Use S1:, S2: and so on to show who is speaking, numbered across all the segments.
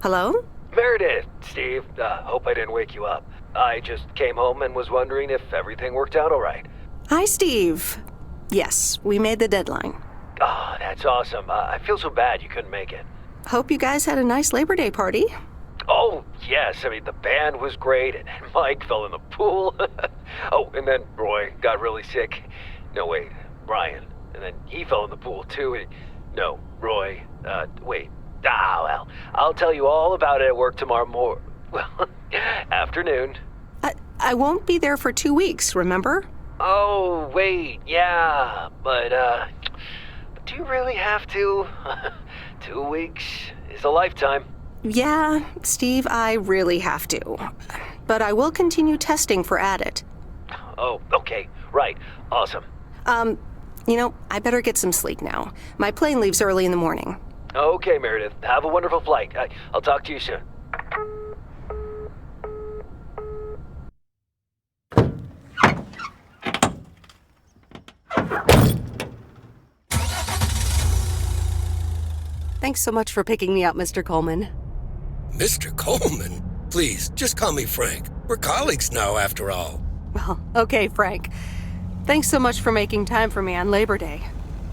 S1: Hello?
S2: Meredith, Steve. Hope I didn't wake you up. I just came home and was wondering if everything worked out all right.
S1: Hi, Steve. Yes, we made the deadline.
S2: Oh, that's awesome. I feel so bad you couldn't make it.
S1: Hope you guys had a nice Labor Day party.
S2: Oh, yes. I mean, the band was great, and Mike fell in the pool. Oh, and then Roy got really sick. No, wait, Brian. And then he fell in the pool, too. No, Roy. Wait. Well, I'll tell you all about it at work tomorrow afternoon.
S1: I won't be there for 2 weeks, remember?
S2: Oh, wait, yeah, but do you really have to? 2 weeks is a lifetime.
S1: Yeah, Steve, I really have to. But I will continue testing for Addit.
S2: Oh, okay, right, awesome.
S1: I better get some sleep now. My plane leaves early in the morning.
S2: Okay, Meredith, have a wonderful flight. I'll talk to you soon.
S1: Thanks so much for picking me up, Mr. Coleman.
S3: Mr. Coleman? Please, just call me Frank. We're colleagues now, after all.
S1: Well, okay, Frank. Thanks so much for making time for me on Labor Day.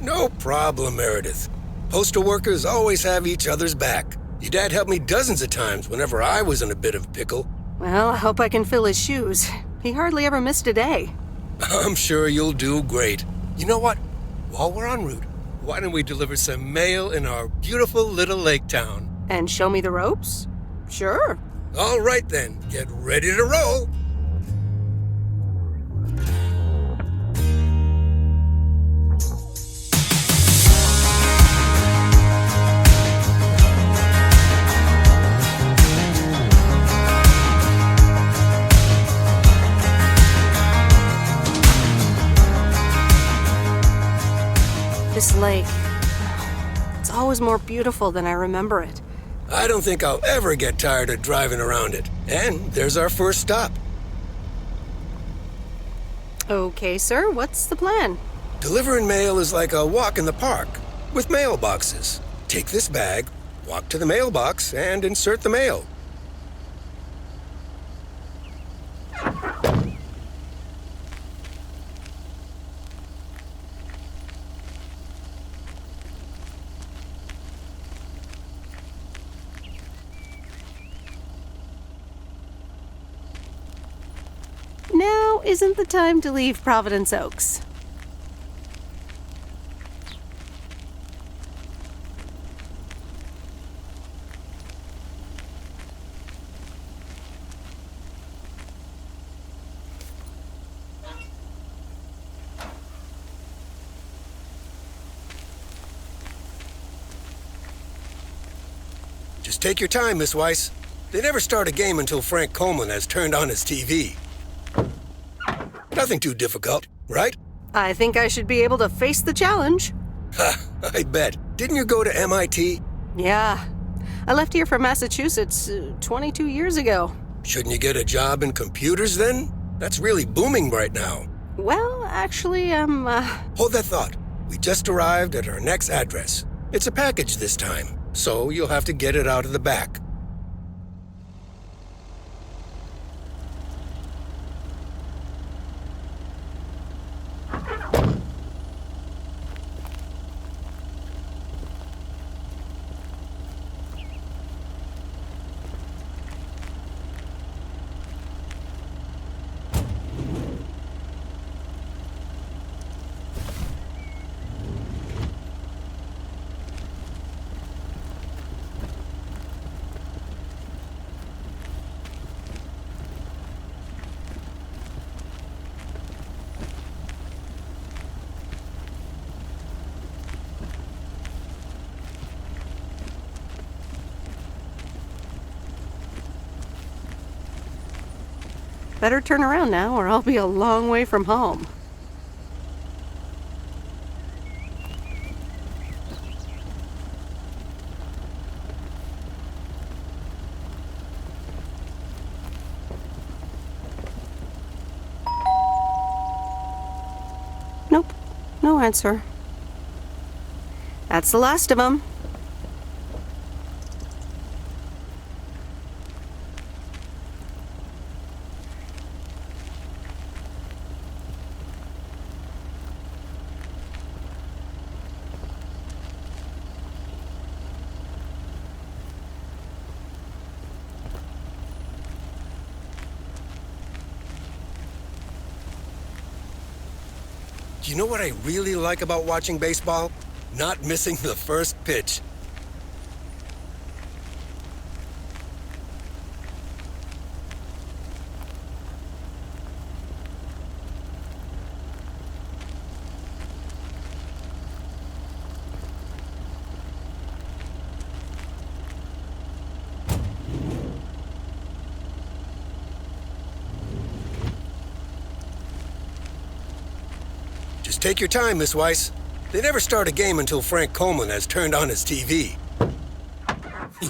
S3: No problem, Meredith. Postal workers always have each other's back. Your dad helped me dozens of times whenever I was in a bit of a pickle.
S1: Well, I hope I can fill his shoes. He hardly ever missed a day.
S3: I'm sure you'll do great. You know what? While we're en route, why don't we deliver some mail in our beautiful little lake town?
S1: And show me the ropes? Sure.
S3: All right then, get ready to roll.
S1: This lake, it's always more beautiful than I remember it.
S3: I don't think I'll ever get tired of driving around it. And there's our first stop.
S1: Okay, sir, what's the plan?
S3: Delivering mail is like a walk in the park, with mailboxes. Take this bag, walk to the mailbox, and insert the mail.
S1: Now isn't the time to leave Providence Oaks.
S3: Just take your time, Miss Weiss. They never start a game until Frank Coleman has turned on his TV. Nothing too difficult, right?
S1: I think I should be able to face the challenge.
S3: Ha, I bet. Didn't you go to MIT?
S1: Yeah. I left here for Massachusetts 22 years ago.
S3: Shouldn't you get a job in computers then? That's really booming right now.
S1: Well, actually,
S3: Hold that thought. We just arrived at our next address. It's a package this time, so you'll have to get it out of the back.
S1: Better turn around now or I'll be a long way from home. Nope, no answer. That's the last of them.
S3: Do you know what I really like about watching baseball? Not missing the first pitch. Just take your time, Miss Weiss. They never start a game until Frank Coleman has turned on his TV.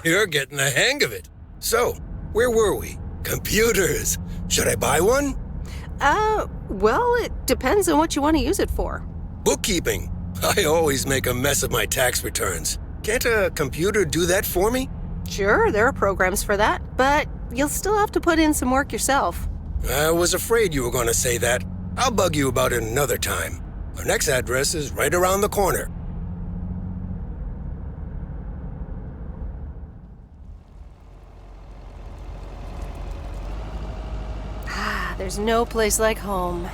S3: You're getting the hang of it. So, where were we? Computers. Should I buy one?
S1: Well, it depends on what you want to use it for.
S3: Bookkeeping. I always make a mess of my tax returns. Can't a computer do that for me?
S1: Sure, there are programs for that, but you'll still have to put in some work yourself.
S3: I was afraid you were going to say that. I'll bug you about it another time. Our next address is right around the corner.
S1: There's no place like home.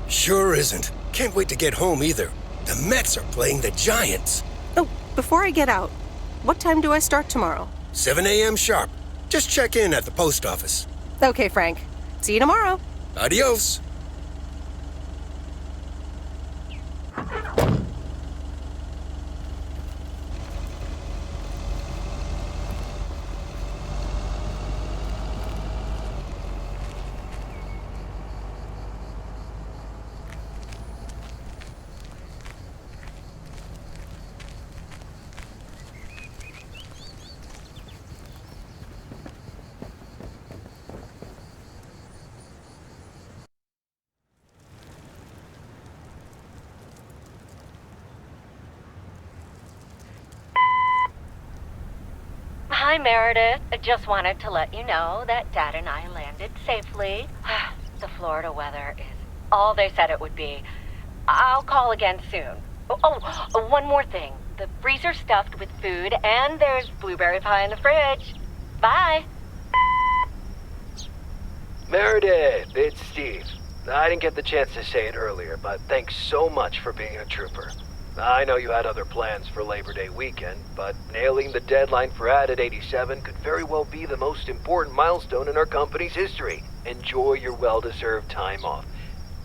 S3: Sure isn't. Can't wait to get home either. The Mets are playing the Giants.
S1: Oh, before I get out, what time do I start tomorrow?
S3: 7 a.m. sharp. Just check in at the post office.
S1: Okay, Frank. See you tomorrow.
S3: Adios.
S4: Hi, Meredith. I just wanted to let you know that Dad and I landed safely. The Florida weather is all they said it would be. I'll call again soon. One more thing. The freezer's stuffed with food, and there's blueberry pie in the fridge. Bye.
S2: Meredith, it's Steve. I didn't get the chance to say it earlier, but thanks so much for being a trooper. I know you had other plans for Labor Day weekend, but nailing the deadline for Added 87 could very well be the most important milestone in our company's history. Enjoy your well-deserved time off.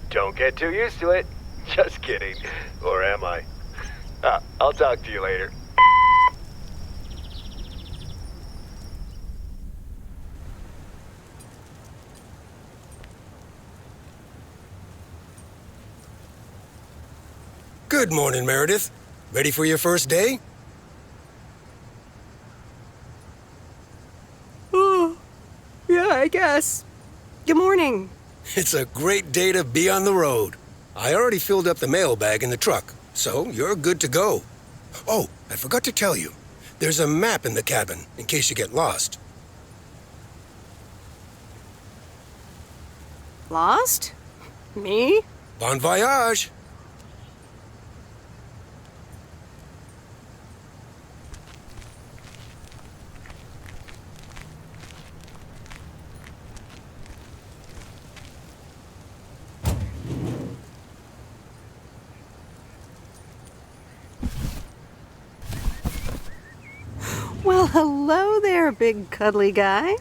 S2: Don't get too used to it. Just kidding. Or am I? I'll talk to you later.
S3: Good morning, Meredith. Ready for your first day?
S1: Oh, yeah, I guess. Good morning.
S3: It's a great day to be on the road. I already filled up the mailbag in the truck, so you're good to go. Oh, I forgot to tell you. There's a map in the cabin in case you get lost.
S1: Lost? Me?
S3: Bon voyage!
S1: Well, hello there, big cuddly guy.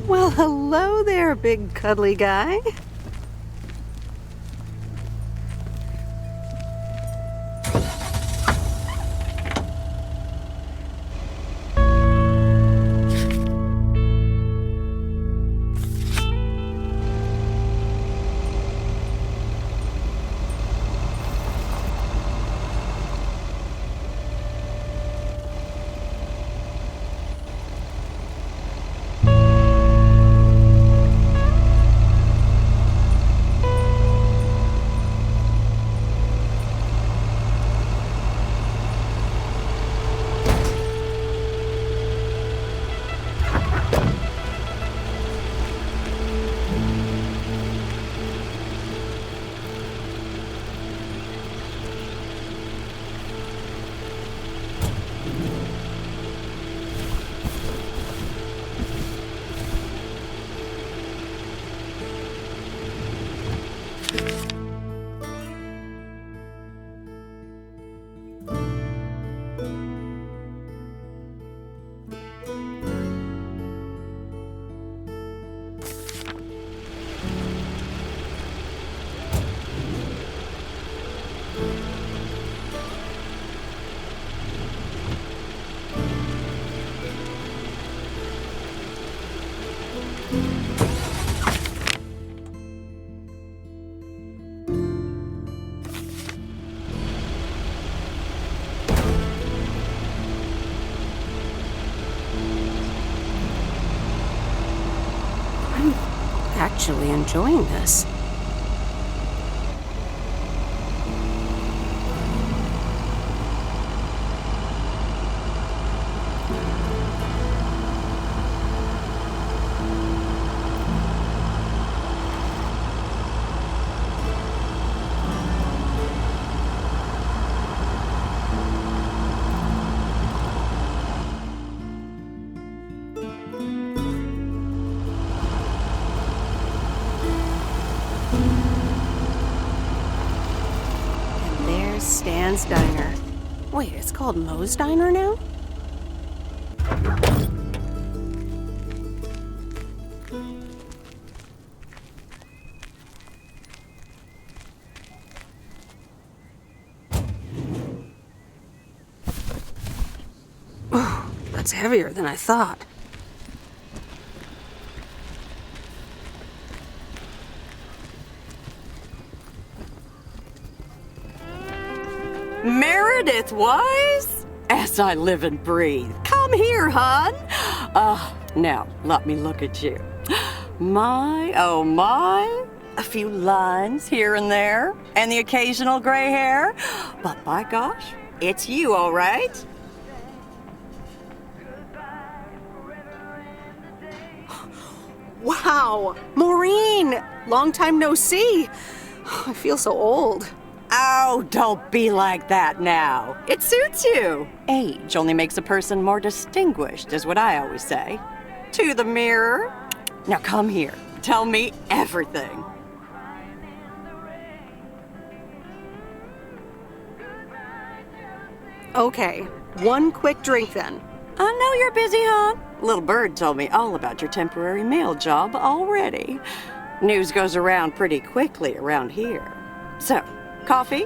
S1: Well, hello there, big cuddly guy. Actually enjoying this. Stan's Diner. Wait, it's called Moe's Diner now? Oh, that's heavier than I thought.
S5: Meredith Wise? As I live and breathe. Come here, hon. Now, let me look at you. My, oh my. A few lines here and there, and the occasional gray hair. But by gosh, it's you, all right?
S1: Wow! Maureen! Long time no see. I feel so old.
S5: Oh, don't be like that now. It suits you. Age only makes a person more distinguished, is what I always say. To the mirror. Now come here. Tell me everything.
S1: Okay, one quick drink then.
S5: I know you're busy, hon. Little Bird told me all about your temporary mail job already. News goes around pretty quickly around here. So, coffee?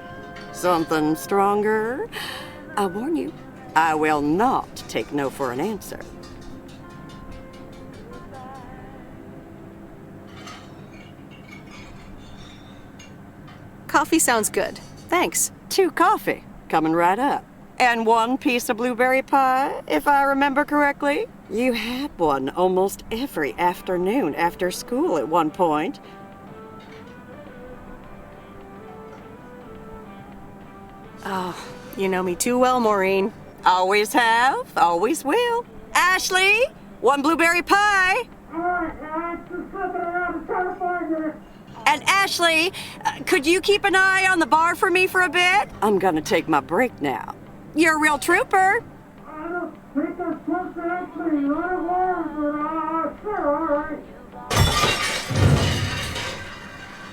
S5: Something stronger? I warn you, I will not take no for an answer.
S1: Coffee sounds good. Thanks.
S5: 2 coffee, coming right up. And 1 piece of blueberry pie, if I remember correctly. You had one almost every afternoon after school at one point.
S1: Oh, you know me too well, Maureen.
S5: Always have, always will. Ashley, 1 blueberry pie. And Ashley, could you keep an eye on the bar for me for a bit? I'm gonna take my break now. You're a real trooper.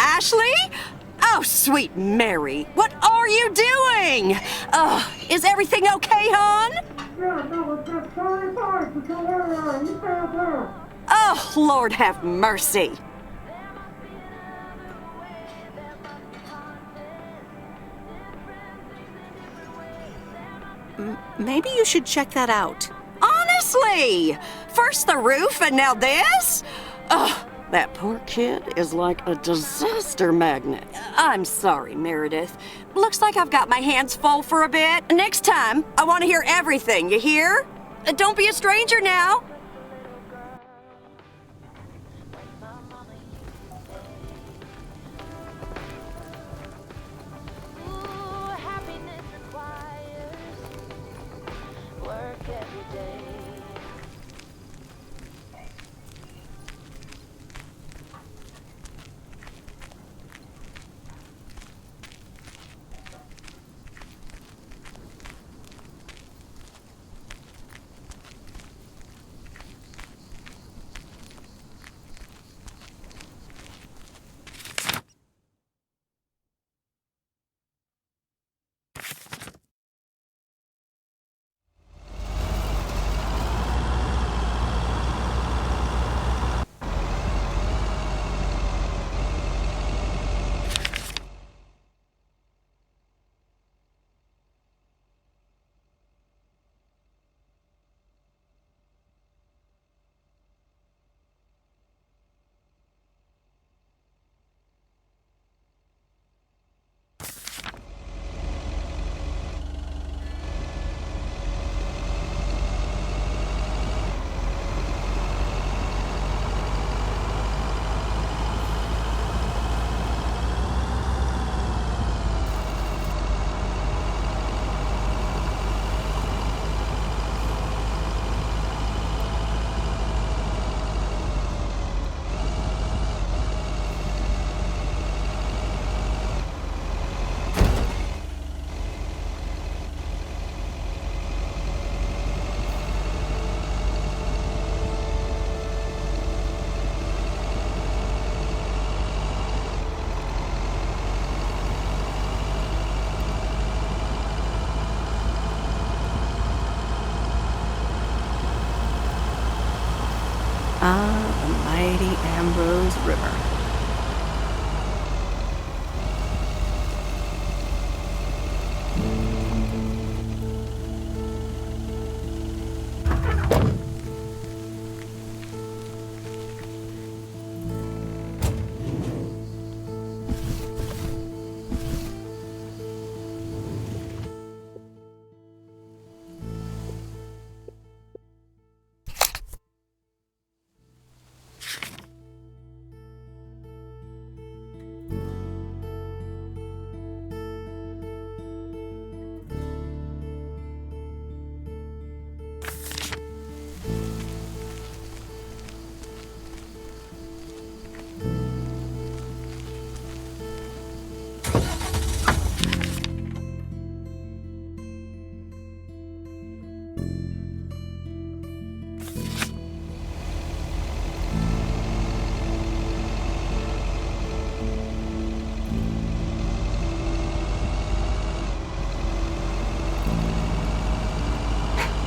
S5: Ashley? Oh, sweet Mary, what are you doing? Is everything okay, hon?
S6: Yeah, no, it's just 45 to go where you stay up there.
S5: Oh, Lord have mercy.
S1: Maybe you should check that out.
S5: Honestly! First the roof and now this? Ugh, that poor kid is like a disaster magnet. I'm sorry, Meredith. Looks like I've got my hands full for a bit. Next time, I want to hear everything, you hear? Don't be a stranger now.
S6: Ooh, happiness requires work every day.
S1: Ah, the mighty Ambrose River.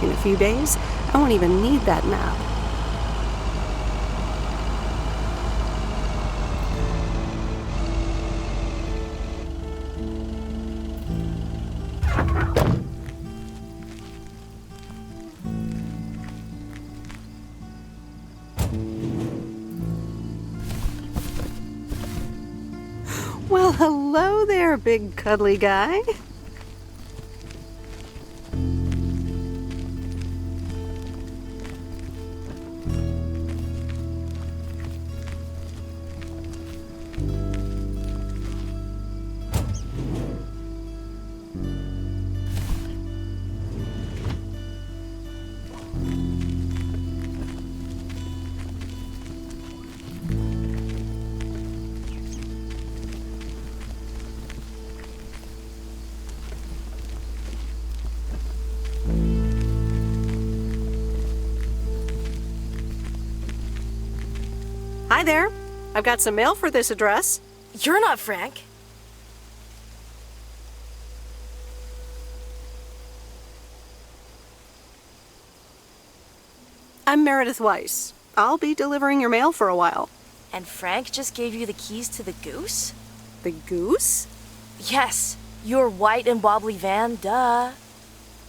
S1: In a few days, I won't even need that map. Well, hello there, big cuddly guy. Hi there. I've got some mail for this address.
S7: You're not Frank.
S1: I'm Meredith Weiss. I'll be delivering your mail for a while.
S7: And Frank just gave you the keys to the Goose?
S1: The Goose?
S7: Yes, your white and wobbly van, duh.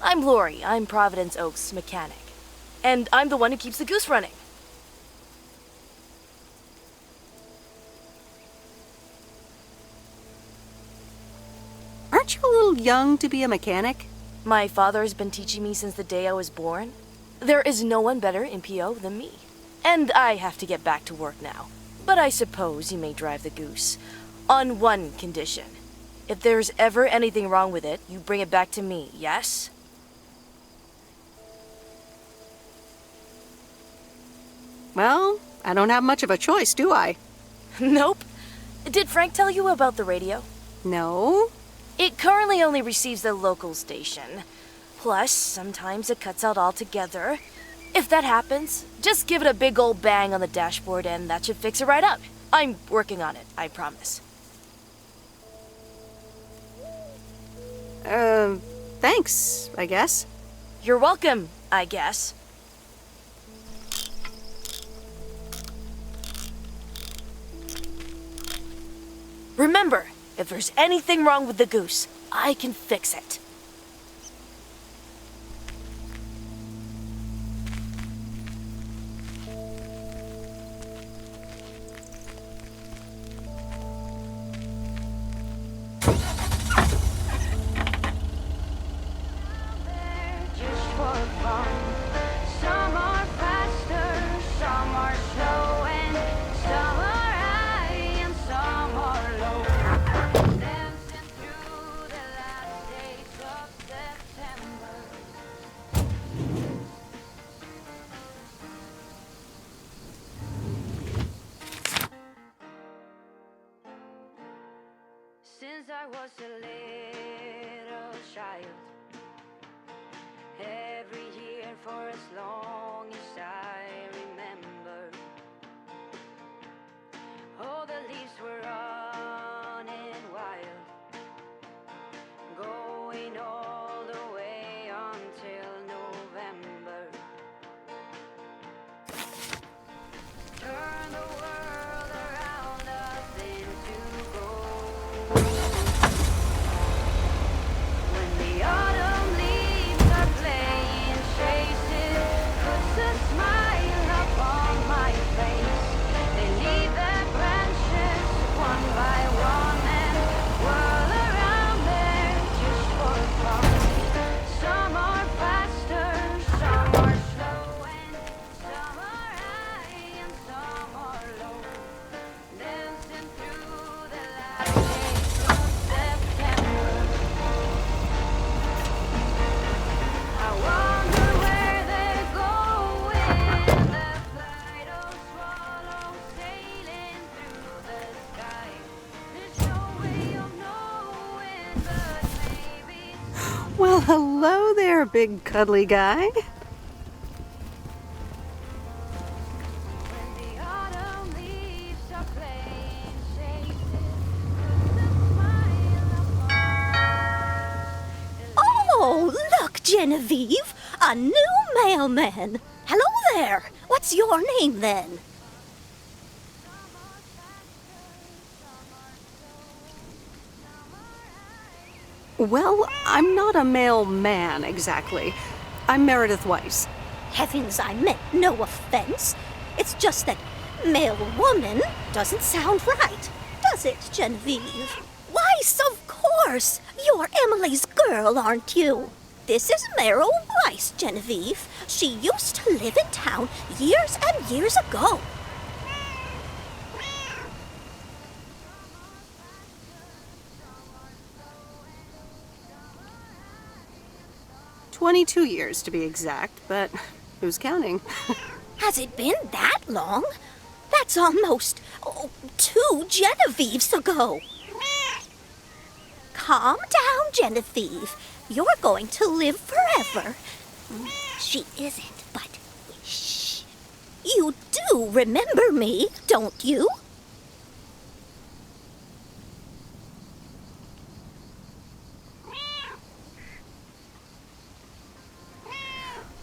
S7: I'm Lori, I'm Providence Oaks' mechanic. And I'm the one who keeps the Goose running.
S1: Aren't you a little young to be a mechanic?
S7: My father has been teaching me since the day I was born. There is no one better in PO than me. And I have to get back to work now. But I suppose you may drive the Goose. On one condition. If there's ever anything wrong with it, you bring it back to me, yes?
S1: Well, I don't have much of a choice, do I?
S7: Nope. Did Frank tell you about the radio?
S1: No.
S7: It currently only receives the local station. Plus, sometimes it cuts out altogether. If that happens, just give it a big old bang on the dashboard and that should fix it right up. I'm working on it, I promise.
S1: Thanks, I guess.
S7: You're welcome, I guess. Remember, if there's anything wrong with the Goose, I can fix it.
S6: Just for fun. Some are faster, some are slow, and some are high, and some are low. Dancing through the last days of September. Since I was a little child, every year for as long as I remember, all the leaves were running wild, going all the way until November. Turn the world around us into gold. When the autumn leaves are playing chases, puts a smile upon my face. They leave their branches one by one and whirl around there just for fun. Some are faster, some are slow, and some are high and some are low. Dancing through the last days of September. I wonder where they're going. The flight of swallows sailing through the sky. There's no way of knowing, but maybe
S1: Well, hello there, big cuddly guy.
S6: when the autumn leaves are playing chases, puts a smile upon.
S8: Oh, look, Genevieve! A new mailman! Hello there! What's your name then?
S1: Well, I'm not a mailman exactly. I'm Meredith Weiss.
S8: Heavens, I meant no offense. It's just that male woman doesn't sound right, does it, Genevieve? Weiss, of course! You're Emily's girl, aren't you? This is Meryl Weiss, Genevieve. She used to live in town years and years ago.
S1: 22 years to be exact, but who's counting?
S8: Has it been that long? That's almost 2 Genevieves ago. Calm down, Genevieve. You're going to live forever. She isn't, but shh. You do remember me, don't you?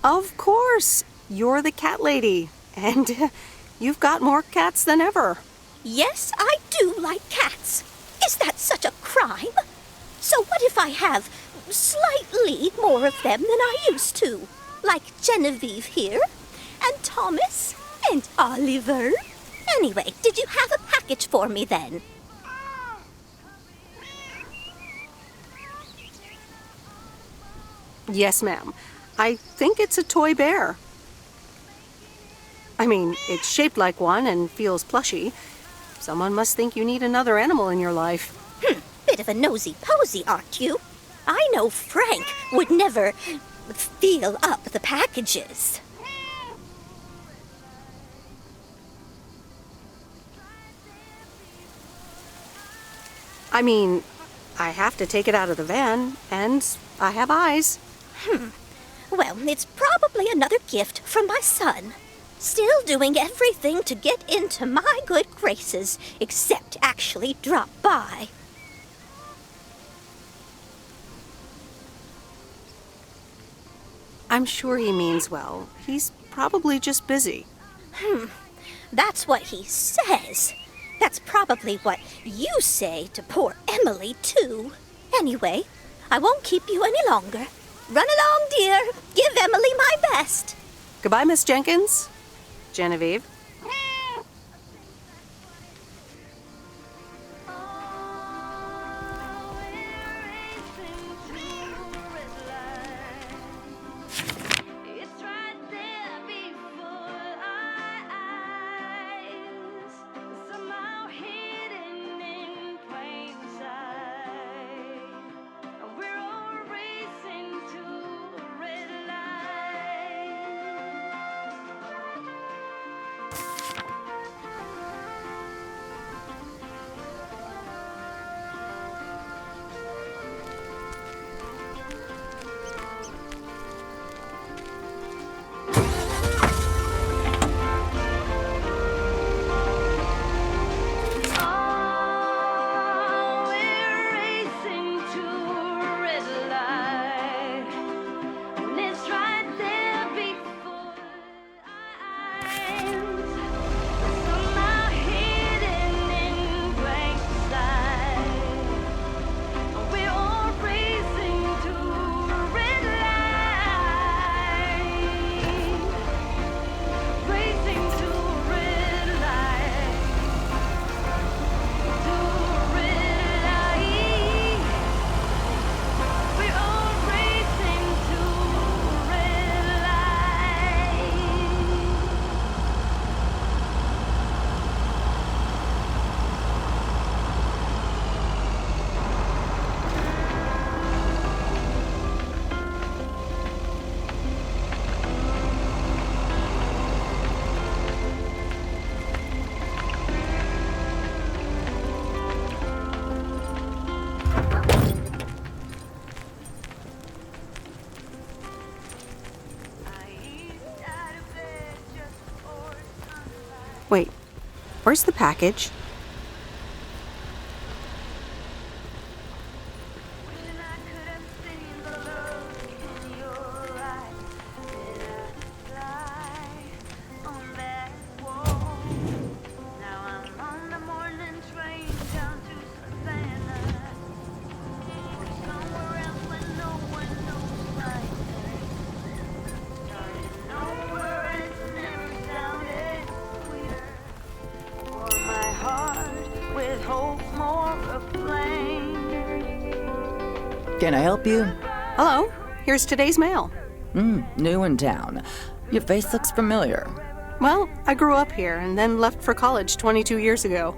S1: Of course, you're the cat lady. And you've got more cats than ever.
S8: Yes, I do like cats. Is that such a crime? So what if I have slightly more of them than I used to? Like Genevieve here, and Thomas, and Oliver. Anyway, did you have a package for me then?
S1: Yes, ma'am. I think it's a toy bear. I mean, it's shaped like one and feels plushy. Someone must think you need another animal in your life.
S8: Bit of a nosy-posy, aren't you? I know Frank would never feel up the packages.
S1: I mean, I have to take it out of the van, and I have eyes.
S8: Well, it's probably another gift from my son. Still doing everything to get into my good graces, except actually drop by.
S1: I'm sure he means well. He's probably just busy.
S8: That's what he says. That's probably what you say to poor Emily, too. Anyway, I won't keep you any longer. Run along, dear. Give Emily my best.
S1: Goodbye, Miss Jenkins. Genevieve.
S6: It's right there before our eyes, somehow hidden in plain sight. We're all racing to a red light. Oh, we're racing to a red light, and it's right there before our eyes, somehow hidden in plain sight. We're all racing to a red light, racing to a red light. To a red light, we're all racing to a red light.
S1: Wait, where's the package?
S6: Wishing I could have seen the look in your eyes. Did I fly on that wall? Now I'm on the morning train down to Savannah, or somewhere else where no one knows my name. Started nowhere and it's never sounded sweeter. For my heart with hope more aflame.
S9: Can I help you?
S1: Hello, here's today's mail.
S9: New in town. Your face looks familiar.
S1: Well, I grew up here and then left for college 22 years ago.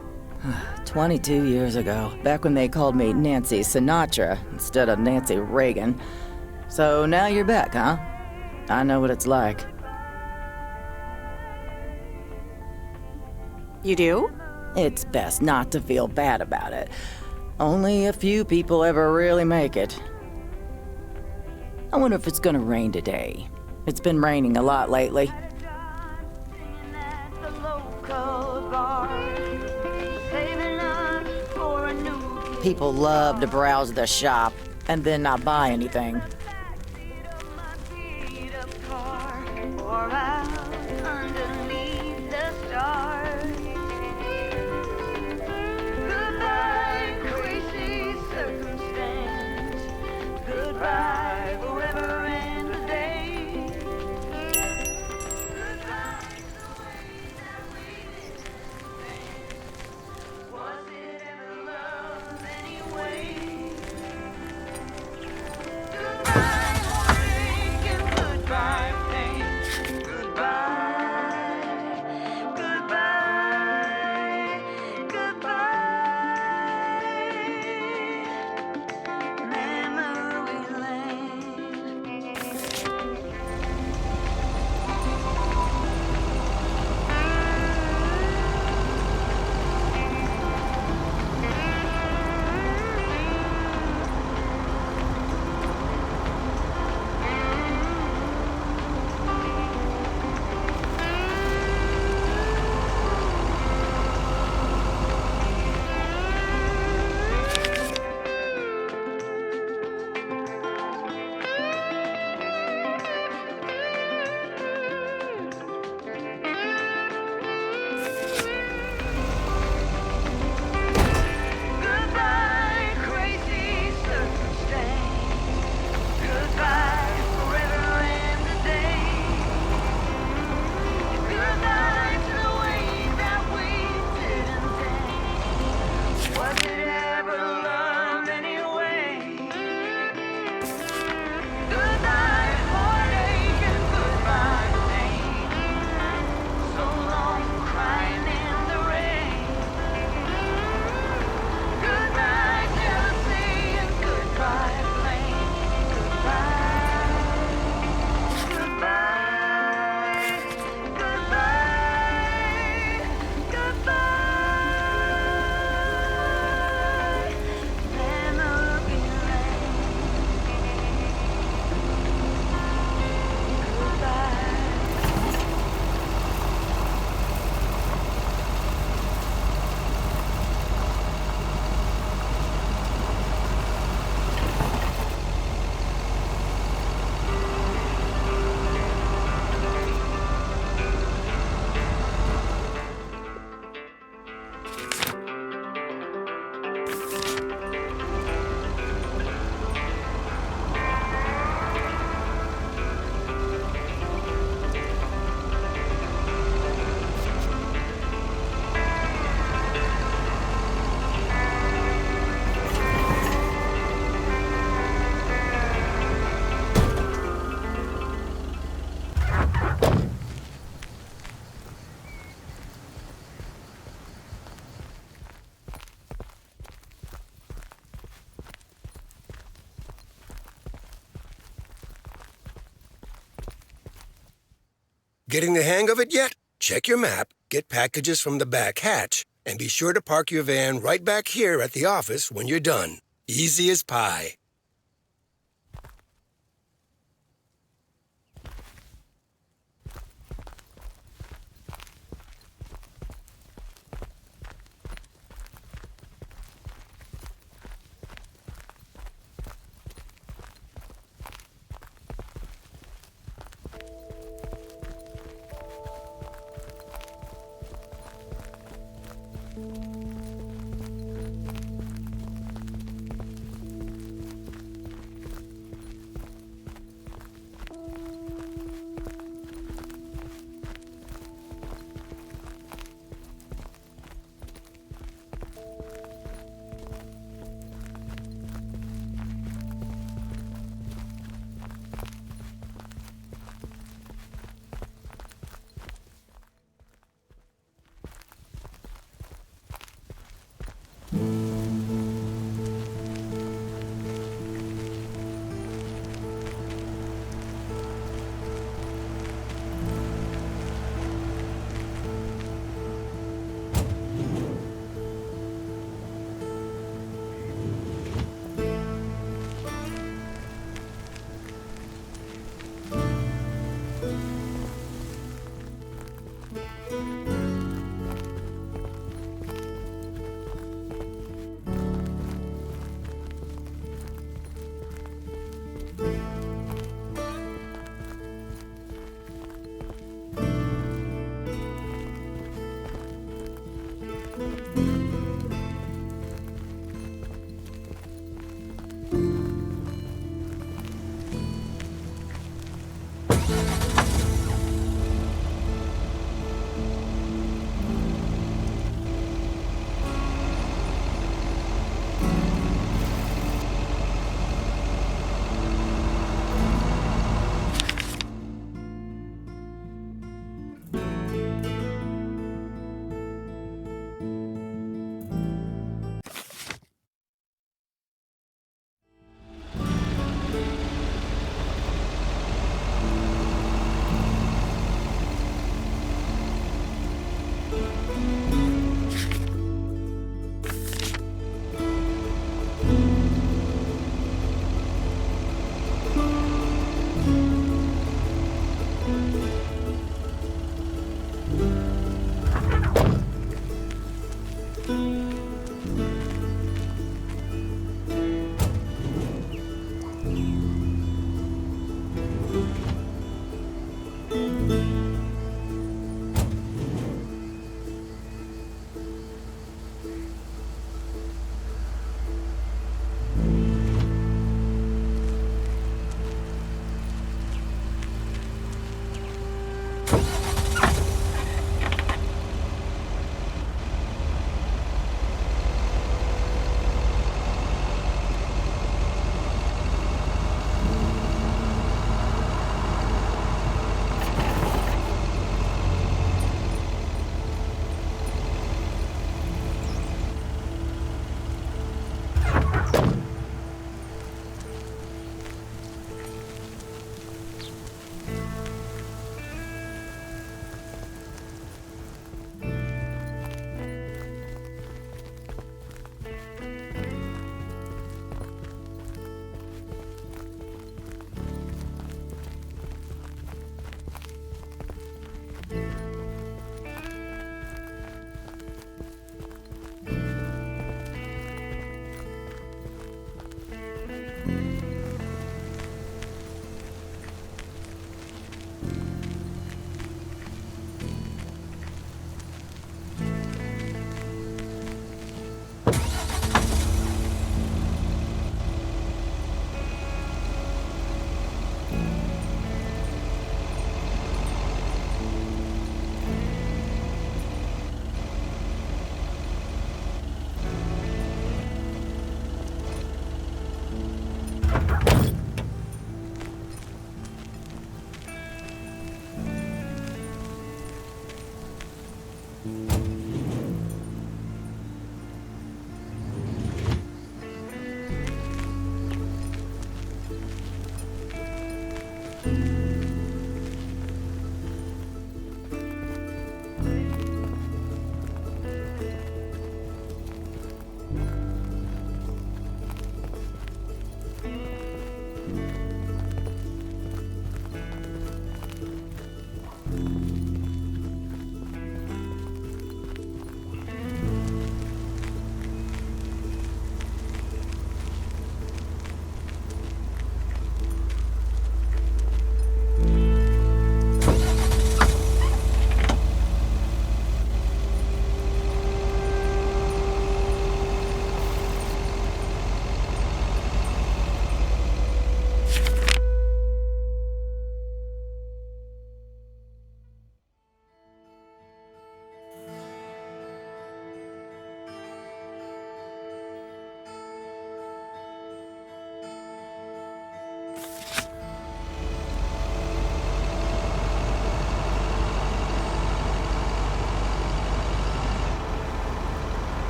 S9: 22 years ago, back when they called me Nancy Sinatra instead of Nancy Reagan. So now you're back, huh? I know what it's like.
S1: You do?
S9: It's best not to feel bad about it. Only a few people ever really make it. I wonder if it's gonna rain today. It's been raining a lot lately.
S6: Singing at the local bar, saving up for a new
S9: People love to browse the shop and then not buy anything.
S6: backseat of my beat-up car, or out underneath
S3: Getting the hang of it yet? Check your map, get packages from the back hatch, and be sure to park your van right back here at the office when you're done. Easy as pie.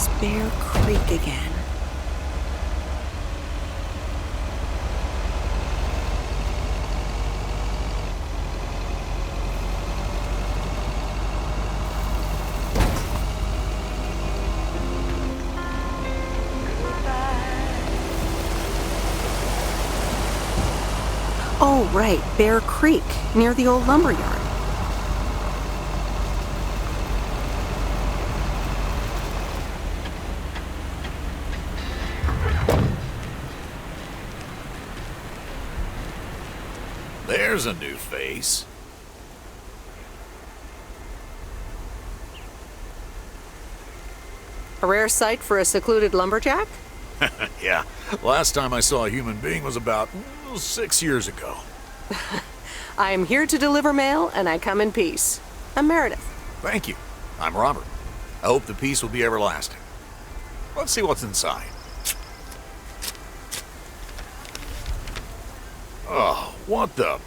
S1: There's Bear Creek again. Oh, right, Bear Creek, near the old lumber yard.
S10: There's a new face.
S1: A rare sight for a secluded lumberjack?
S10: Yeah, last time I saw a human being was about 6 years ago.
S1: I am here to deliver mail, and I come in peace. I'm Meredith.
S10: Thank you. I'm Robert. I hope the peace will be everlasting. Let's see what's inside. Oh, what the...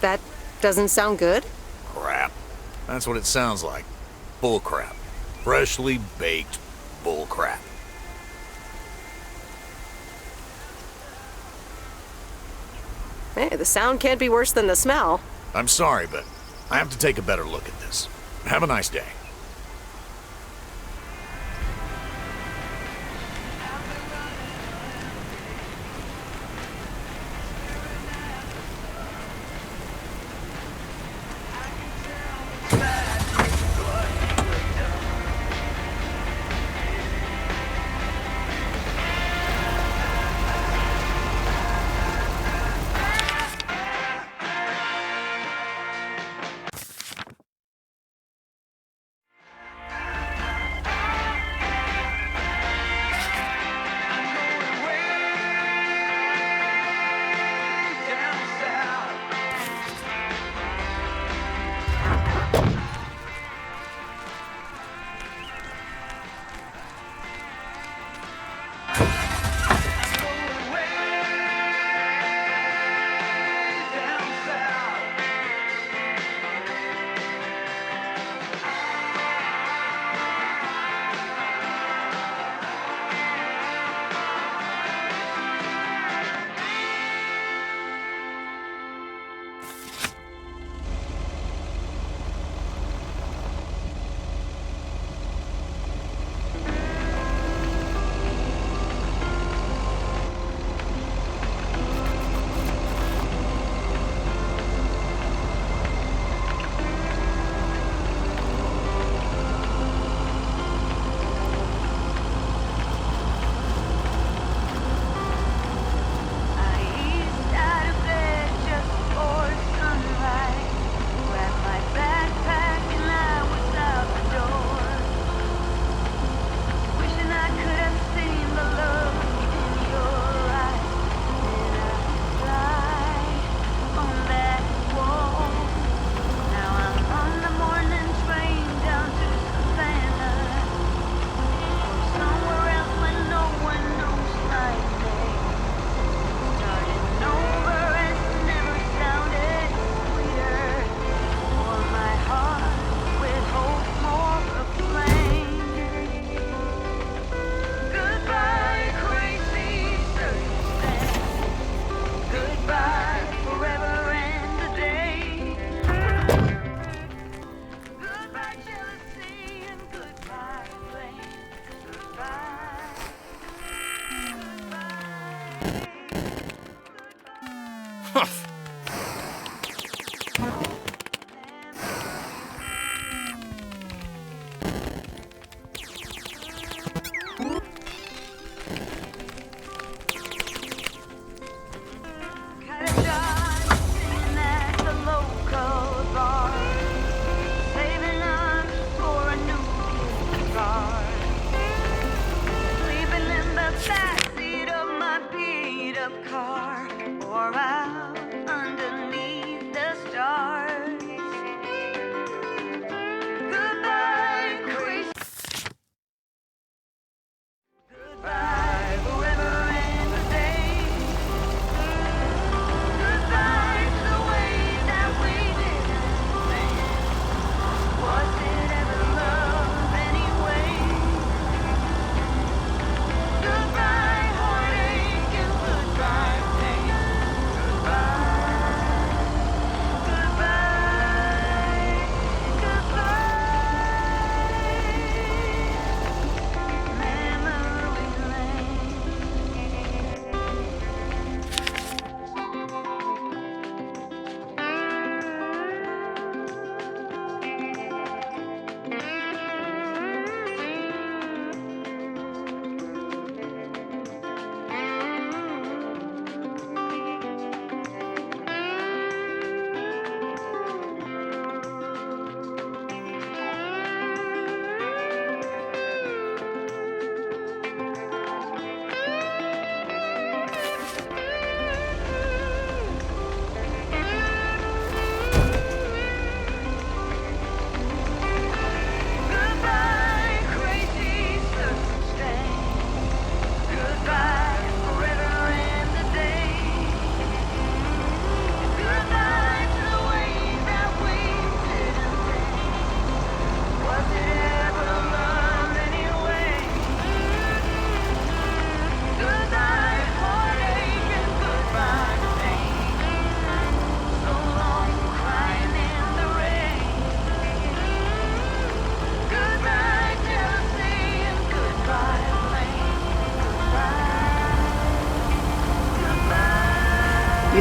S1: That doesn't sound good.
S10: crap. That's what it sounds like. Bull crap. Freshly baked bull crap.
S1: Hey, the sound can't be worse than the smell.
S10: I'm sorry, but I have to take a better look at this. Have a nice day.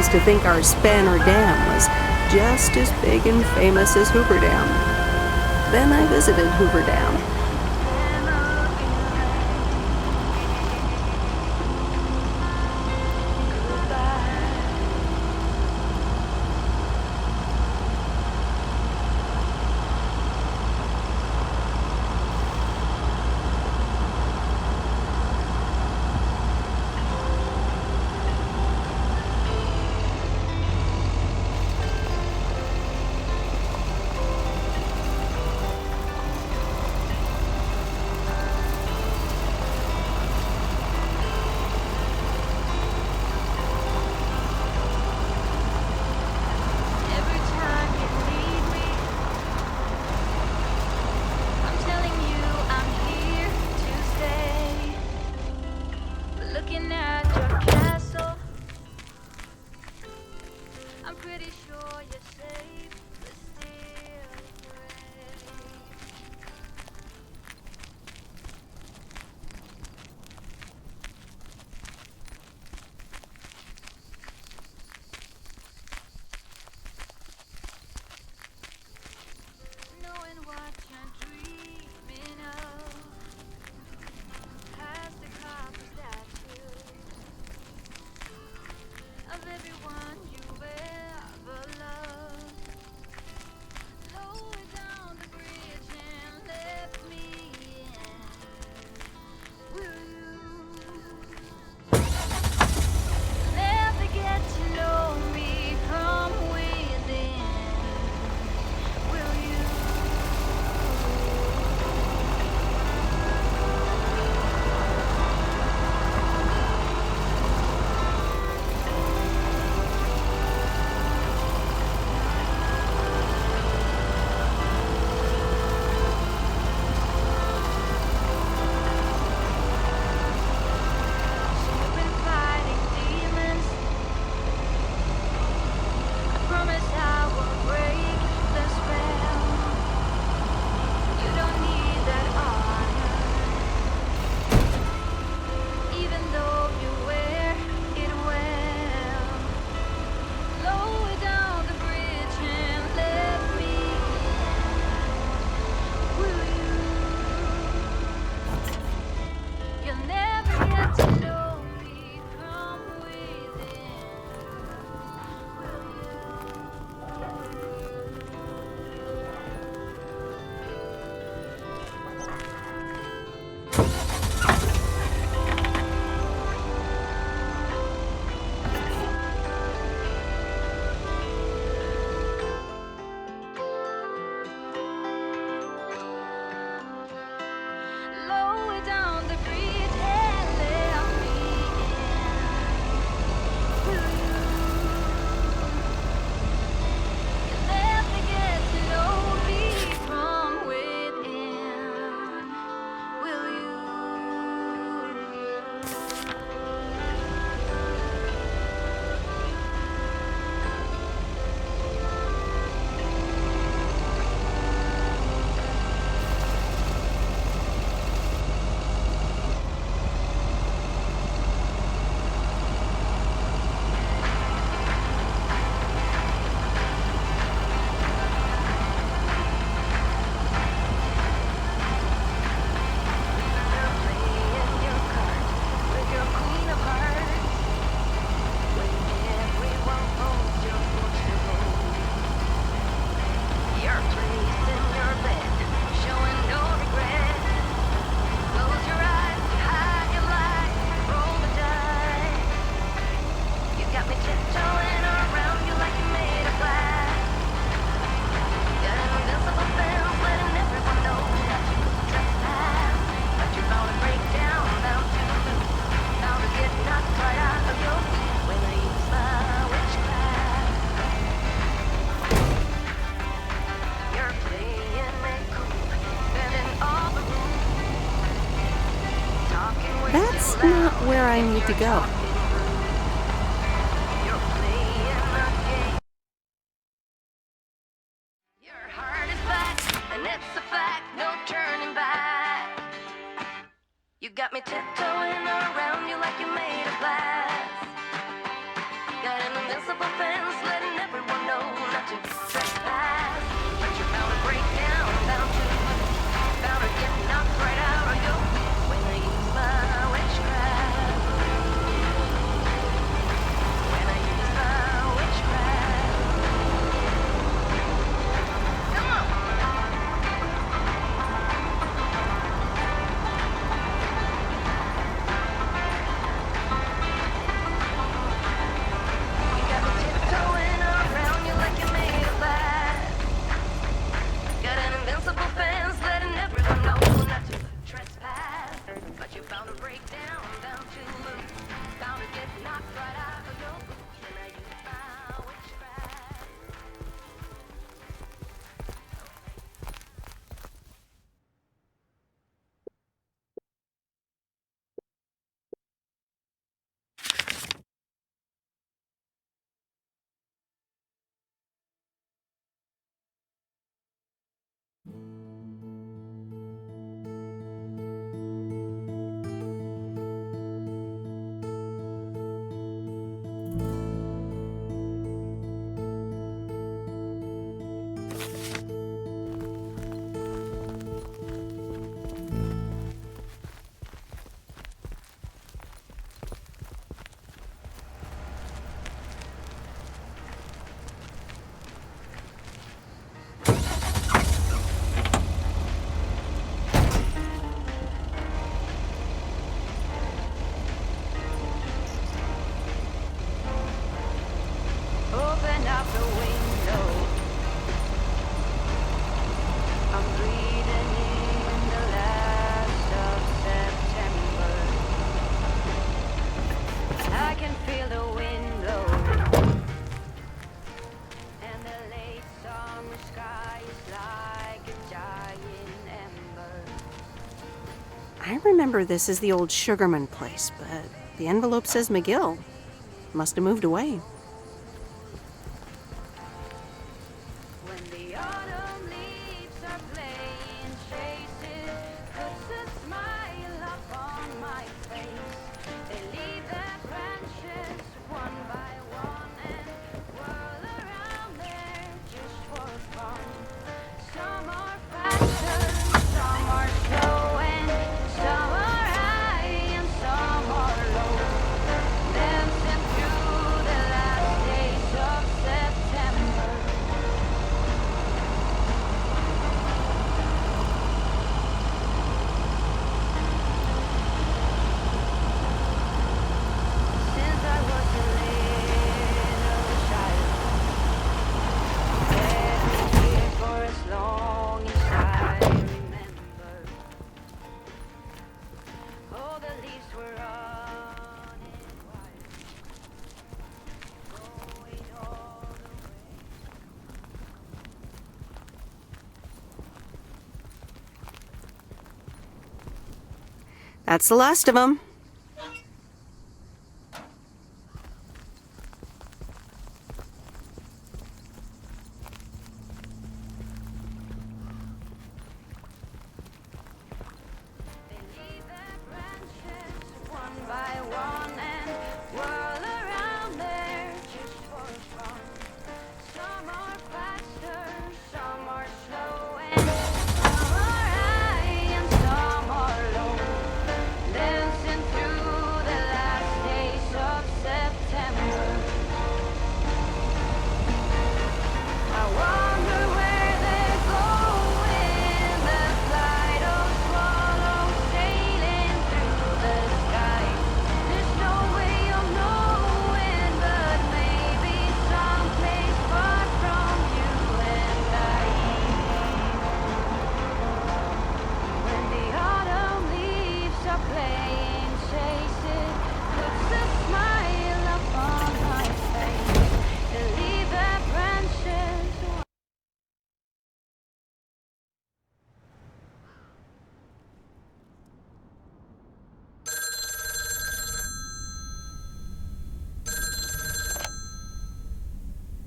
S1: used to think our Spanner Dam was just as big and famous as Hoover Dam. Then I visited Hoover Dam.
S6: Every time you need me, I'm telling you I'm here to stay. Looking at your castle, I'm pretty sure you're safe, but still afraid. Knowing what you're dreaming of, past the copper statues of everyone you've ever loved. Lower down the bridge and let me in. Will you never get to know me from within? Will you? You've been fighting demons. I promise I will break the spell. You don't need that honor, even though you wear it well. Lower down the bridge and let me in. Will you? You'll never get to know me from within. Will lower down the bridge and let me in. Will you? You'll never get to know me from within. Will you? You're playing your card with your queen of hearts, when everyone holds your fortune. You're placing your bet, showing no regret. Close your eyes, hide your light, roll the dice. You got me tiptoeing around you like you made of glass. Got an invincible spell, letting everyone know that you trespass. But you're bound to break down, bound to lose, bound to get knocked right out of your feet when I use my witchcraft. You're playing it cool, bending all the rules, talking way
S1: That's
S6: too loud.
S1: not where I need to go.
S6: You're playing the game. Your heart is back, and it's a fact, no turning back. You got me tiptoeing around you like you made of glass. Got an invincible
S1: I remember this as the old Sugarman place, but the envelope says McGill. Must have moved away.
S6: When the autumn leaves are playing chases, puts a smile upon my face. They leave their branches one by one and whirl around there just for fun. Some are faster, some are slow, and some are high and some are low. Dancing through the last days of September. Since I was a little child, I've been here for as long as I remember. Oh, the leaves were running wild, going all the way.
S1: That's the last of them.
S6: They leave their branches one by one and whirl around there just for fun. Some are faster, some are slow, and some are high and some are low. Dancing through the last days of September. I wonder where they're going. The flight of swallows sailing through the sky. There's no way of knowing, but maybe someplace far from you and I. When the autumn leaves are playing chases, puts a smile upon my face. They leave their branches.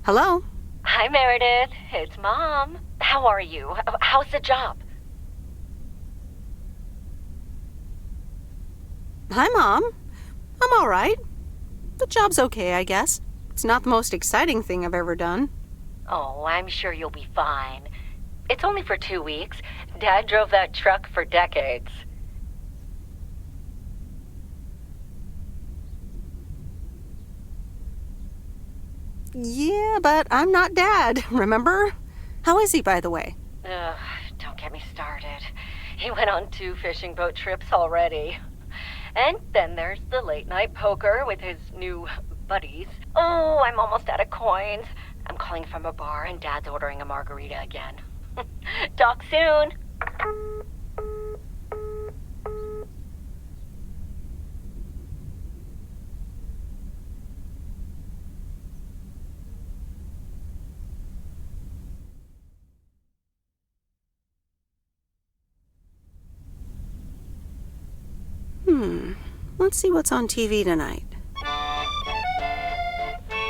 S1: Hello?
S4: Hi, Meredith. It's Mom. How are you? How's the job?
S1: Hi, Mom. I'm all right. The job's okay, I guess. It's not the most exciting thing I've ever done.
S4: Oh, I'm sure you'll be fine. It's only for 2 weeks. Dad drove that truck for decades.
S1: Yeah, but I'm not Dad, remember? How is he, by the way?
S4: Ugh, don't get me started. He went on 2 fishing boat trips already. And then there's the late night poker with his new buddies. Oh, I'm almost out of coins. I'm calling from a bar and Dad's ordering a margarita again. Talk soon.
S1: Let's see what's on TV tonight.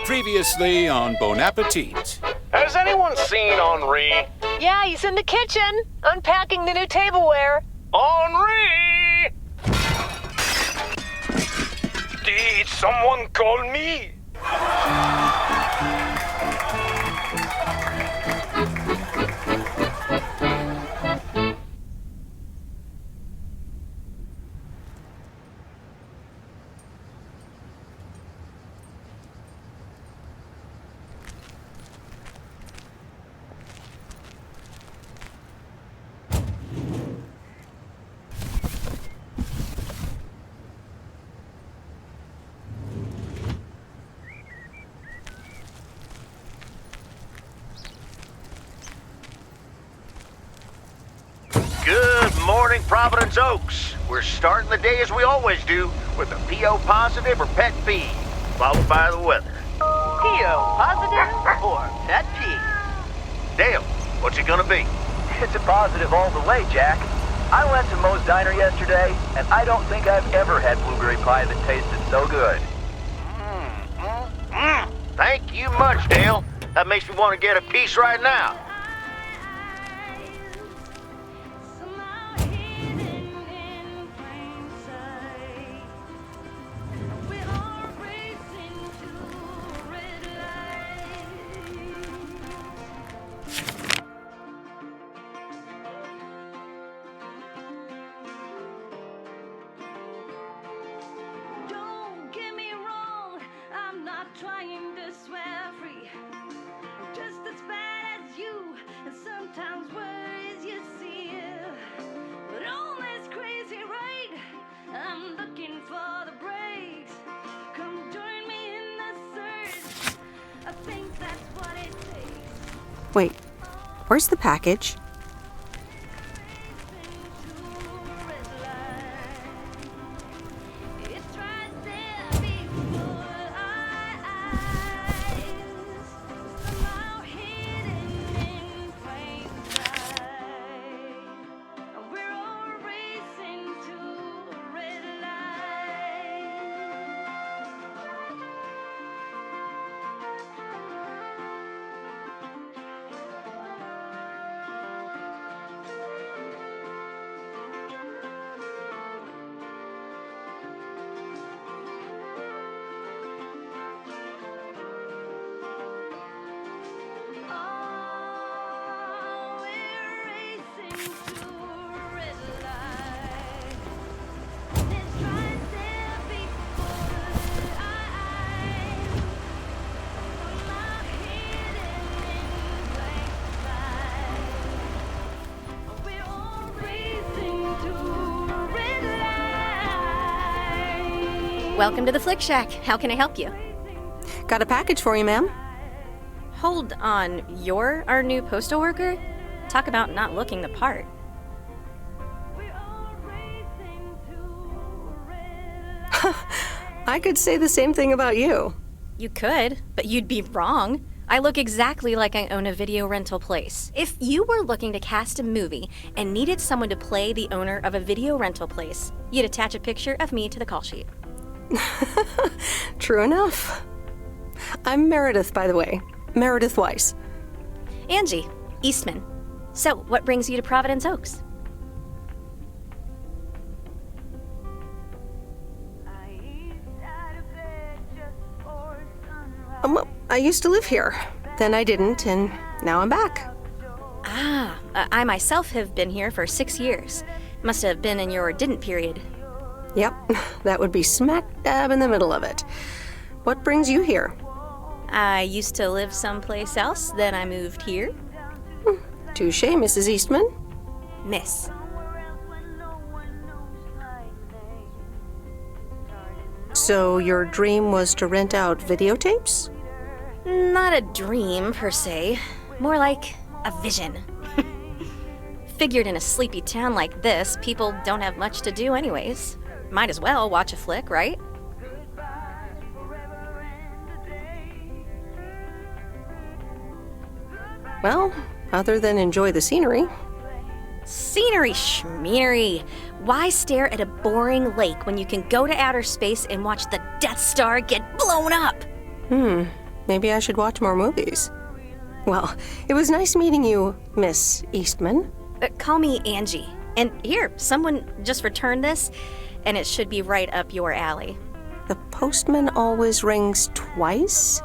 S11: Previously on Bon Appetit.
S10: Has anyone seen Henri?
S12: Yeah, he's in the kitchen, unpacking the new tableware.
S10: Henri! Did someone call me?
S13: Good morning, Providence Oaks. We're starting the day as we always do with a PO positive or pet peeve, followed by the weather.
S12: PO positive or pet peeve?
S13: Dale, what's it gonna be?
S14: It's a positive all the way, Jack. I went to Moe's Diner yesterday, and I don't think I've ever had blueberry pie that tasted so good.
S13: Thank you much, Dale. That makes me want to get a piece right now.
S6: Don't get me wrong, I'm not trying to swear free. I'm just as bad as you, and sometimes worse, you see. But all this crazy, right? I'm looking for the breaks. Come join me in the search. I think that's what it takes.
S1: Wait, where's the package?
S6: It's right there before our eyes, somehow hidden in plain sight. We're all racing to a red light. Oh, we're racing to a red light. It's right there before our eyes, somehow hidden in plain sight. We're all racing to a red light.
S15: Welcome to the Flick Shack. How can I help you?
S1: Got a package for you, ma'am.
S15: Hold on, you're our new postal worker? Talk about not looking the part.
S1: I could say the same thing about you.
S15: You could, but you'd be wrong. I look exactly like I own a video rental place. If you were looking to cast a movie and needed someone to play the owner of a video rental place, you'd attach a picture of me to the call sheet.
S1: True enough. I'm Meredith, by the way. Meredith Weiss.
S15: Angie, Eastman. So, what brings you to Providence Oaks?
S1: I used to live here. Then I didn't, and now I'm back.
S15: I myself have been here for 6 years. Must have been in your didn't period.
S1: Yep, that would be smack dab in the middle of it. What brings you here?
S15: I used to live someplace else, then I moved here.
S1: Touche, Mrs. Eastman.
S15: Miss.
S1: So your dream was to rent out videotapes?
S15: Not a dream, per se. More like a vision. Figured in a sleepy town like this, people don't have much to do anyways. Might as well watch a flick, right?
S1: Well, other than enjoy the scenery.
S15: Scenery schmeary. Why stare at a boring lake when you can go to outer space and watch the Death Star get blown up?
S1: Maybe I should watch more movies. Well, it was nice meeting you, Miss Eastman.
S15: Call me Angie. And here, someone just returned this, and it should be right up your alley.
S1: The postman always rings twice?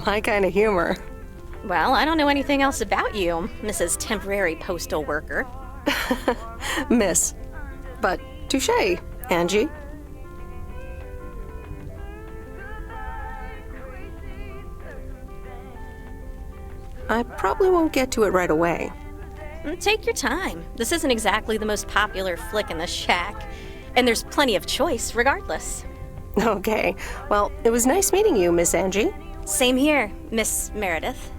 S1: My kind of humor.
S15: Well, I don't know anything else about you, Mrs. Temporary Postal Worker.
S1: Miss. But touche, Angie. I probably won't get to it right away.
S15: Take your time. This isn't exactly the most popular flick in the shack, and there's plenty of choice regardless.
S1: Okay. Well, it was nice meeting you, Miss Angie.
S15: Same here, Miss Meredith.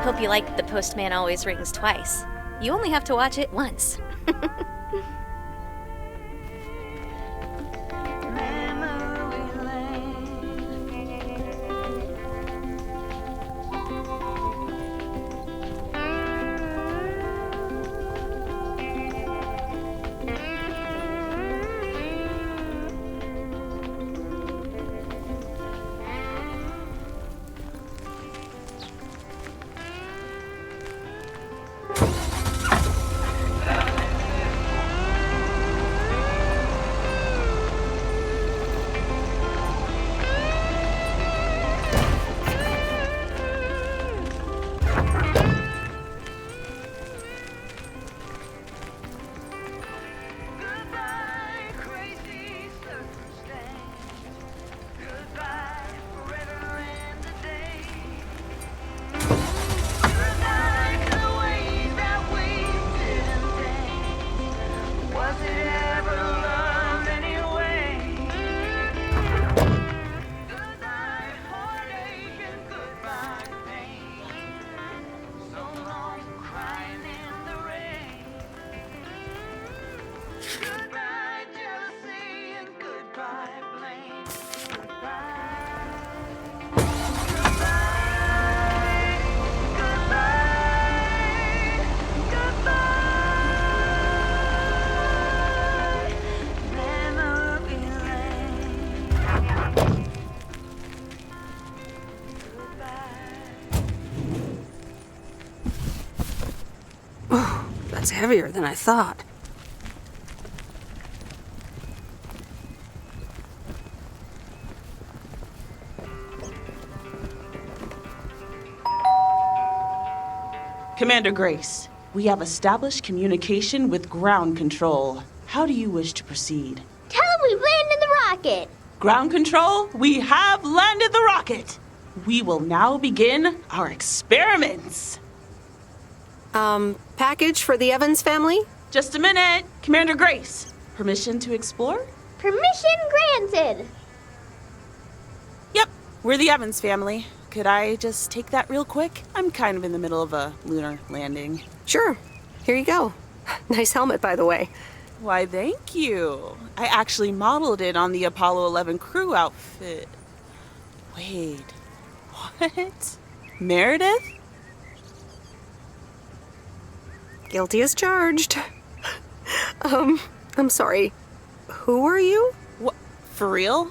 S15: Hope you like The Postman Always Rings Twice. You only have to watch it once.
S6: Memories
S1: heavier than I thought.
S16: Commander Grace, we have established communication with ground control. How do you wish to proceed?
S17: Tell them we've landed the rocket.
S16: Ground control, we have landed the rocket. We will now begin our experiments.
S1: Package for the Evans family?
S16: Just a minute. Commander Grace, permission to explore?
S17: Permission granted.
S16: Yep, we're the Evans family. Could I just take that real quick? I'm kind of in the middle of a lunar landing.
S1: Sure. Here you go. Nice helmet, by the way.
S16: Why, thank you. I actually modeled it on the Apollo 11 crew outfit. Wait, what? Meredith?
S1: Guilty as charged. I'm sorry. Who are you?
S16: What? For real?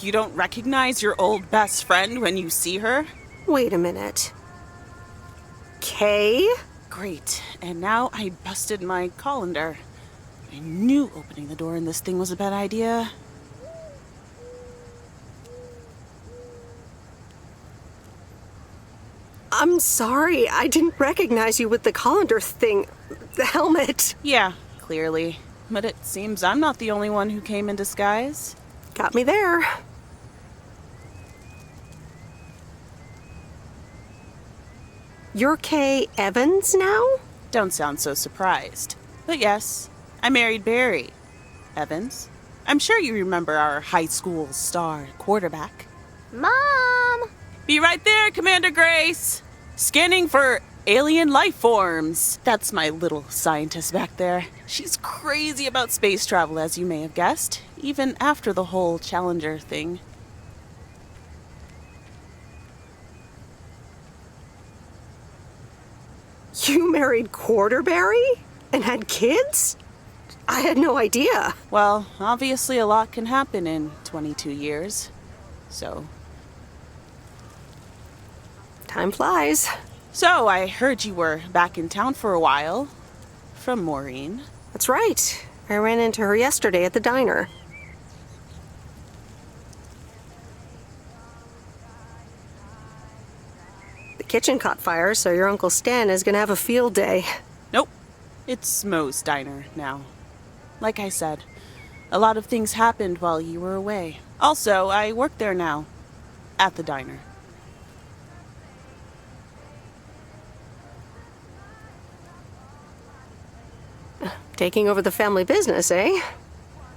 S16: You don't recognize your old best friend when you see her?
S1: Wait a minute. Kay?
S16: Great. And now I busted my colander. I knew opening the door in this thing was a bad idea.
S1: I'm sorry. I didn't recognize you with the colander thing. The helmet.
S16: Yeah, clearly. But it seems I'm not the only one who came in disguise.
S1: Got me there. You're Kay Evans now?
S16: Don't sound so surprised. But yes, I married Barry Evans. I'm sure you remember our high school star quarterback.
S17: Mom!
S16: Be right there, Commander Grace! Scanning for alien life forms. That's my little scientist back there. She's crazy about space travel, as you may have guessed, even after the whole Challenger thing.
S1: You married Quarterberry? And had kids? I had no idea.
S16: Well, obviously a lot can happen in 22 years. So...
S1: time flies.
S16: So, I heard you were back in town for a while. From Maureen.
S1: That's right. I ran into her yesterday at the diner. The kitchen caught fire, so your Uncle Stan is gonna have a field day.
S16: Nope. It's Moe's diner now. Like I said, a lot of things happened while you were away. Also, I work there now. At the diner.
S1: Taking over the family business, eh?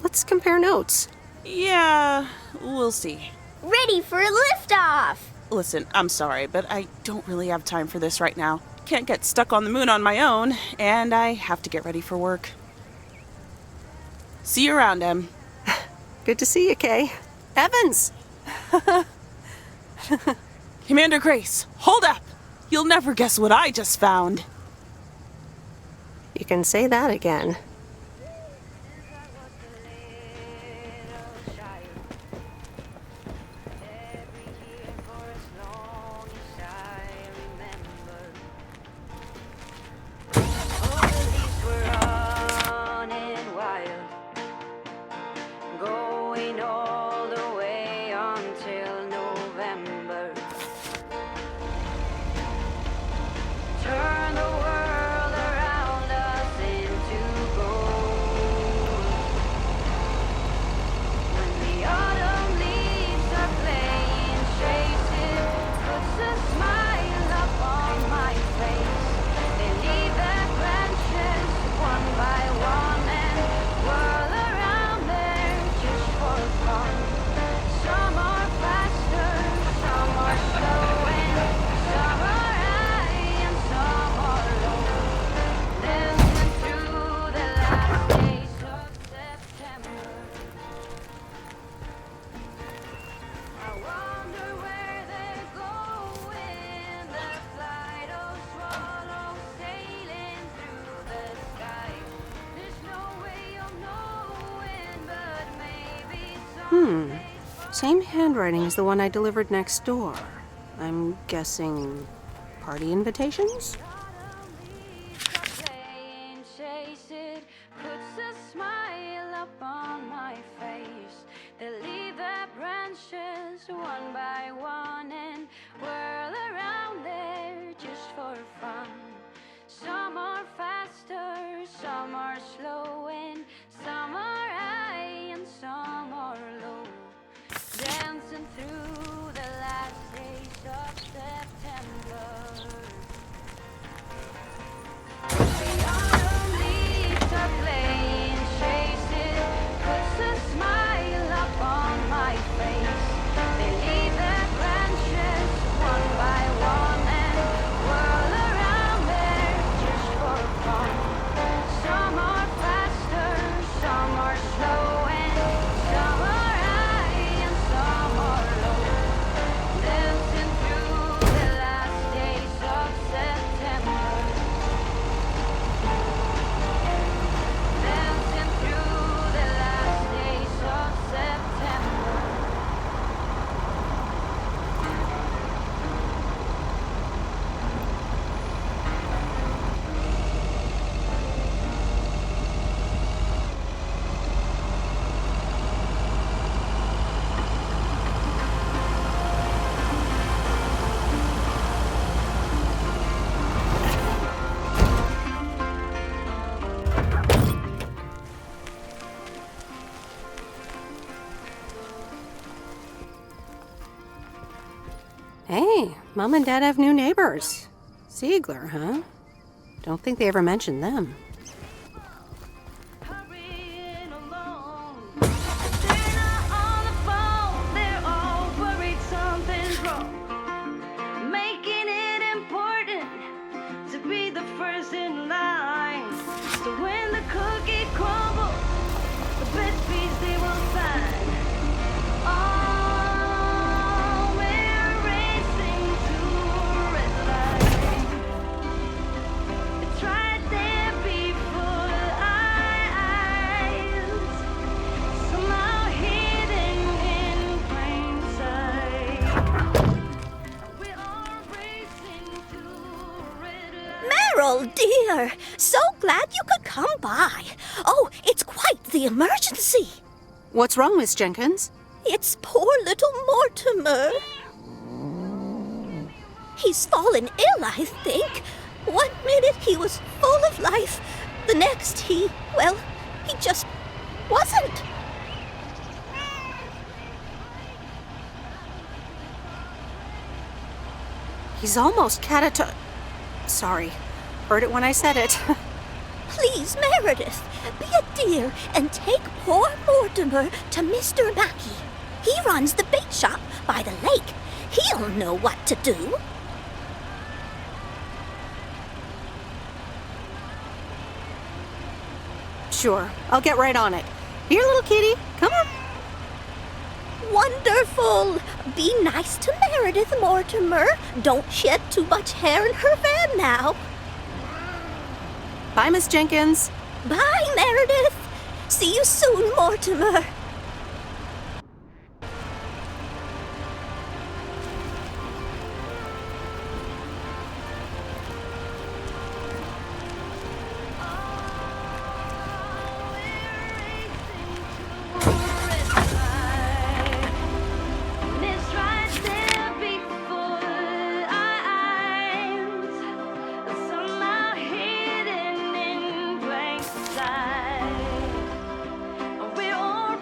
S1: Let's compare notes.
S16: Yeah, we'll see.
S17: Ready for a liftoff!
S16: Listen, I'm sorry, but I don't really have time for this right now. Can't get stuck on the moon on my own, and I have to get ready for work. See you around, Em.
S1: Good to see you, Kay. Evans!
S16: Commander Grace, hold up! You'll never guess what I just found.
S1: You can say that again. Same handwriting as the one I delivered next door. I'm guessing party invitations?
S6: their branches one by one and whirl around there just for fun. Some are faster, some are slow, and some are high and some are low. Dancing through the last days of September. The autumn leaves are playing chases, puts a smile upon my face. They leave their branches one by one and whirl around there just for fun. Some are faster, some are slow, and some are high and some are low. Dancing through the last days of September. Dancing through the last days of September.
S1: Hey, Mom and Dad have new neighbors. Ziegler, huh? Don't think they ever mentioned them.
S6: Hurrying along. They're not on the phone, they're all worried something's wrong. Making it important to be the first in line. So when the cookie crumbles, the best piece they will find. Oh, we're racing to a red light. It's right there before eyes, somehow hidden in plain sight. We are racing to a red light.
S8: Meryl, dear, so glad you could come by. Oh, it's quite the emergency.
S1: What's wrong, Miss Jenkins?
S8: It's poor little Mortimer. He's fallen ill, I think. 1 minute he was full of life, the next he just wasn't.
S1: He's almost Sorry. Heard it when I said it.
S8: Please, Meredith, be a dear and take poor Mortimer to Mr. Mackey. He runs the bait shop by the lake. He'll know what to do.
S1: Sure, I'll get right on it. Here, little kitty, come on.
S8: Wonderful! Be nice to Meredith, Mortimer. Don't shed too much hair in her van now.
S1: Bye, Miss Jenkins.
S8: Bye, Meredith. See you soon, Mortimer.
S6: We're all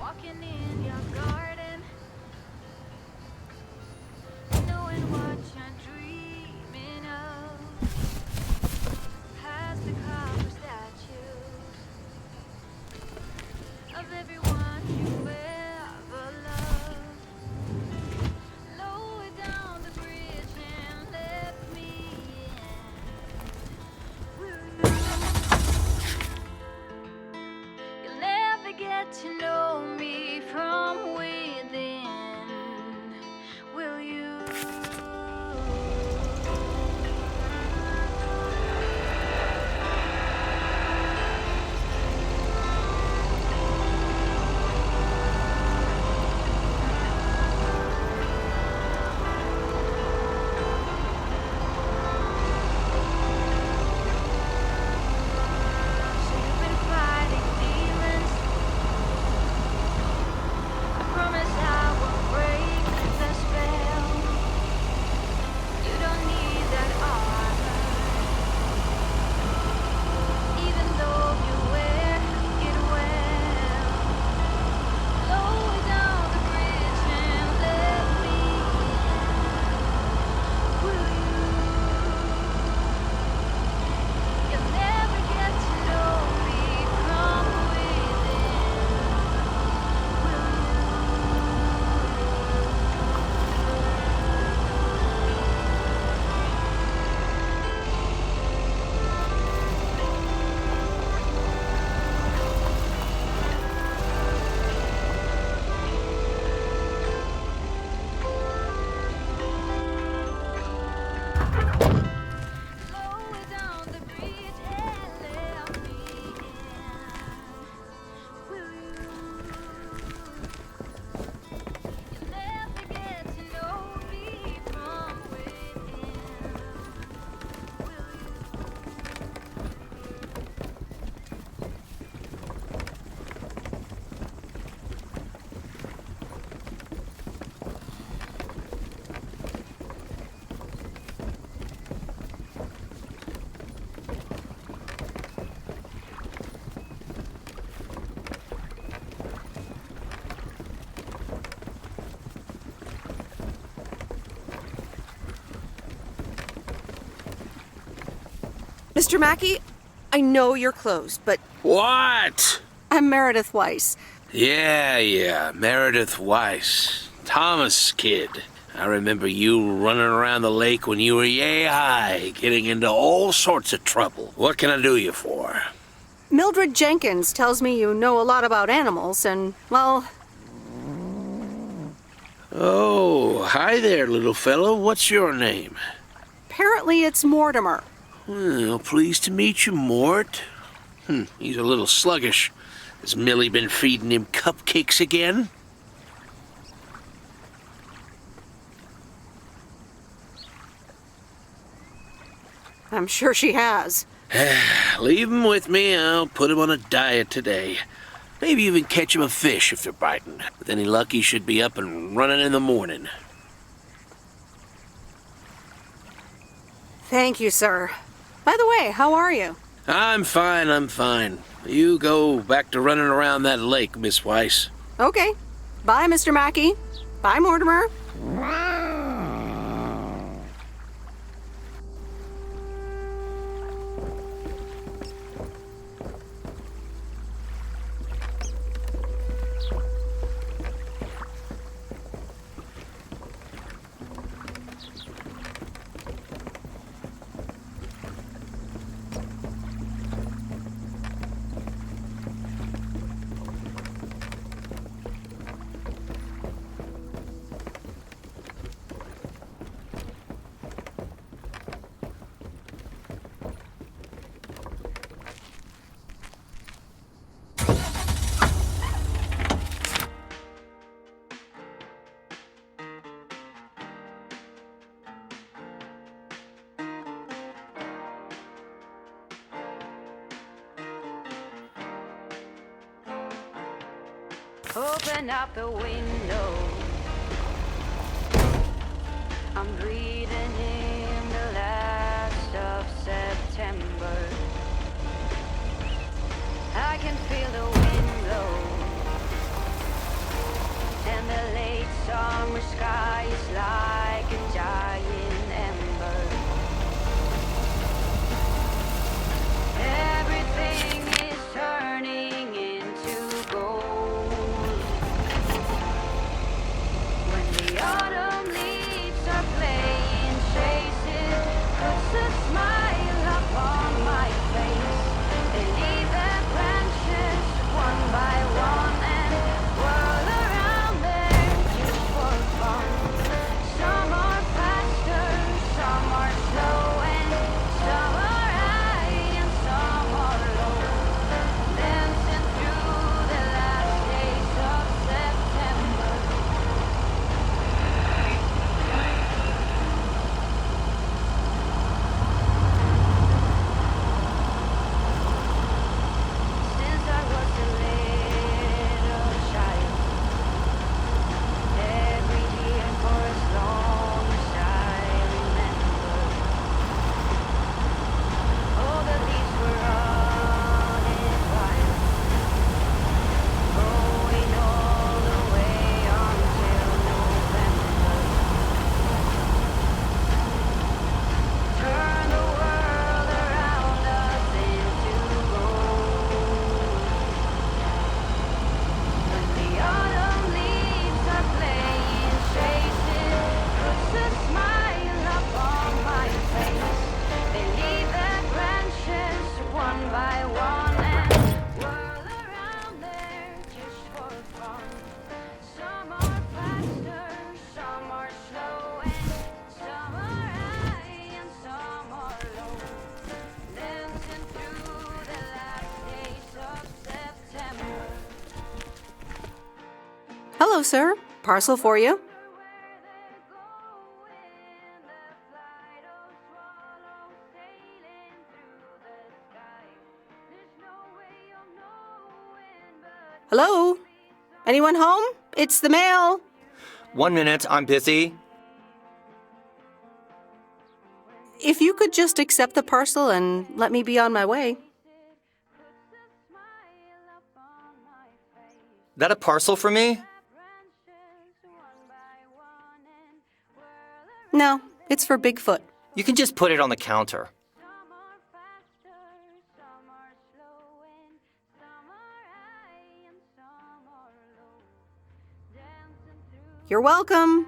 S6: Walking in your garden, knowing what you're dreaming of. Past the copper statues of everyone you ever loved. Lower down the bridge and let me in. Will you'll never get to know me from within. Will you? So you've been fighting demons. I promise I will break the spell. You don't need that armor, even though you wear it well. Lower down the bridge and let me in. Will you? You'll never get to know me from within. Will you? Lower down the bridge and let me in. Will you? You'll never get to know me from within. Will you?
S1: Mr. Mackey, I know you're closed, but
S18: What?
S1: I'm Meredith Weiss.
S18: Yeah, Meredith Weiss. Thomas' kid. I remember you running around the lake when you were yay high, getting into all sorts of trouble. What can I do you for?
S1: Mildred Jenkins tells me you know a lot about animals, and, well,
S18: Oh, hi there, little fellow. What's your name?
S1: apparently it's Mortimer.
S18: Well, pleased to meet you, Mort. He's a little sluggish. Has Millie been feeding him cupcakes again?
S1: I'm sure she has.
S18: Leave him with me. I'll put him on a diet today. Maybe even catch him a fish if they're biting. With any luck, he should be up and running in the morning.
S1: Thank you, sir. By the way, how are you?
S18: I'm fine. You go back to running around that lake, Miss Weiss.
S1: Okay. Bye, Mr. Mackey. Bye, Mortimer.
S6: Open up the window. I'm breathing in the last of September. I can feel the wind blow and the late summer sky is like a dying ember. Everything is turning into gold. When the autumn leaves are playing chases, puts a smile upon my face. They leave their branches one by one and whirl around there just for fun. Some are faster, some are slow, and some are high and some are low. Dancing through the last days of September. Since I was a little child, every year for as long as I remember, all the leaves were running wild, going all the way until November. Turn the world around us into gold. When the autumn leaves are playing chases, puts a smile upon my face. They leave their branches one by one and whirl around there just for fun. Some are faster, some are slow, and some are high and some are low. Dancing through the last days of September.
S1: Hello, sir. Parcel for you. Hello? Anyone home? It's the mail.
S19: 1 minute, I'm busy.
S1: If you could just accept the parcel and let me be on my way.
S19: That a parcel for me?
S1: No, it's for Bigfoot.
S19: You can just put it on the counter.
S1: You're welcome.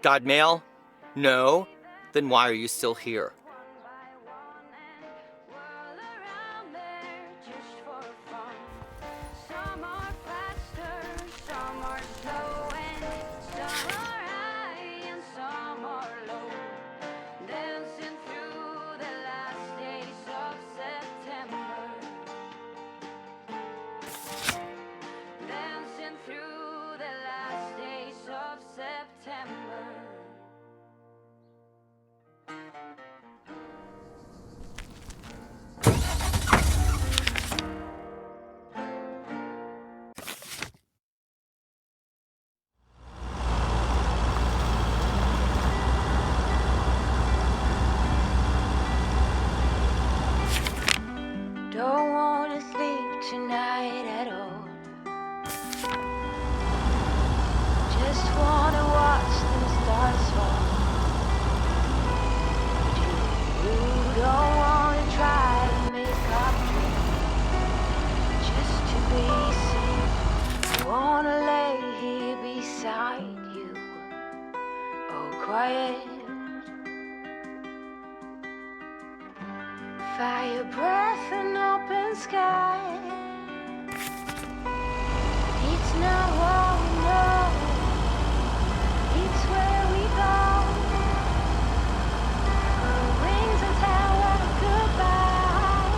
S19: Got mail? No? Then why are you still here?
S6: Some are faster, some are slow, and some are high and some are low. Dancing through the last days of September. Dancing through the last days of September. Don't wanna sleep tonight at all. Just wanna watch the stars fall. You don't wanna try to make up dreams just to be seen. I wanna lay here beside you, all quiet. Fire breath and open sky. It's not what we know, it's where we go. Our wings and tell our goodbye.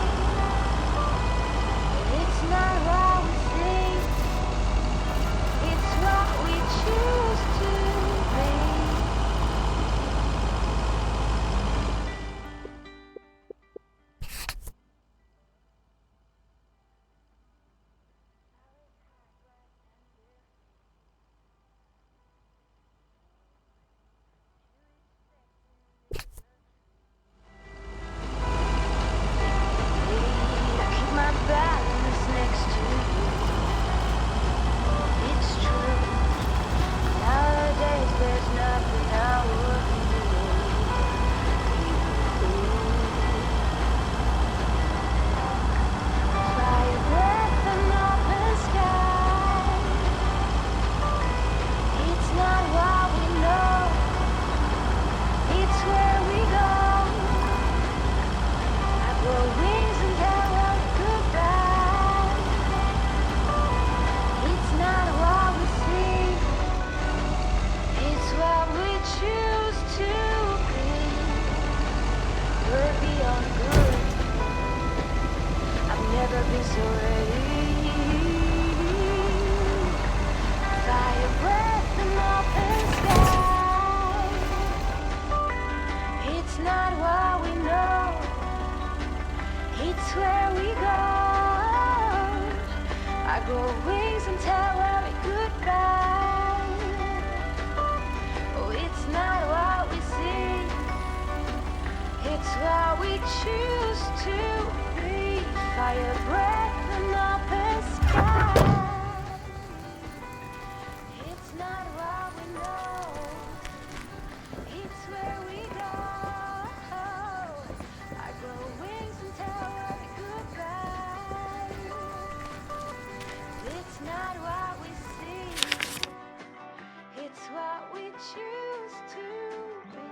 S6: It's not what we think, it's what we choose to be. on good. I've never been so ready. Fire breath and open sky. It's not what we know, it's where we go. I grow wings and tell worry goodbye. Oh, it's not what we see, it's what we choose to be. Fire breath and open sky. It's not what we know, it's where we go. I grow wings and tell worry goodbye. It's not what we see, it's what we choose to be.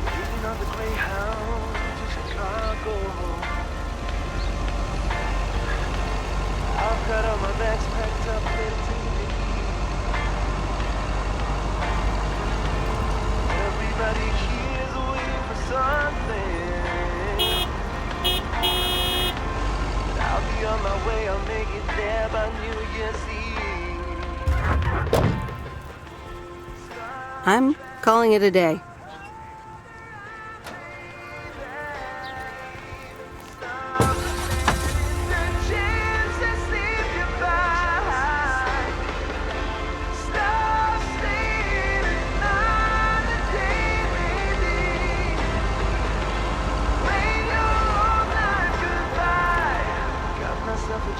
S6: Waiting on the Greyhound to Chicago. I've got all my bags packed up, ready to leave. Everybody here's waiting for something. But I'll be on my way, I'll make it there by New Year's Eve.
S1: I'm calling it a day.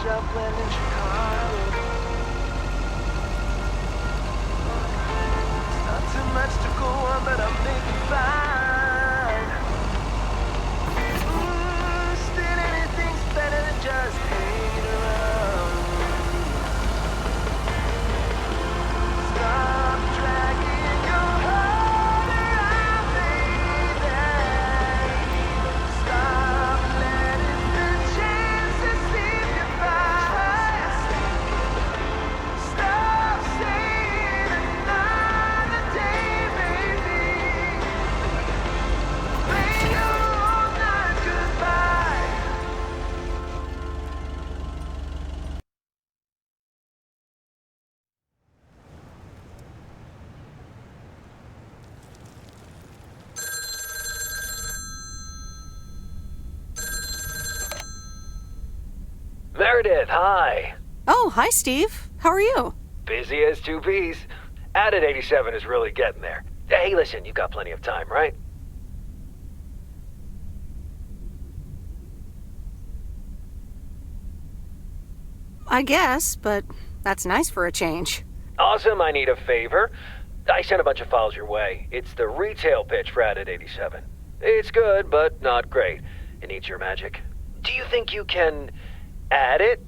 S6: Job plan in Chicago. It's not too much to go on, but I'm making fine. Ooh, still anything's better than just hanging around. Stop dragging your heart around, baby. Stop letting the chances slip you by. Stop saying another day, baby. Play your own night goodbye.
S2: Meredith, hi.
S1: Oh, hi, Steve. How are you?
S2: Busy as two peas. Added 87 is really getting there. Hey, listen, you got plenty of time, right?
S1: I guess, but that's nice for a change.
S2: Awesome, I need a favor. I sent a bunch of files your way. It's the retail pitch for Added 87. It's good, but not great. It needs your magic. Do you think you can add it?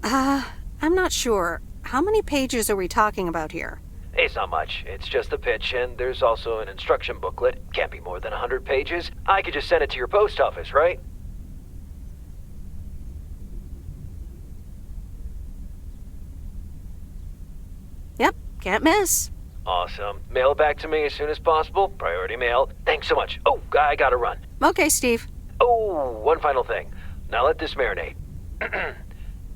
S2: Huh?
S1: I'm not sure. How many pages are we talking about here?
S2: It's not much. It's just the pitch, and there's also an instruction booklet. Can't be more than 100 pages. I could just send it to your post office, right?
S1: Yep, can't miss.
S2: Awesome. Mail it back to me as soon as possible. Priority mail. Thanks so much. Oh, I gotta run.
S1: Okay, Steve.
S2: Oh, one final thing. Now let this marinate.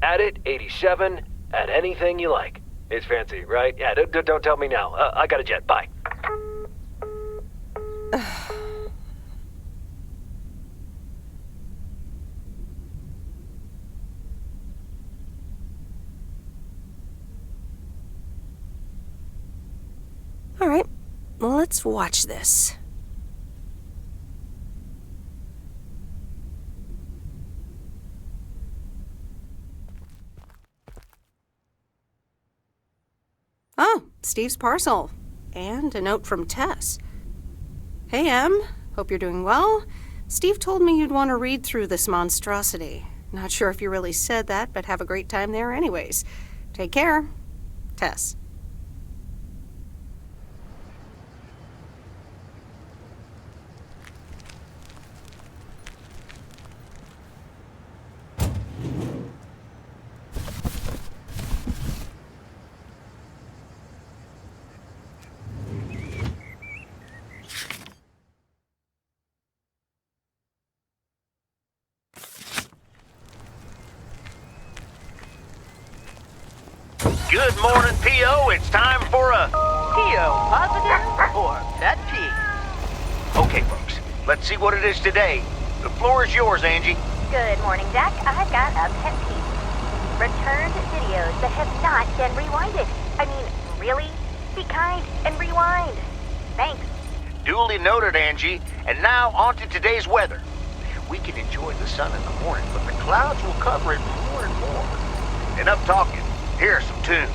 S2: Add it, 87, add anything you like. It's fancy, right? Yeah, don't tell me now. I got a jet. Bye.
S1: All right, well, let's watch this. Oh, Steve's parcel. And a note from Tess. Hey, Em. Hope you're doing well. Steve told me you'd want to read through this monstrosity. Not sure if you really said that, but have a great time there anyways. Take care. Tess.
S13: Good morning, P.O. It's time for a
S14: P.O. positive or pet peeve?
S13: Okay, folks, let's see what it is today. The floor is yours, Angie.
S20: Good morning, Jack. I've got a pet peeve. Returned videos that have not been rewinded. I mean, really? Be kind and rewind. Thanks.
S13: Duly noted, Angie. And now on to today's weather. We can enjoy the sun in the morning, but the clouds will cover it more and more. Enough talking. Here are some tunes.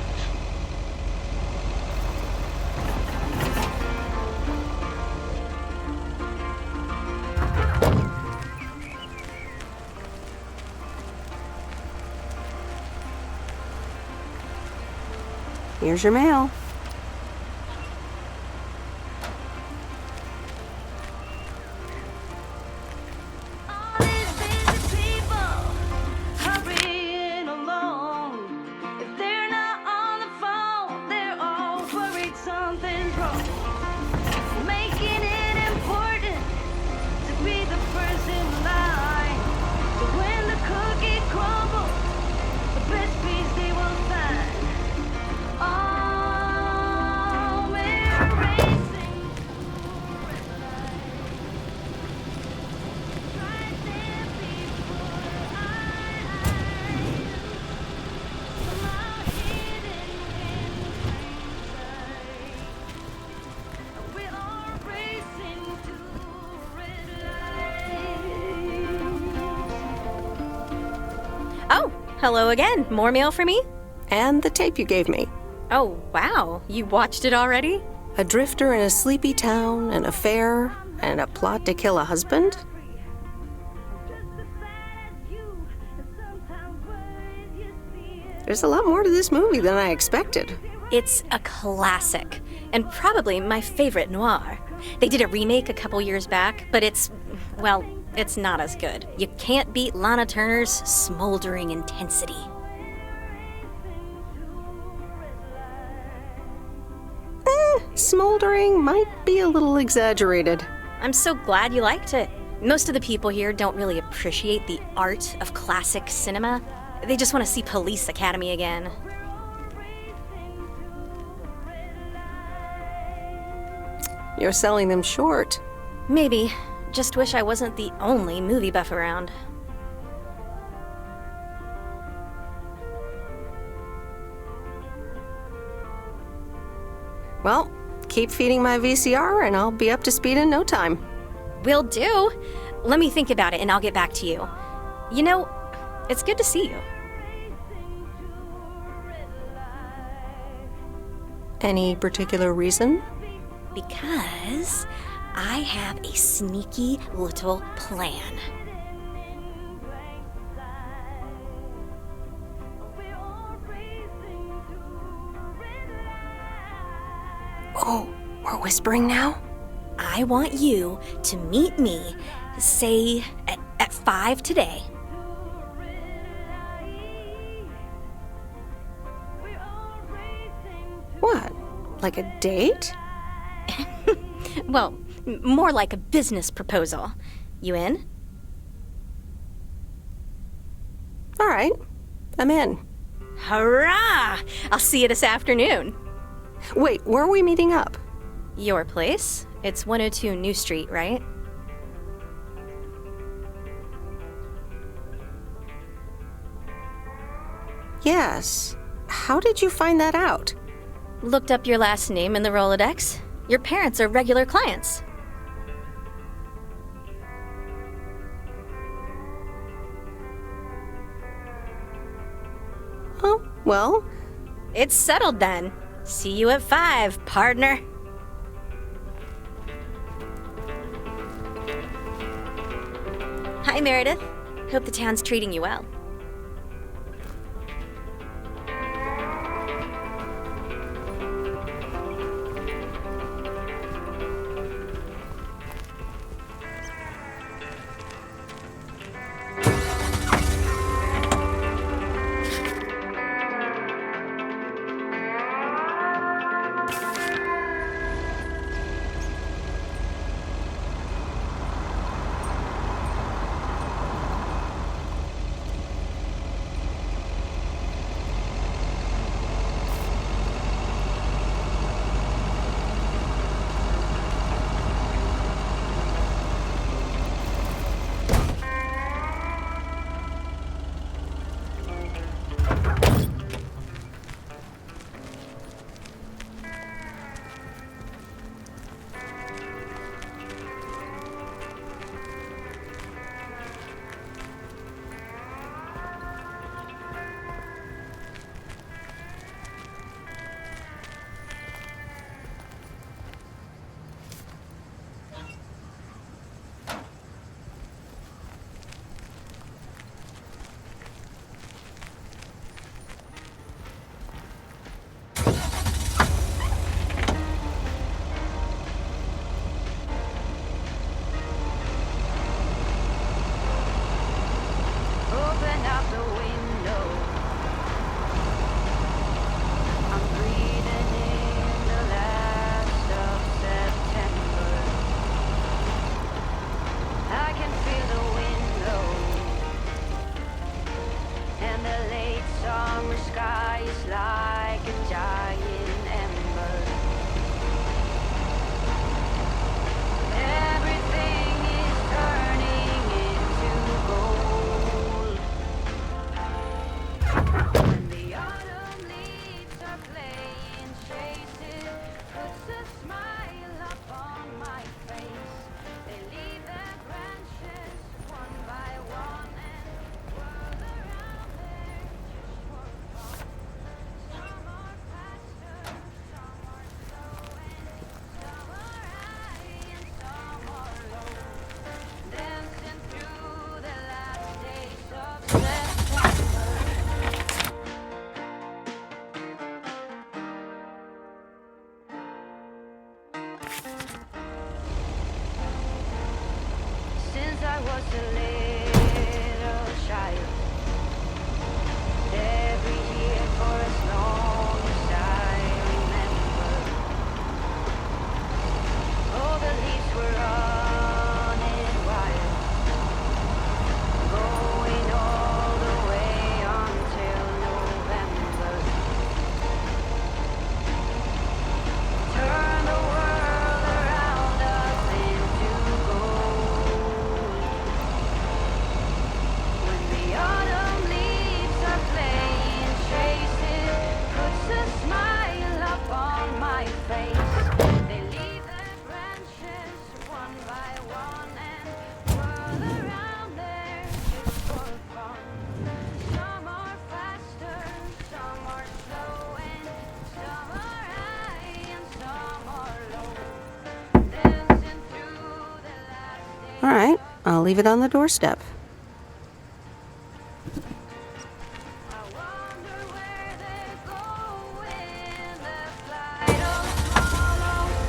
S1: Here's your mail.
S6: Hurrying along. If they're not on the phone, they're all worried something's wrong. Making it important to be the first in line. So when the cookie crumbles, the best piece they will find. Oh, we're racing.
S15: Oh, hello again. More mail for me?
S1: And the tape you gave me.
S15: Oh, wow. You watched it already?
S1: A drifter in a sleepy town, an affair, and a plot to kill a husband? There's a lot more to this movie than I expected.
S15: It's a classic, and probably my favorite noir. They did a remake a couple years back, but it's not as good. You can't beat Lana Turner's smoldering intensity.
S1: Smoldering might be a little exaggerated.
S15: I'm so glad you liked it. Most of the people here don't really appreciate the art of classic cinema. They just want to see Police Academy again.
S1: You're selling them short.
S15: Maybe. Just wish I wasn't the only movie buff around.
S1: Well, keep feeding my VCR and I'll be up to speed in no time.
S15: Will do. Let me think about it and I'll get back to you. You know, it's good to see you.
S1: Any particular reason?
S15: Because I have a sneaky little plan.
S1: Oh, we're whispering now?
S15: I want you to meet me, say, at 5 today.
S1: What? Like a date?
S15: Well, more like a business proposal. You in?
S1: All right, I'm in.
S15: Hurrah! I'll see you this afternoon.
S1: Wait, where are we meeting up?
S15: Your place? It's 102 New Street, right?
S1: Yes. How did you find that out?
S15: Looked up your last name in the Rolodex. Your parents are regular clients.
S1: Oh, well.
S15: It's settled then. See you at 5, partner. Hi, Meredith. Hope the town's treating you well.
S6: Open up the window. I'm breathing in the last of September. I can feel the window and the late summer sky is like a giant ember. Everything is turning into gold. When the autumn leaves are playing chases, puts a smile upon my face. They leave their branches one by one and whirl around there just for fun. Some are faster, some are slow, and some are high and some are low. Dancing through the last days of September. Since I was a little child, every year for as long as I remember, all the leaves were running wild, going all the way until November. Turn the world around us into gold. When the autumn leaves are playing chases, puts a smile upon my face. They leave their branches one by one and whirl around there just for fun. Some are faster, some are slow, and some are high and some are low. Dancing through the last days.
S1: All right, I'll leave it on the doorstep.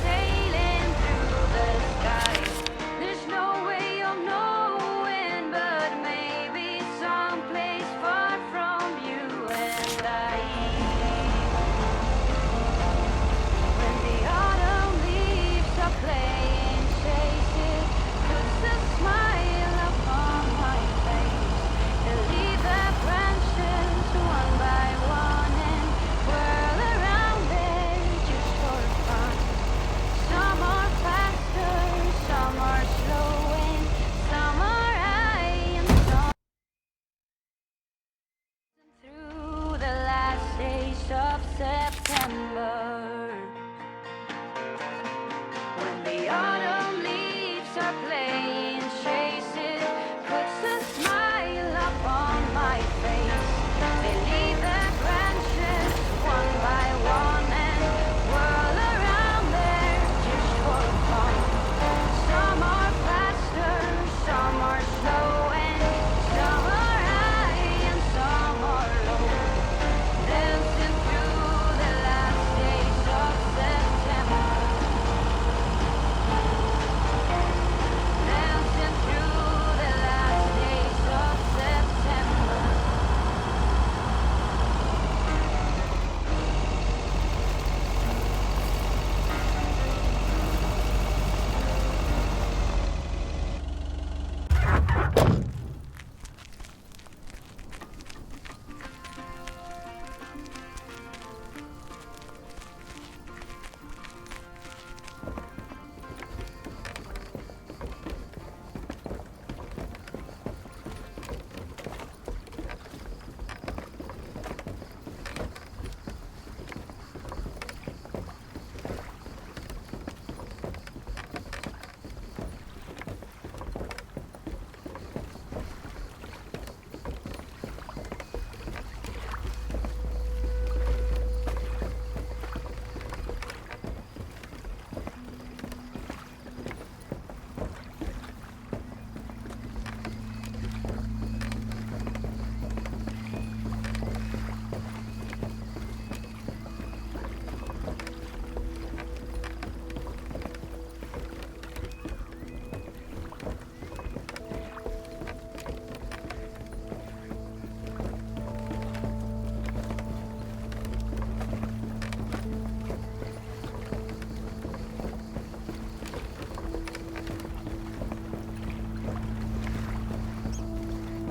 S6: Sailing through the sky. There's no way of knowing, but maybe someplace far from you and I. When the autumn leaves are playing chases, puts a smile upon my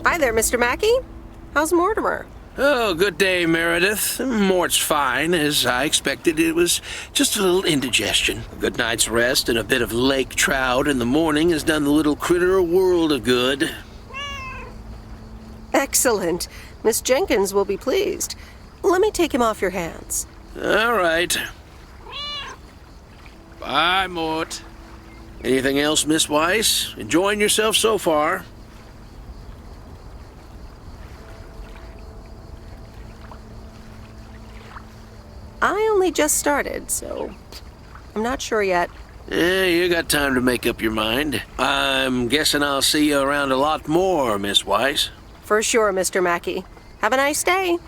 S1: Hi there, Mr. Mackey. How's Mortimer?
S18: Oh, good day, Meredith. Mort's fine. As I expected, it was just a little indigestion. A good night's rest and a bit of lake trout in the morning has done the little critter a world of good.
S1: Excellent. Miss Jenkins will be pleased. Let me take him off your hands.
S18: All right. Bye, Mort. Anything else, Miss Weiss? Enjoying yourself so far?
S1: I only just started, so I'm not sure yet.
S18: You got time to make up your mind. I'm guessing I'll see you around a lot more, Miss Weiss.
S1: For sure, Mr. Mackey. Have a nice day.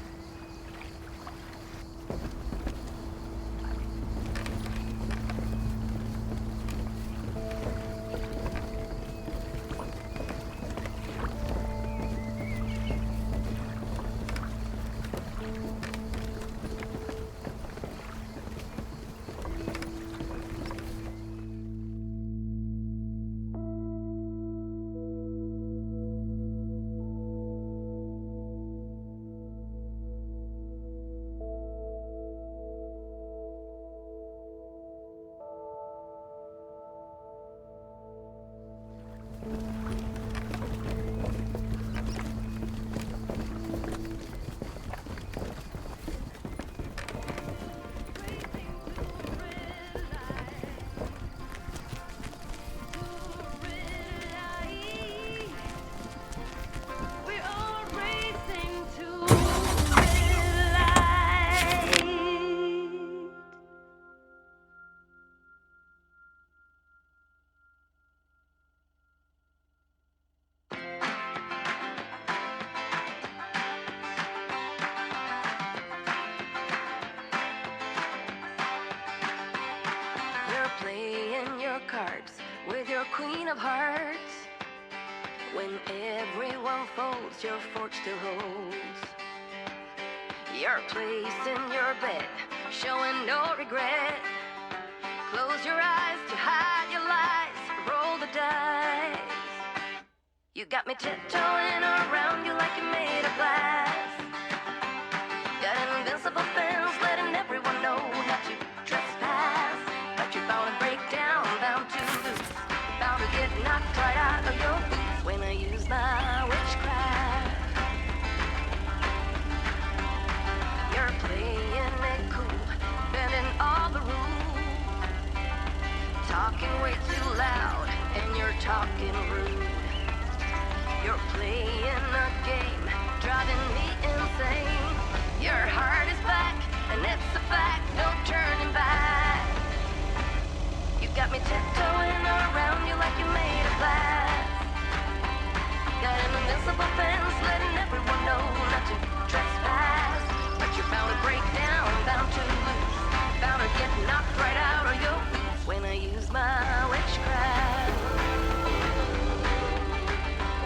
S6: Playing your cards with your queen of hearts. When everyone folds, your fork still holds. You're placing your bet, showing no regret. Close your eyes to hide your lies, roll the dice. You got me tiptoeing around you like you're made of glass. Got an invincible fence, letting everyone know not to trespass. But you're bound to break down, bound to lose, bound to get knocked right out of your boots when I use my witchcraft. You're playing it cool, bending all the rules, talking way too loud, and you're talking rude. You're playing a game, driving me insane. Your heart is back, and it's a fact, no turning back. You got me tiptoeing around you like you're made of glass. Got an invincible fence, letting everyone know not to trespass. But you're bound to break down, bound to lose, bound to get knocked right out of your boots when I use my witchcraft.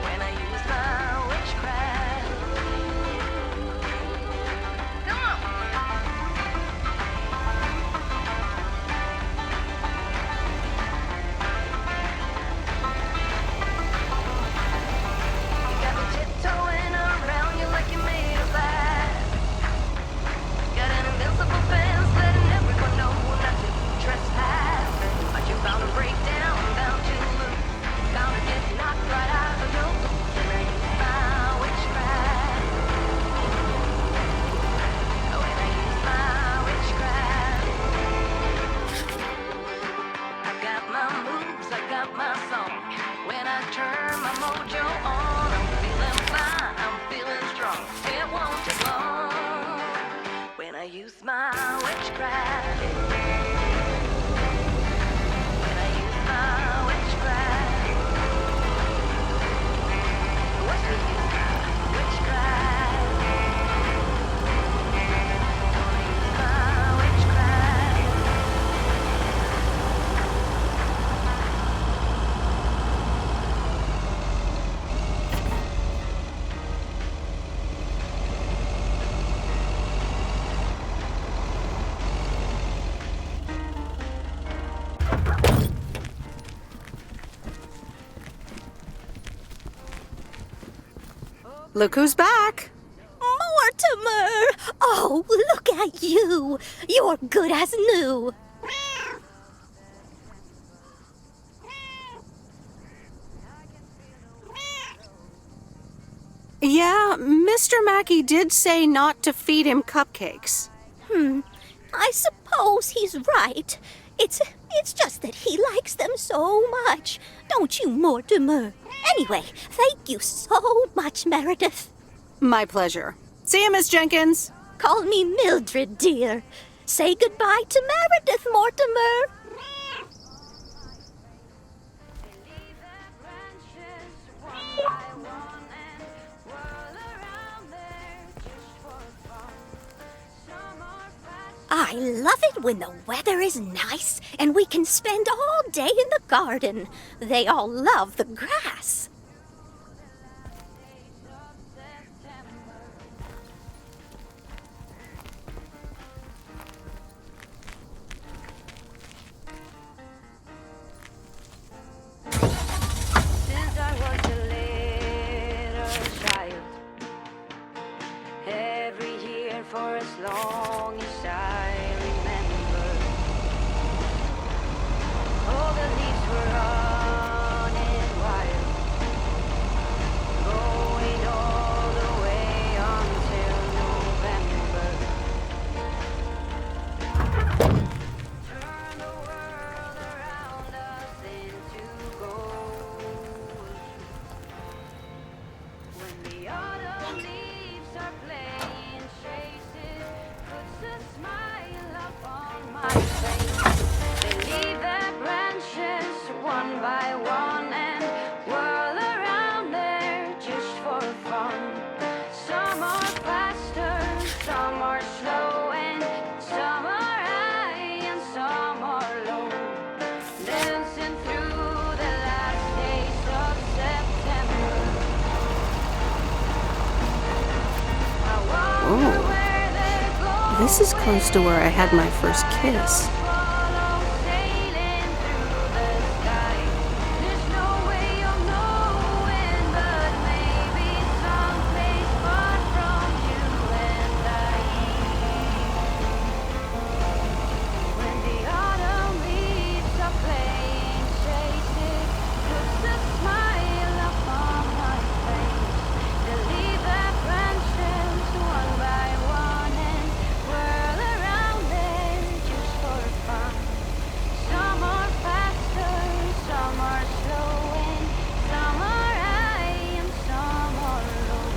S6: When I use my witchcraft. Come on! You got me tiptoeing around you like you're made of glass. Got an invincible fence, letting everyone know not to trespass. But you're bound to break down, bound to lose, bound to get knocked right out of your boots when I use my witchcraft. When I use my witchcraft. I got my moves, I got my song. When I turn my mojo on, I'm feeling fine, I'm feeling strong. It won't take long when I use my witchcraft. When I use my witchcraft. When I use my witchcraft. When I use my witchcraft.
S1: Look who's back.
S8: Mortimer! Oh, look at you. You're good as new.
S1: Yeah, Mr. Mackey did say not to feed him cupcakes.
S8: I suppose he's right. It's just that he likes them so much. Don't you, Mortimer? Anyway, thank you so much, Meredith.
S1: My pleasure. See you, Miss Jenkins.
S8: Call me Mildred, dear. Say goodbye to Meredith, Mortimer. I love it when the weather is nice and we can spend all day in the garden. They all love the grass.
S6: Since I was a little child, every year for as long as I remember, all the leaves were running wild, going all the way until November. Turn the world around us into gold. When the autumn leaves are playing chases, puts a smile upon my face. They leave their branches one by one and whirl around there just for fun. Some are faster, some are slow, and some are high and some are low. Dancing through the last days of September. I wonder where they go.
S1: This is close to where I had my first kiss.
S6: Sailing through the sky. There's no way of knowing, but maybe someplace far from you and I. When the autumn leaves are playing chases, puts a smile upon my face. They leave their branches one by one and whirl around there just for fun. Some are faster, some are slow, and some are high and some are low.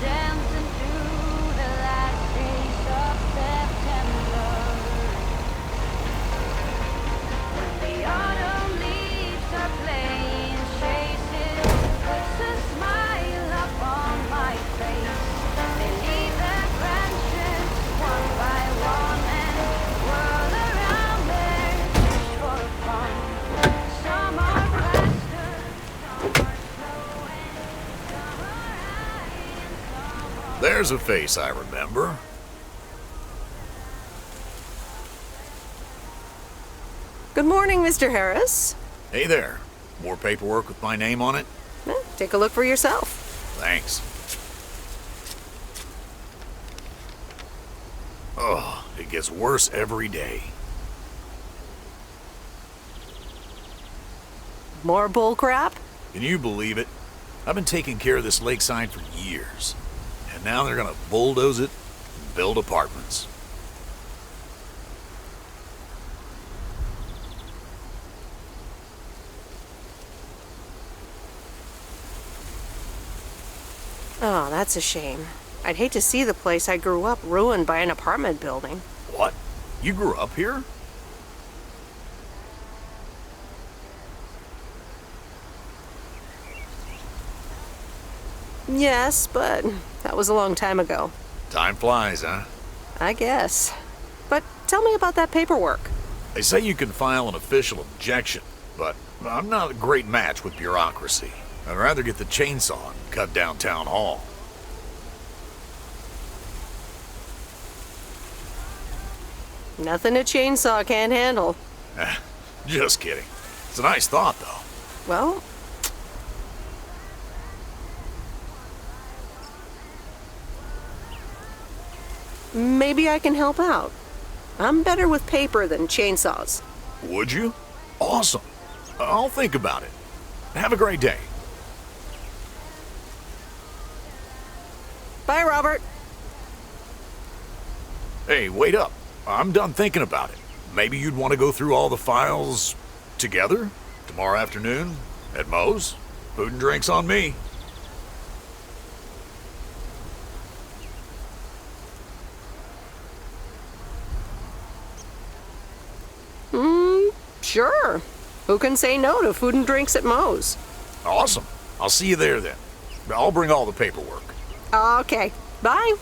S6: Dancing through the last days of September. When the autumn leaves are playing chases, puts a smile upon my face. They leave their branches one by one and whirl around there just for fun. Some are faster, some are slow, and some are high and some are
S10: There's a face I remember.
S1: Good morning, Mr. Harris.
S10: Hey there. More paperwork with my name on it?
S1: Take a look for yourself.
S10: Thanks. Oh, it gets worse every day.
S1: More bull crap?
S10: Can you believe it? I've been taking care of this lakeside for years. And now they're gonna bulldoze it and build apartments.
S1: Oh, that's a shame. I'd hate to see the place I grew up ruined by an apartment building.
S10: What? You grew up here?
S1: Yes, but that was a long time ago.
S10: Time flies, huh?
S1: I guess. But tell me about that paperwork.
S10: They say you can file an official objection, but I'm not a great match with bureaucracy. I'd rather get the chainsaw and cut down town hall.
S1: Nothing a chainsaw can't handle.
S10: Just kidding. It's a nice thought, though.
S1: Well, maybe I can help out. I'm better with paper than chainsaws.
S10: Would you? Awesome. I'll think about it. Have a great day.
S1: Bye, Robert.
S10: Hey, wait up. I'm done thinking about it. Maybe you'd want to go through all the files together tomorrow afternoon at Moe's? Food and drinks on me.
S1: Sure. Who can say no to food and drinks at Moe's?
S10: Awesome. I'll see you there then. I'll bring all the paperwork.
S1: Okay. Bye.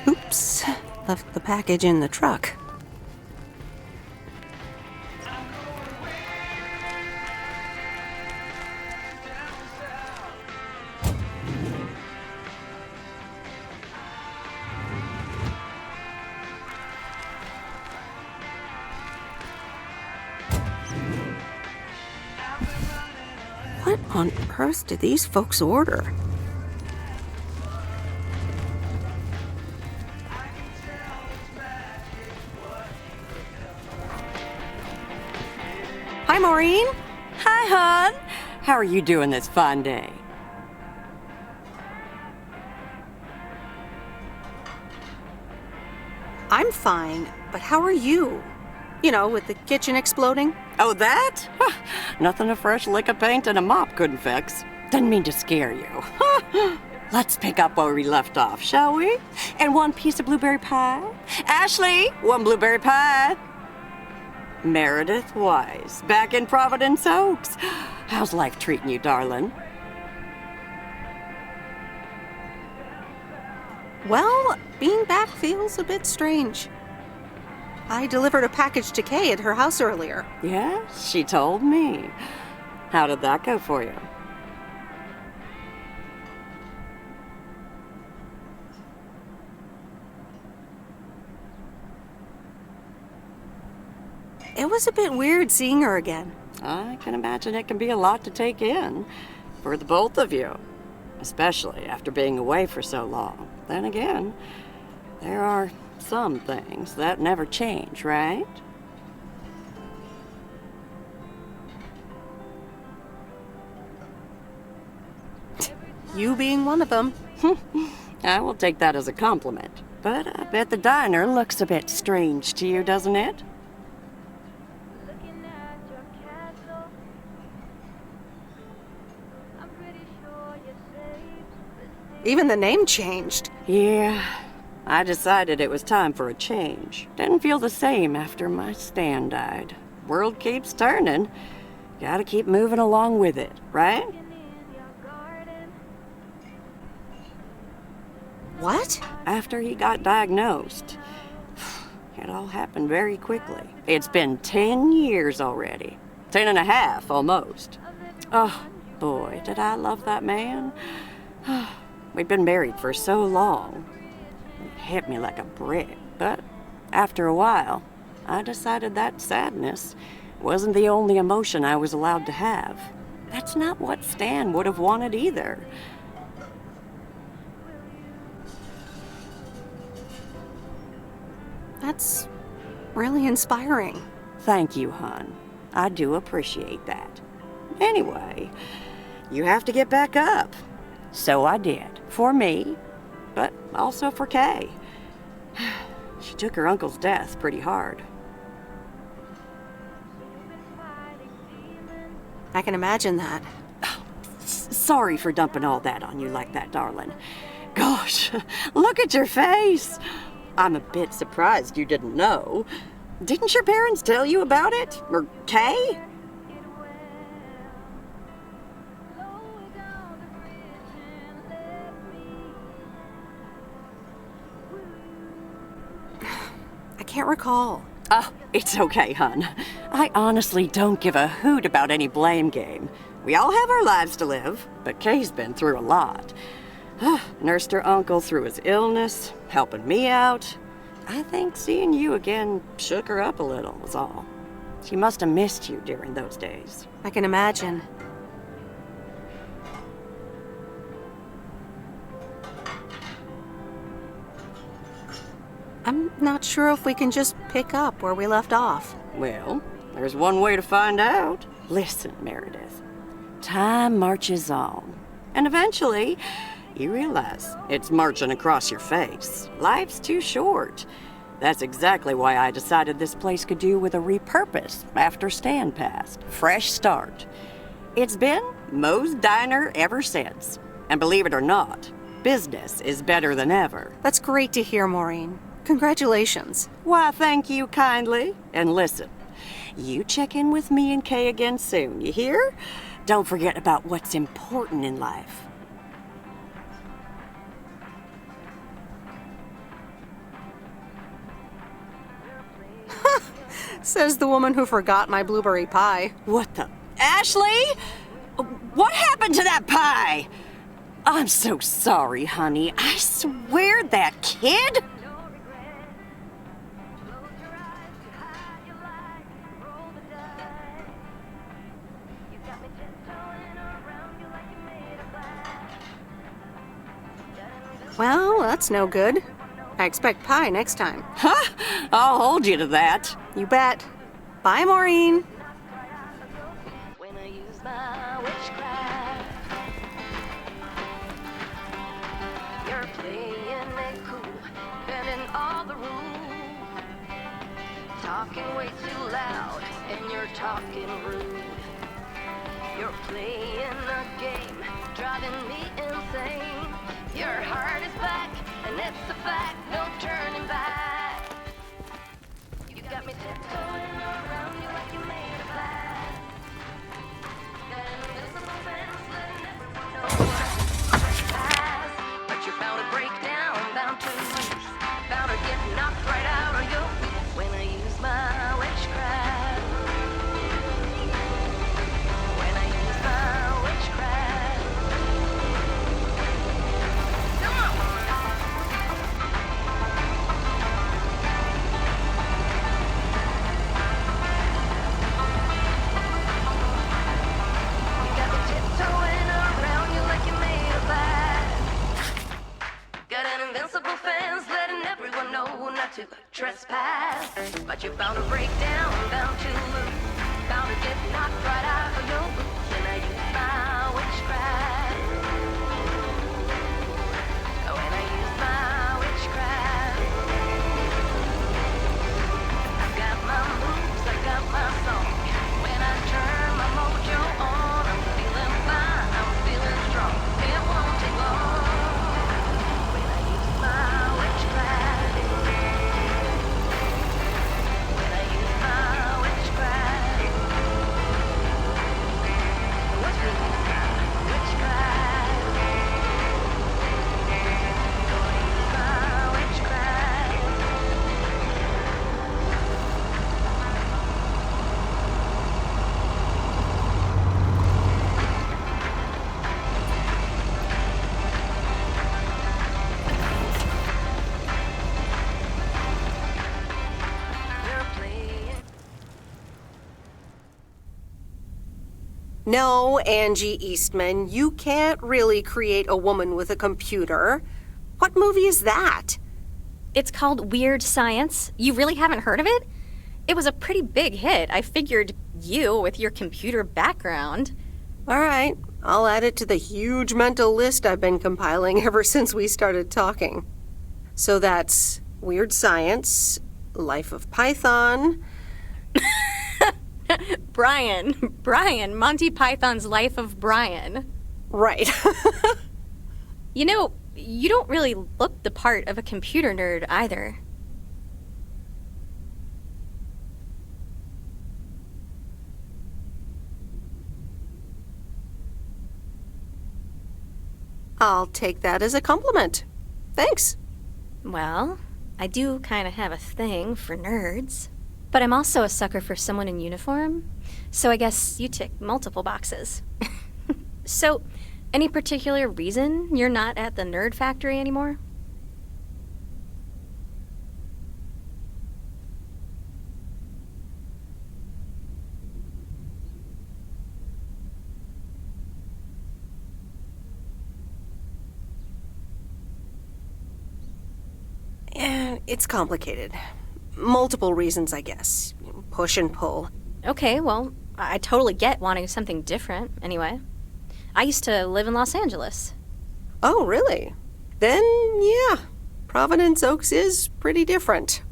S1: Oops, left the package in the truck. What on earth did these folks order? Hi, Maureen.
S5: Hi, hon. How are you doing this fine day?
S1: I'm fine, but how are you? You know, with the kitchen exploding?
S5: Oh, that? Nothing a fresh lick of paint and a mop couldn't fix. Didn't mean to scare you. Let's pick up where we left off, shall we? And one piece of blueberry pie? Ashley, one blueberry pie. Meredith Weiss, back in Providence Oaks. How's life treating you, darling?
S1: Well, being back feels a bit strange. I delivered a package to Kay at her house earlier.
S5: Yes, she told me. How did that go for you?
S1: It was a bit weird seeing her again.
S5: I can imagine it can be a lot to take in for the both of you, especially after being away for so long. Then again, there are some things that never change, right?
S1: You being one of them.
S5: I will take that as a compliment. But I bet the diner looks a bit strange to you, doesn't it?
S1: Even the name changed.
S5: Yeah, I decided it was time for a change. Didn't feel the same after my Stan died. World keeps turning. Gotta keep moving along with it, right?
S1: What?
S5: After he got diagnosed. It all happened very quickly. It's been 10 years already. 10 and a half, almost. Oh, boy, did I love that man. We'd been married for so long. It hit me like a brick. But after a while, I decided that sadness wasn't the only emotion I was allowed to have. That's not what Stan would have wanted either.
S1: That's really inspiring.
S5: Thank you, hon. I do appreciate that. Anyway, you have to get back up. So I did. For me, but also for Kay. She took her uncle's death pretty hard.
S1: I can imagine that.
S5: Sorry for dumping all that on you like that, darling. Gosh, look at your face. I'm a bit surprised you didn't know. Didn't your parents tell you about it? Or Kay?
S1: I can't recall.
S5: Oh, it's okay, hon. I honestly don't give a hoot about any blame game. We all have our lives to live, but Kay's been through a lot. Nursed her uncle through his illness, helping me out. I think seeing you again shook her up a little, was all. She must have missed you during those days.
S1: I can imagine. I'm not sure if we can just pick up where we left off.
S5: Well, there's one way to find out. Listen, Meredith. Time marches on. And eventually, you realize it's marching across your face. Life's too short. That's exactly why I decided this place could do with a repurpose after Stan passed. Fresh start. It's been Moe's Diner ever since. And believe it or not, business is better than ever.
S1: That's great to hear, Maureen. Congratulations.
S5: Why, thank you kindly. And listen, you check in with me and Kay again soon, you hear? Don't forget about what's important in life.
S1: Says the woman who forgot my blueberry pie.
S5: What the? Ashley? What happened to that pie? I'm so sorry, honey. I swear that kid...
S1: Well, that's no good. I expect pie next time.
S5: Huh? I'll hold you to that.
S1: You bet. Bye, Maureen.
S6: When I use my witchcraft, you're playing it cool, bending all the rules, talking way too loud, and you're talking rude. You're playing a game, driving me insane. That's a fact, no turning back. You got me tiptoeing around you like you made of glass. That invisible fence letting everyone know that pass. But you're bound to break down, bound to lose, bound to get knocked right out of your feet when I use my witchcraft. When I use my witchcraft. Come on! You got me tiptoeing around you like you made of glass. Got an invincible fence letting everyone know not to trespass. But you're bound to break down, bound to lose, bound to get knocked right out of your boots when I use my witchcraft. When I use my witchcraft. I got my moves, I got my song. When I turn my mojo on, I'm feeling fine, I'm feeling strong. It won't take long. When I use my witchcraft. When I use my witchcraft. What's with this witchcraft? Gonna use my witchcraft. We're playing.
S1: No, Angie Eastman, you can't really create a woman with a computer. What movie is that?
S15: It's called Weird Science. You really haven't heard of it? It was a pretty big hit. I figured you, with your computer background.
S1: All right, I'll add it to the huge mental list I've been compiling ever since we started talking. So that's Weird Science, Life of Python.
S15: Brian, Monty Python's Life of Brian.
S1: Right.
S15: You know, you don't really look the part of a computer nerd either.
S1: I'll take that as a compliment. Thanks.
S15: Well, I do kind of have a thing for nerds. But I'm also a sucker for someone in uniform, so I guess you tick multiple boxes. So, any particular reason you're not at the Nerd Factory anymore?
S1: It's complicated. Multiple reasons, I guess. Push and pull.
S15: Okay, well, I totally get wanting something different, anyway. I used to live in Los Angeles.
S1: Oh, really? Then, yeah. Providence Oaks is pretty different.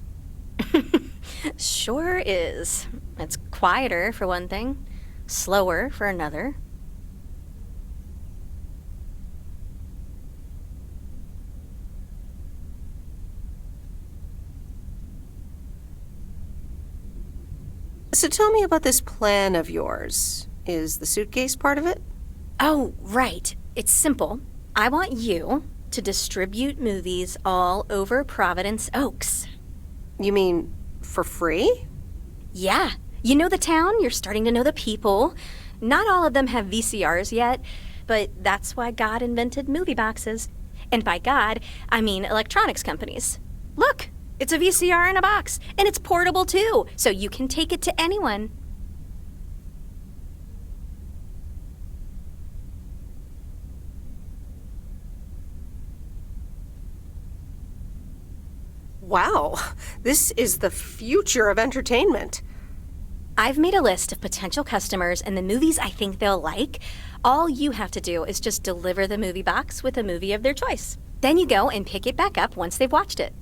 S15: Sure is. It's quieter, for one thing. Slower, for another.
S1: So tell me about this plan of yours. Is the suitcase part of it?
S15: Oh, right. It's simple. I want you to distribute movies all over Providence Oaks.
S1: You mean for free?
S15: Yeah. You know the town, you're starting to know the people. Not all of them have VCRs yet, but that's why God invented movie boxes. And by God, I mean electronics companies. Look, it's a VCR in a box, and it's portable too, so you can take it to anyone.
S1: Wow, this is the future of entertainment.
S15: I've made a list of potential customers and the movies I think they'll like. All you have to do is just deliver the movie box with a movie of their choice. Then you go and pick it back up once they've watched it.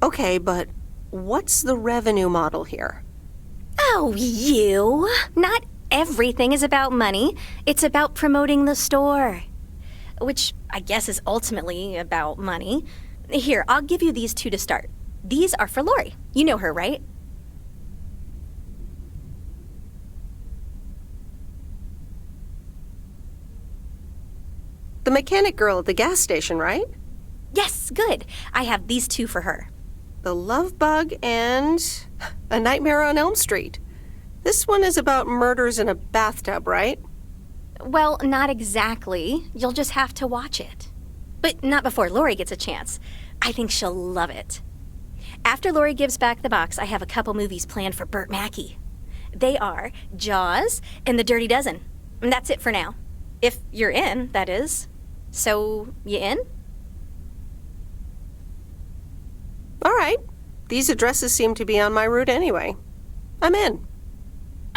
S1: Okay, but what's the revenue model here?
S15: Oh, you. Not everything is about money. It's about promoting the store. Which I guess is ultimately about money. Here, I'll give you these two to start. These are for Lori. You know her, right?
S1: The mechanic girl at the gas station, right?
S15: Yes, good. I have these two for her.
S1: The Love Bug and A Nightmare on Elm Street. This one is about murders in a bathtub, right?
S15: Well, not exactly. You'll just have to watch it. But not before Lori gets a chance. I think she'll love it. After Lori gives back the box, I have a couple movies planned for Burt Mackey. They are Jaws and The Dirty Dozen. And that's it for now. If you're in, that is. So, you in?
S1: All right. These addresses seem to be on my route anyway. I'm in.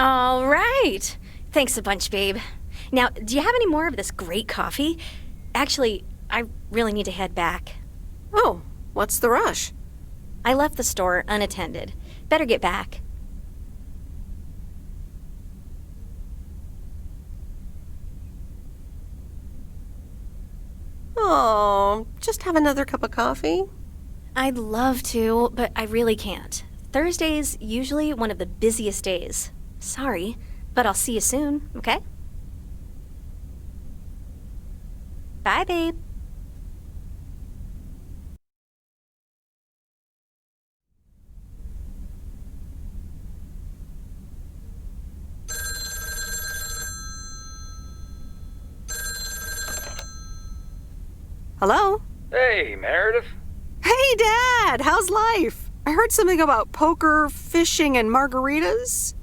S15: All right. Thanks a bunch, babe. Now, do you have any more of this great coffee? Actually, I really need to head back.
S1: Oh, what's the rush?
S15: I left the store unattended. Better get back.
S1: Oh, just have another cup of coffee?
S15: I'd love to, but I really can't. Thursday's usually one of the busiest days. Sorry, but I'll see you soon, okay? Bye, babe.
S1: Hello?
S21: Hey, Meredith.
S1: Hey, Dad! How's life? I heard something about poker, fishing, and margaritas.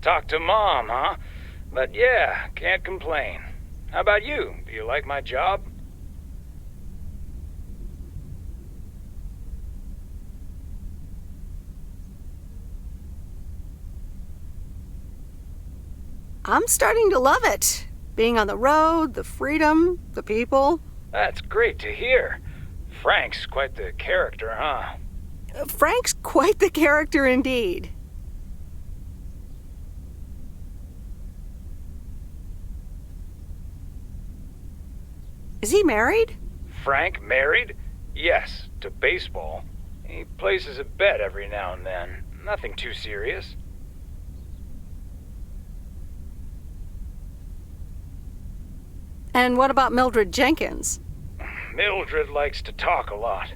S21: Talk to Mom, huh? But yeah, can't complain. How about you? Do you like my job?
S1: I'm starting to love it. Being on the road, the freedom, the people.
S21: That's great to hear. Frank's quite the character, huh?
S1: Frank's quite the character indeed. Is he married?
S21: Frank married? Yes, to baseball. He places a bet every now and then. Nothing too serious.
S1: And what about Mildred Jenkins?
S21: Mildred likes to talk a lot.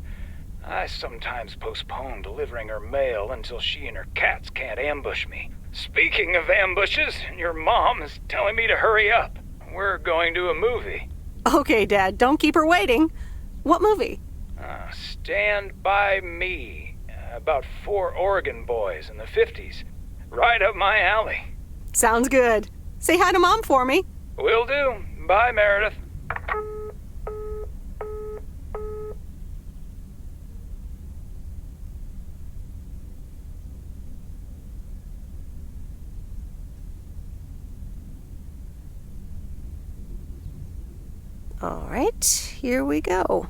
S21: I sometimes postpone delivering her mail until she and her cats can't ambush me. Speaking of ambushes, your mom is telling me to hurry up. We're going to a movie.
S1: Okay, Dad, don't keep her waiting. What movie?
S21: Stand By Me. About 4 Oregon boys in the 50s. Right up my alley.
S1: Sounds good. Say hi to Mom for me.
S21: Will do. Bye, Meredith.
S1: All right, here we go.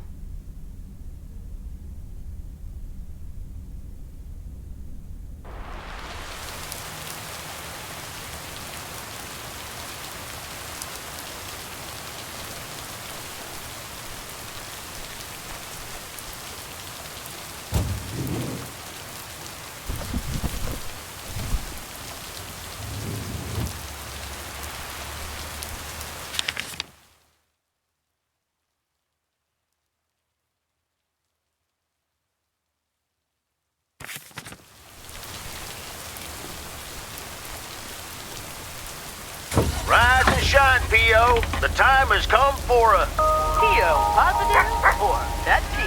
S13: Rise and shine, P.O. The time has come for a...
S14: P.O. positive or that P?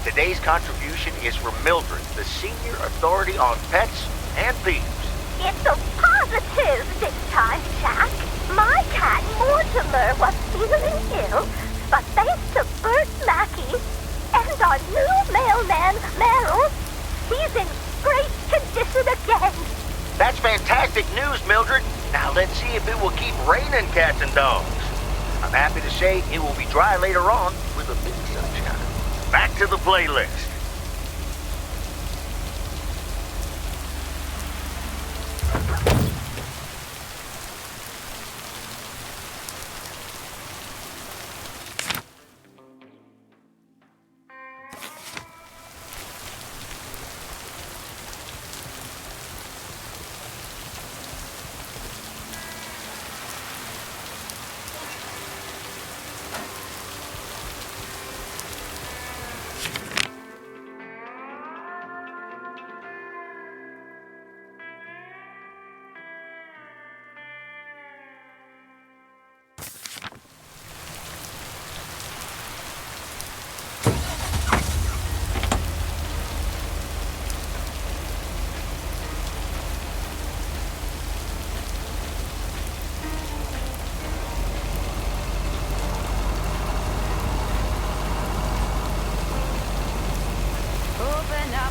S13: Today's contribution is for Mildred, the senior authority on pets and peeves.
S17: It's a positive this time, Jack. My cat Mortimer was feeling ill, but thanks to Burt Mackey and our new mailman, Merrill, he's in great condition again.
S13: That's fantastic news, Mildred. Now let's see if it will keep raining cats and dogs. I'm happy to say it will be dry later on with a bit of sunshine. Back to the playlist.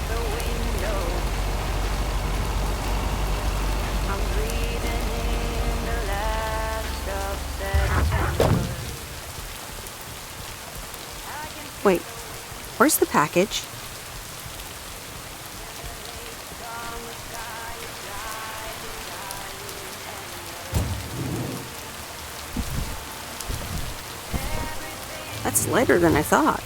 S6: out the window. I'm breathing in the last of September.
S1: Wait, where's the package? That's lighter than I thought.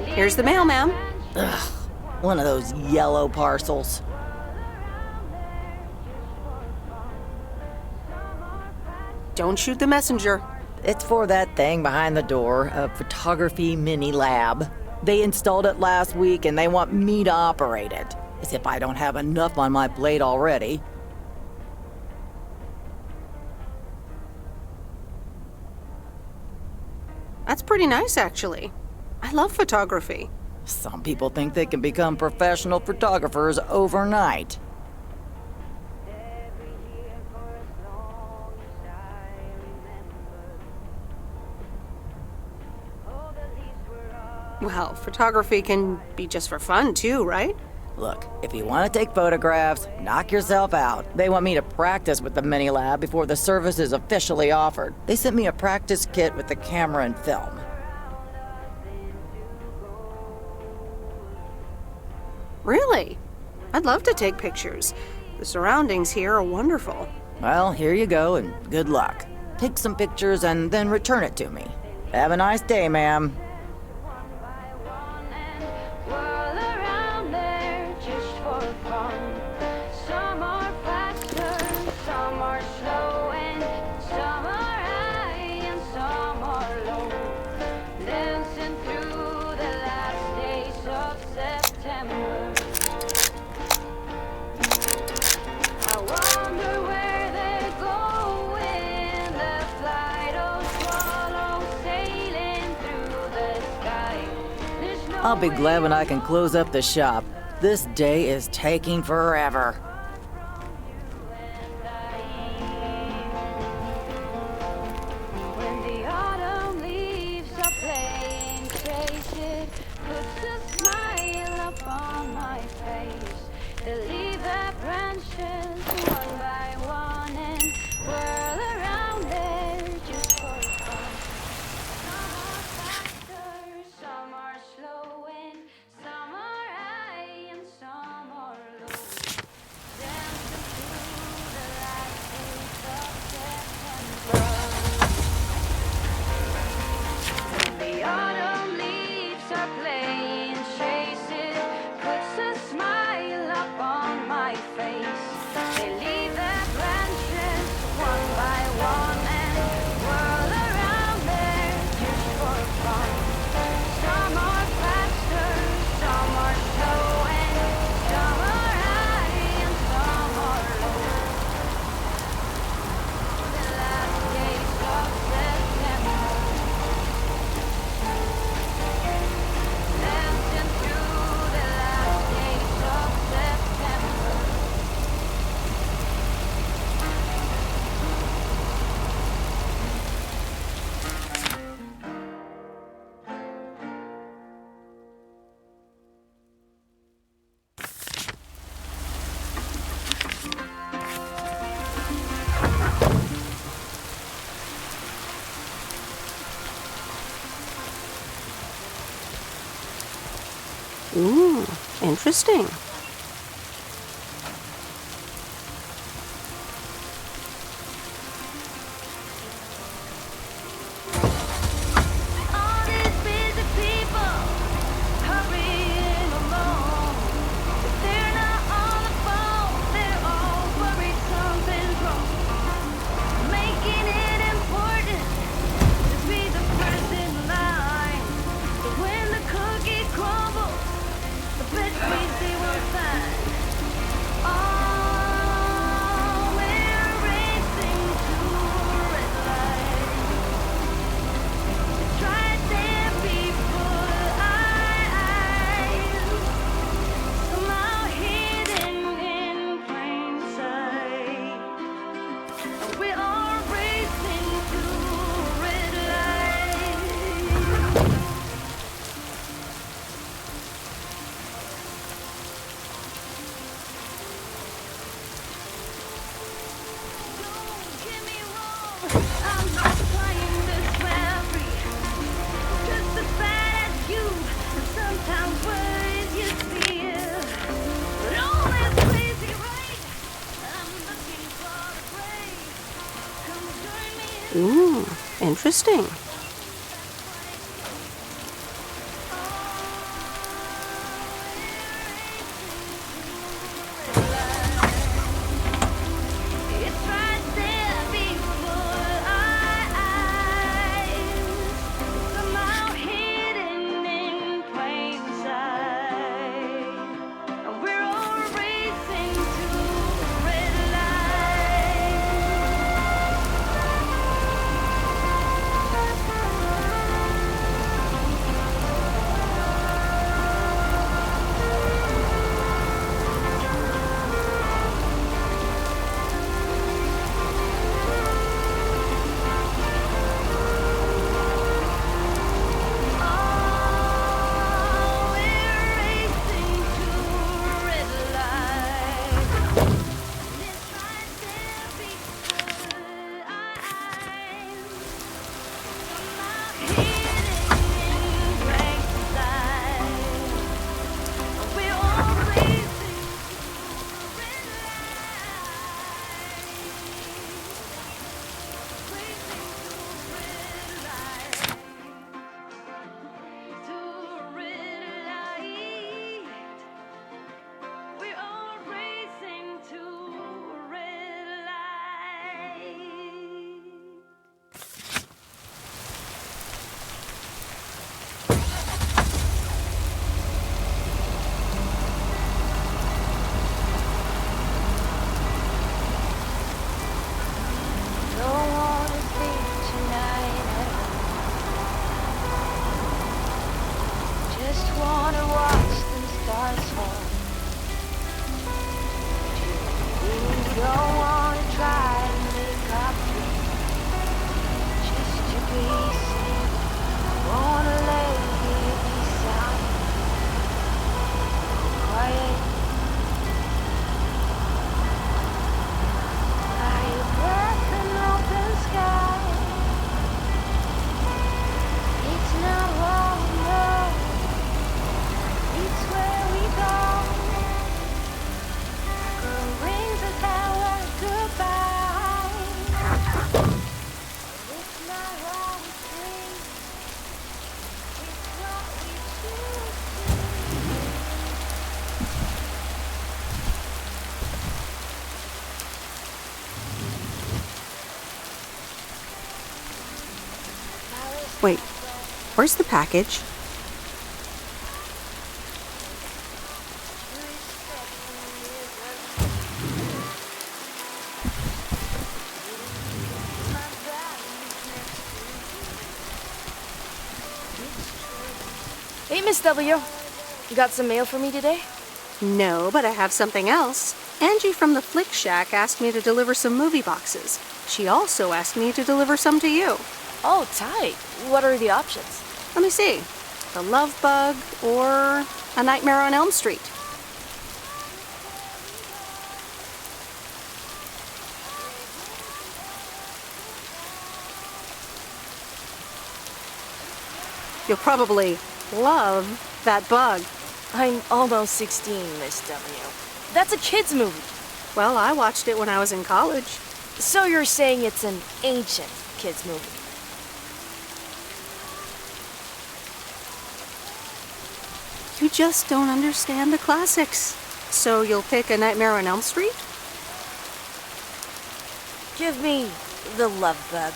S1: Here's the mail, ma'am.
S9: Ugh, one of those yellow parcels.
S1: Don't shoot the messenger.
S9: It's for that thing behind the door, a photography mini lab. They installed it last week and they want me to operate it. As if I don't have enough on my plate already.
S1: That's pretty nice, actually. I love photography.
S9: Some people think they can become professional photographers overnight.
S1: Well, photography can be just for fun, too, right?
S9: Look, if you want to take photographs, knock yourself out. They want me to practice with the mini lab before the service is officially offered. They sent me a practice kit with the camera and film.
S1: Really? I'd love to take pictures. The surroundings here are wonderful.
S9: Well, here you go, and good luck. Take some pictures and then return it to me. Have a nice day, ma'am.
S6: Whirl around there just for fun. Some are faster, some are slow, and some are high and some are low. Dancing through the last days of September. I wonder where they go in the flight of swallows sailing through the sky. There's no
S9: I'll be glad when I can close up the shop. This day is taking forever.
S6: When the autumn leaves are playing chase, it puts a smile upon my face. They leave their branches one by one and whirl around there just for fun. Some are faster, some are slow, and some are high and some are low. Dancing through the last days of September. The autumn leaves are playing chase, it puts a smile upon my face. They leave their branches one by one and whirl around there just for fun. Some are faster, some are slow, and some are high and some are low. The last days of September. Dancing through the last days of September.
S1: Ooh, interesting.
S6: All these busy people hurrying along, but they're not on the phone. They're all worried something's wrong. Making it important to be the first in line. But when the cookie crumbles, the best we see will
S1: Interesting.
S6: It's right there before our eyes, somehow hidden in plain sight. And we're all racing to a red Don't wanna sleep tonight at all. Just wanna watch them stars fall. Don't wanna try to make up just to be seen. Wanna lay here beside quiet. By your breath and open sky. It's not what we know, it's where we go. Girl rings a bell at goodbye. It's not what we think, it's what we choose
S1: Wait, where's the package?
S7: Hey, Miss W. You got some mail for me today?
S1: No, but I have something else. Angie from the Flick Shack asked me to deliver some movie boxes. She also asked me to deliver some to you.
S7: Oh, tight. What are the options?
S1: Let me see. The Love Bug or A Nightmare on Elm Street. You'll probably love that bug.
S7: I'm almost 16, Miss W. That's a kid's movie.
S1: Well, I watched it when I was in college.
S7: So you're saying it's an ancient kid's movie?
S1: You just don't understand the classics. So you'll pick A Nightmare on Elm Street?
S7: Give me The Love Bug.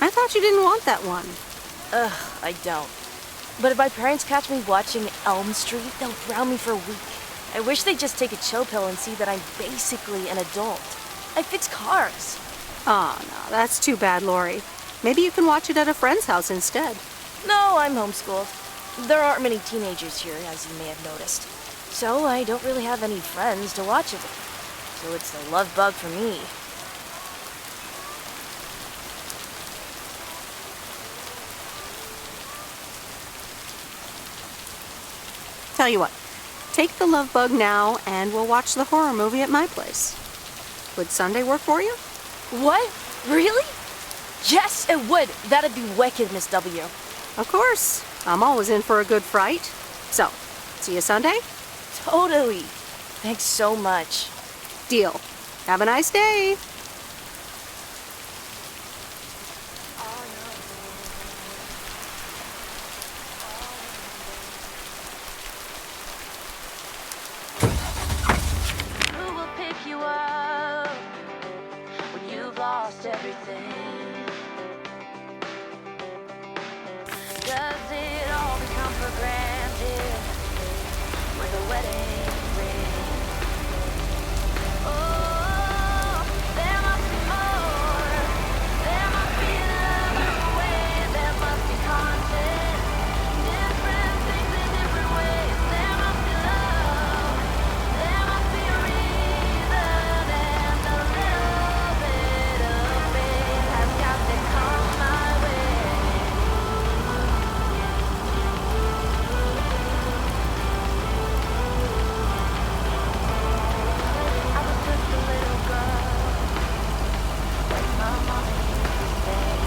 S1: I thought you didn't want that one.
S7: Ugh, I don't. But if my parents catch me watching Elm Street, they'll ground me for a week. I wish they'd just take a chill pill and see that I'm basically an adult. I fix cars.
S1: Oh, no, that's too bad, Lori. Maybe you can watch it at a friend's house instead.
S7: No, I'm homeschooled. There aren't many teenagers here, as you may have noticed. So I don't really have any friends to watch it with. So it's The Love Bug for me.
S1: Tell you what, take the Love Bug now and we'll watch the horror movie at my place. Would Sunday work for you?
S7: What? Really? Yes, it would. That'd be wicked, Miss W.
S1: Of course. I'm always in for a good fright. So, see you Sunday?
S7: Totally. Thanks so much.
S1: Deal. Have a nice day.
S6: Who will pick you up when you've lost everything? Does it all become for granted with a wedding ring? Oh, there must be more. There must be another way. There must be content. Different things in different ways. There must be love. There must be a reason, and a little bit of faith has got to come my way. I was just a little girl when my mommy stayed.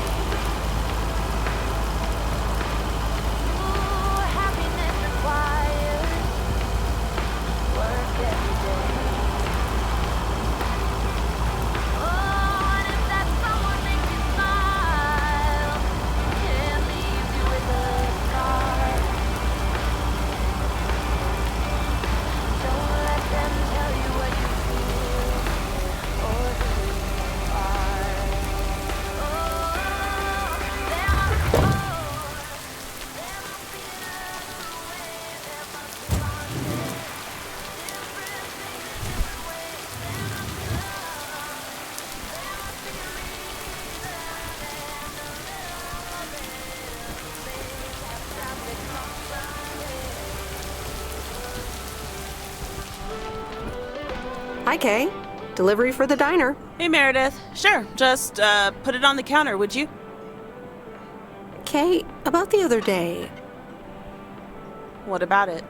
S6: Ooh, happiness requires work every day. Oh, and if that someone makes you smile, it leaves you with a scar. Don't let them tell you what you feel or who you are. Oh, there must be more. There must be another way. There must be content. Different things in different ways. There must be love. There must be a reason, and a little bit of faith has got to come my way.
S1: Hi, Kay. Delivery for the diner.
S16: Hey, Meredith. Sure, just put it on the counter, would you?
S1: Kay, about the other day.
S16: What about it?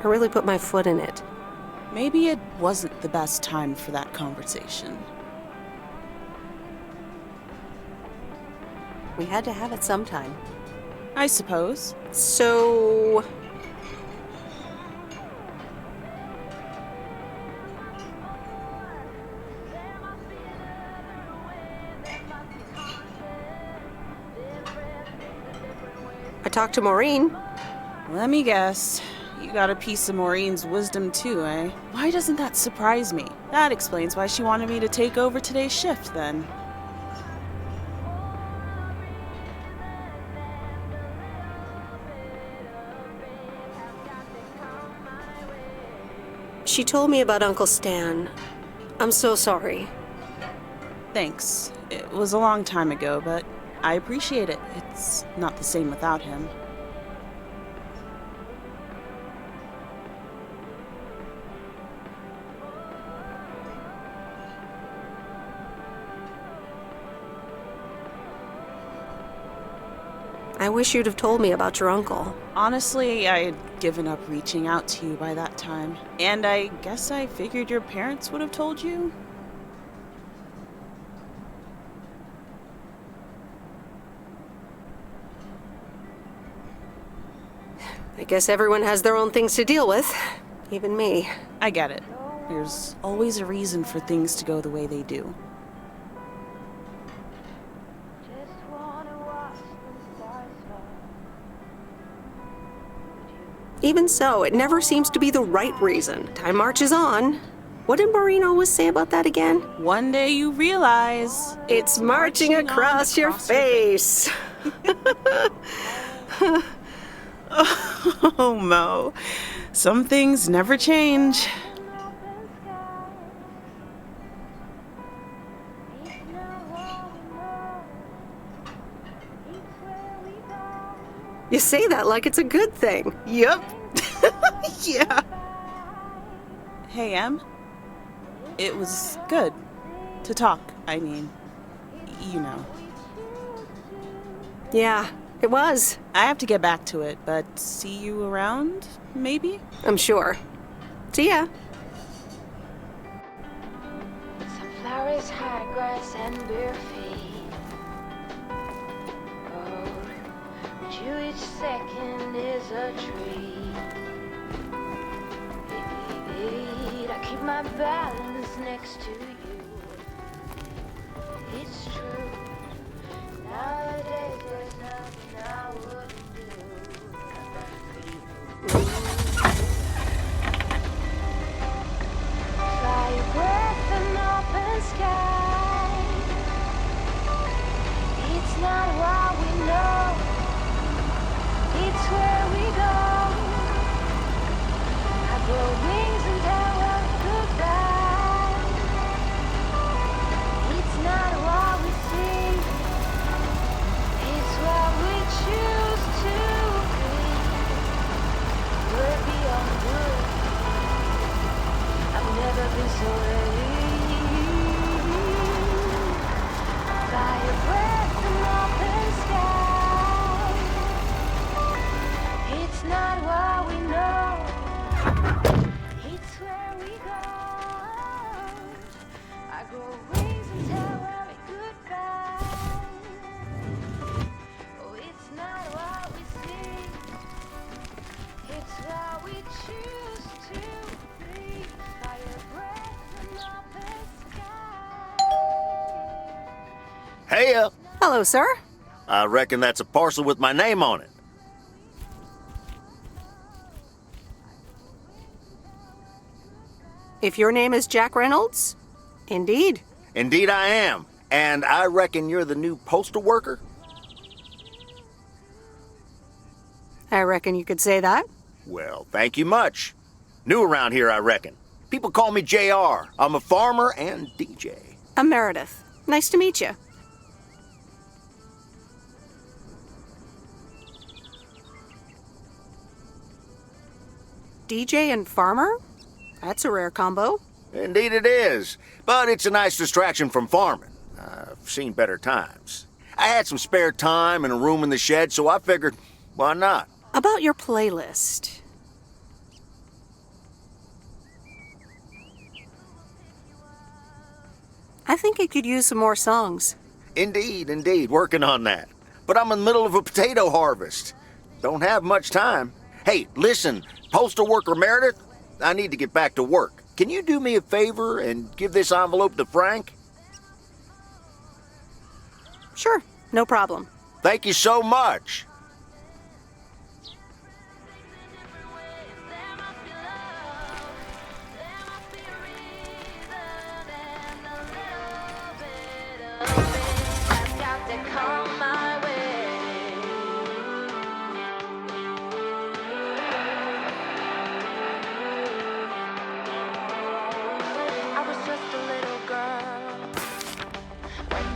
S1: I really put my foot in it.
S16: Maybe it wasn't the best time for that conversation.
S1: We had to have it sometime.
S16: I suppose.
S1: So... I talked to Maureen.
S16: Let me guess. You got a piece of Maureen's wisdom too, eh? Why doesn't that surprise me? That explains why she wanted me to take over today's shift, then.
S1: She told me about Uncle Stan. I'm so sorry.
S16: Thanks. It was a long time ago, but I appreciate it. It's not the same without him.
S1: I wish you'd have told me about your uncle.
S16: Honestly, I had given up reaching out to you by that time. And I guess I figured your parents would have told you?
S1: I guess everyone has their own things to deal with. Even me.
S16: I get it. There's always a reason for things to go the way they do.
S1: Even so, it never seems to be the right reason. Time marches on. What did Maureen always say about that again?
S16: One day you realize
S1: it's marching across your face.
S16: Oh, Mo. Some things never change.
S1: You say that like it's a good thing.
S16: Yep. Yeah. Hey, Em. It was good to talk. I mean, you know.
S1: Yeah, it was.
S16: I have to get back to it, but see you around, maybe?
S1: I'm sure. See ya.
S6: Some Fire is high grass and bare feet. Road, but you each second is a treat. I keep my balance next to you. It's true. Nowadays there's nothing I wouldn't do. Fly your breath in open sky. It's not what we know, it's where we go. I grow wings and tell us goodbye. It's not what we see, it's what we choose to be. We're beyond good. I've never been so ready. Fire breath and open sky. It's not what we know, it's where we go. I grow wings and tell every goodbye. Oh, it's not what we see, it's what we choose to be. Fire breath and open sky.
S13: Hey,
S1: Hello, sir.
S13: I reckon that's a parcel with my name on it.
S1: If your name is Jack Reynolds, indeed.
S13: Indeed I am. And I reckon you're the new postal worker?
S1: I reckon you could say that.
S13: Well, thank you much. New around here, I reckon. People call me JR. I'm a farmer and DJ.
S1: I'm Meredith. Nice to meet you. DJ and farmer? That's a rare combo.
S13: Indeed it is. But it's a nice distraction from farming. I've seen better times. I had some spare time and a room in the shed, so I figured, why not?
S1: About your playlist. I think it could use some more songs.
S13: Indeed, indeed. Working on that. But I'm in the middle of a potato harvest. Don't have much time. Hey, listen, postal worker Meredith, I need to get back to work. Can you do me a favor and give this envelope to Frank?
S1: Sure, no problem.
S13: Thank you so much.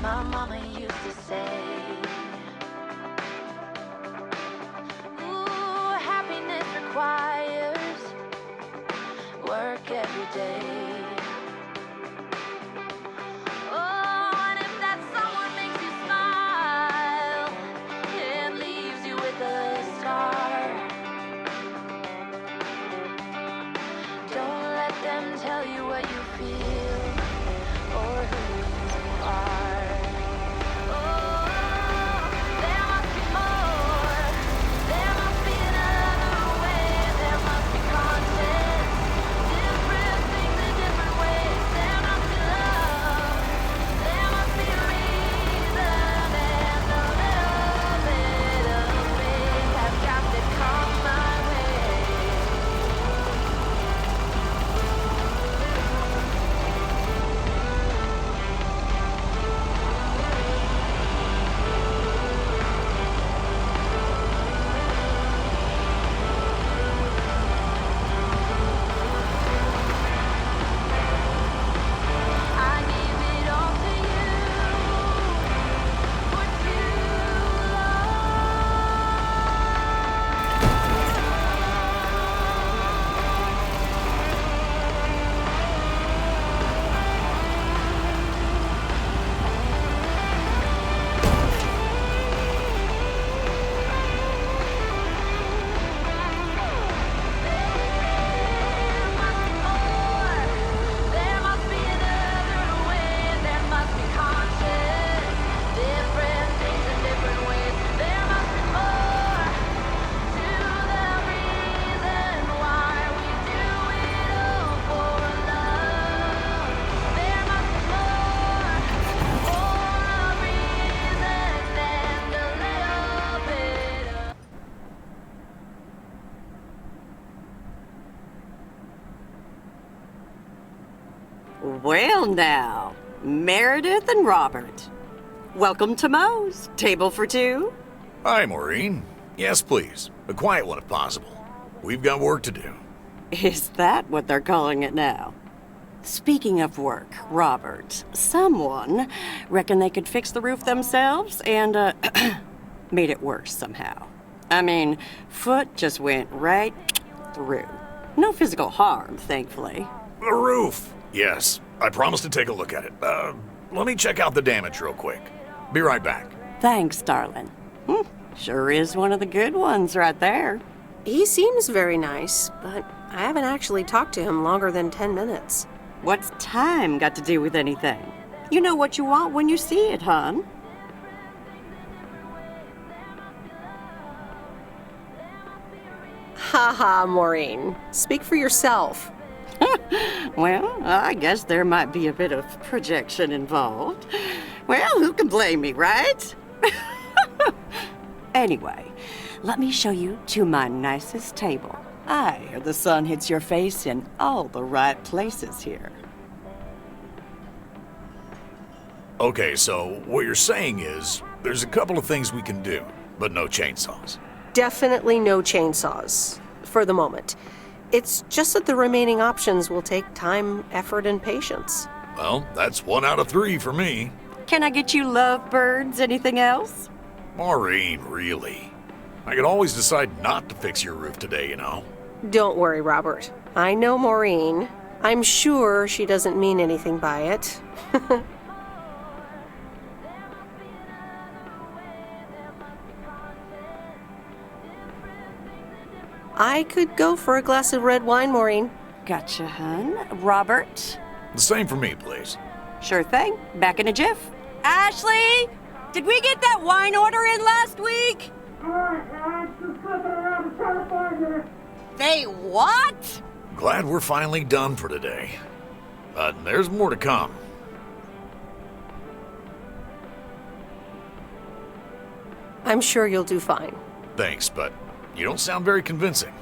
S6: My mama used to say, ooh, happiness requires work every day. Oh, and if that someone makes you smile and leaves you with a scar, don't let them tell you what you feel or who you are.
S5: Well now, Meredith and Robert. Welcome to Moe's. Table for two?
S10: Hi, Maureen. Yes, please. A quiet one if possible. We've got work to do.
S5: Is that what they're calling it now? Speaking of work, Robert, someone reckoned they could fix the roof themselves and, made it worse somehow. I mean, foot just went right through. No physical harm, thankfully.
S10: The roof! Yes, I promised to take a look at it. Let me check out the damage real quick. Be right back.
S5: Thanks, darling. Sure is one of the good ones right there.
S1: He seems very nice, but I haven't actually talked to him longer than 10 minutes.
S5: What's time got to do with anything? You know what you want when you see it, hon.
S1: Haha, Maureen. Speak for yourself.
S5: Well, I guess there might be a bit of projection involved. Well, who can blame me, right? Anyway, let me show you to my nicest table. I hear the sun hits your face in all the right places here.
S10: Okay, so what you're saying is there's a couple of things we can do, but no chainsaws.
S1: Definitely no chainsaws, for the moment. It's just that the remaining options will take time, effort, and patience.
S10: Well, that's 1 out of 3 for me.
S5: Can I get you lovebirds? Anything else?
S10: Maureen, really? I could always decide not to fix your roof today, you know?
S1: Don't worry, Robert. I know Maureen. I'm sure she doesn't mean anything by it. I could go for a glass of red wine, Maureen.
S5: Gotcha, hun. Robert?
S10: The same for me, please.
S5: Sure thing. Back in a jiff. Ashley! Did we get that wine order in last week? They what?
S10: Glad we're finally done for today. But there's more to come.
S1: I'm sure you'll do fine.
S10: Thanks, but you don't sound very convincing.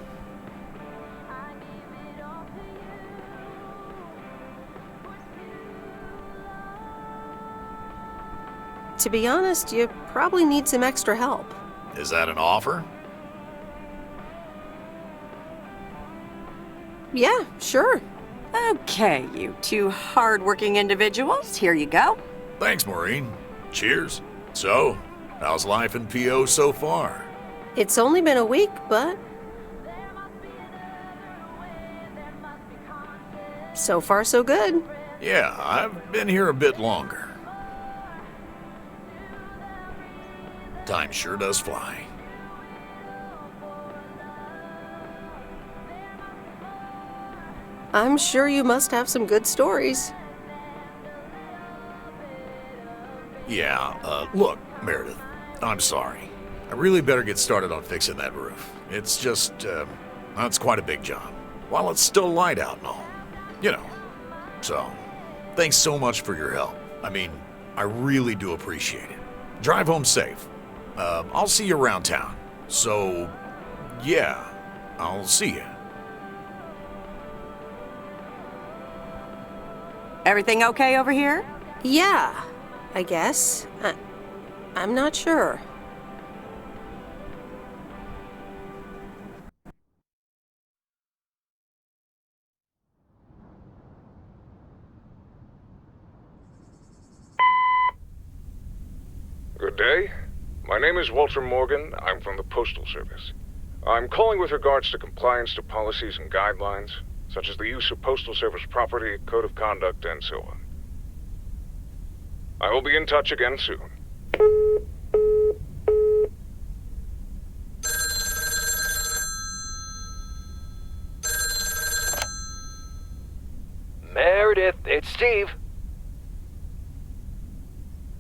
S1: To be honest, you probably need some extra help.
S10: Is that an offer?
S1: Yeah, sure.
S5: Okay, you two hard-working individuals, here you go.
S10: Thanks, Maureen. Cheers. So, how's life in PO so far?
S1: It's only been a week, but so far so good.
S10: Yeah, I've been here a bit longer. Time sure does fly.
S1: I'm sure you must have some good stories.
S10: Yeah, look, Meredith, I'm sorry. I really better get started on fixing that roof. It's just, that's quite a big job. While it's still light out and all. You know. So, thanks so much for your help. I mean, I really do appreciate it. Drive home safe. I'll see you around town. So, yeah, I'll see you.
S5: Everything okay over here?
S1: Yeah, I guess. I'm not sure.
S3: Good day. My name is Walter Morgan. I'm from the Postal Service. I'm calling with regards to compliance to policies and guidelines, such as the use of Postal Service property, code of conduct, and so on. I will be in touch again soon.
S2: Meredith, it's Steve.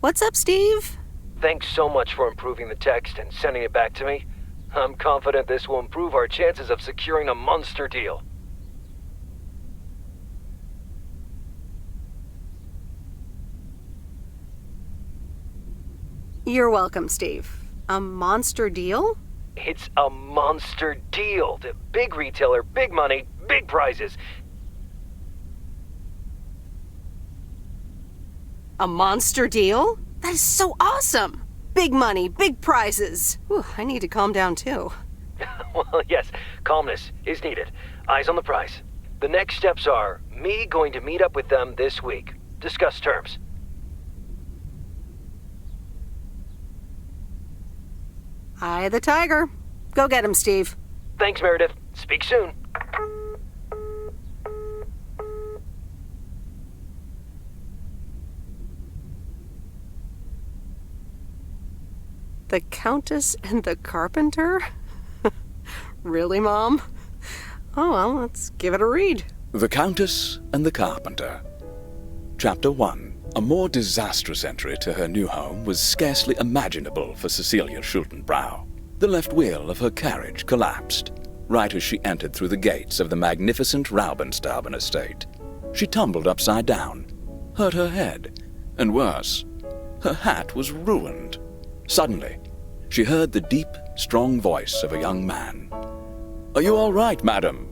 S1: What's up, Steve?
S2: Thanks so much for improving the text and sending it back to me. I'm confident this will improve our chances of securing a monster deal.
S1: You're welcome, Steve. A monster deal?
S2: It's a monster deal. The big retailer, big money, big prizes.
S1: A monster deal? That is so awesome! Big money, big prizes. Whew, I need to calm down too.
S2: Well, yes, calmness is needed. Eyes on the prize. The next steps are me going to meet up with them this week. Discuss terms.
S1: Eye the tiger. Go get him, Steve.
S2: Thanks, Meredith. Speak soon.
S1: The Countess and the Carpenter? Really, Mom? Oh, well, let's give it a read.
S11: The Countess and the Carpenter. Chapter 1. A more disastrous entry to her new home was scarcely imaginable for Cecilia Schultenbrow. The left wheel of her carriage collapsed, right as she entered through the gates of the magnificent Raubenstaben estate. She tumbled upside down, hurt her head, and worse, her hat was ruined. Suddenly, she heard the deep, strong voice of a young man. "Are you all right, madam?"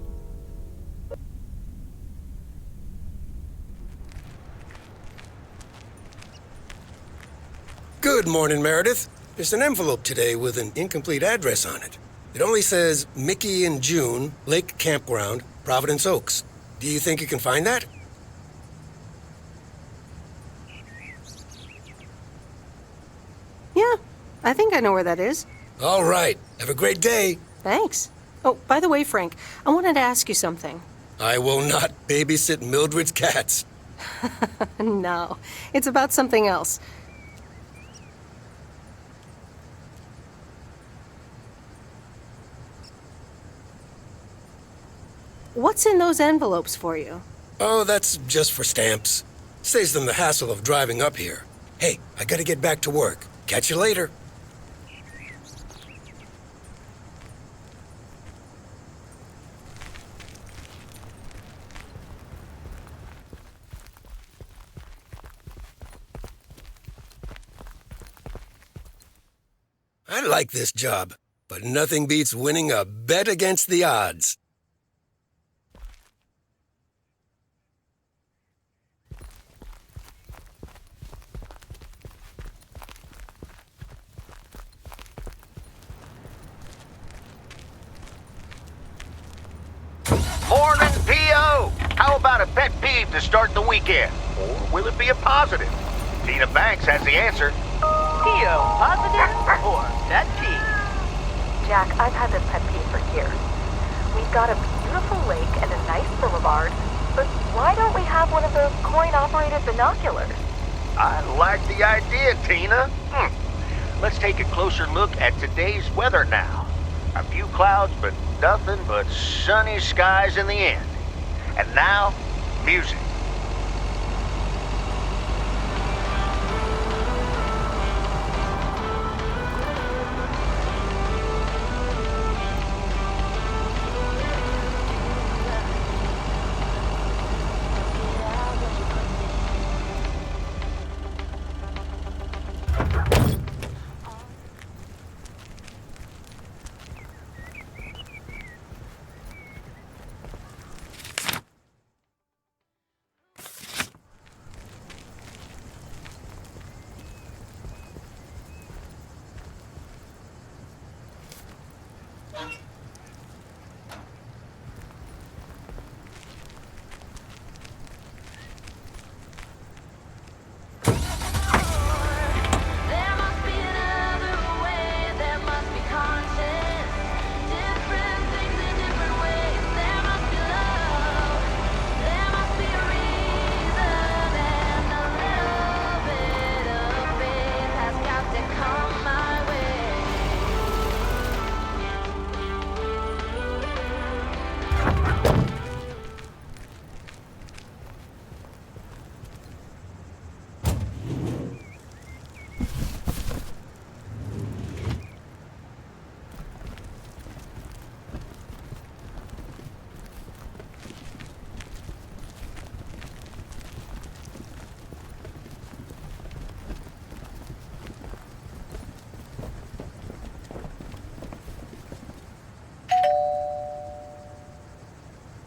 S4: Good morning, Meredith. There's an envelope today with an incomplete address on it. It only says Mickey and June, Lake Campground, Providence Oaks. Do you think you can find that?
S1: Yeah, I think I know where that is.
S4: All right. Have a great day.
S1: Thanks. Oh, by the way, Frank, I wanted to ask you something.
S4: I will not babysit Mildred's cats.
S1: No, it's about something else. What's in those envelopes for you?
S4: Oh, that's just for stamps. Saves them the hassle of driving up here. Hey, I gotta get back to work. Catch you later. I like this job, but nothing beats winning a bet against the odds.
S13: Morning, P.O. How about a pet peeve to start the weekend? Or will it be a positive? Tina Banks has the answer.
S14: P.O. Positive or pet peeve?
S20: Jack, I've had this pet peeve for years. We've got a beautiful lake and a nice boulevard, but why don't we have one of those coin-operated binoculars?
S13: I like the idea, Tina. Let's take a closer look at today's weather now. A few clouds, but nothing but sunny skies in the end. And now, music.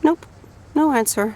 S1: Nope, no answer.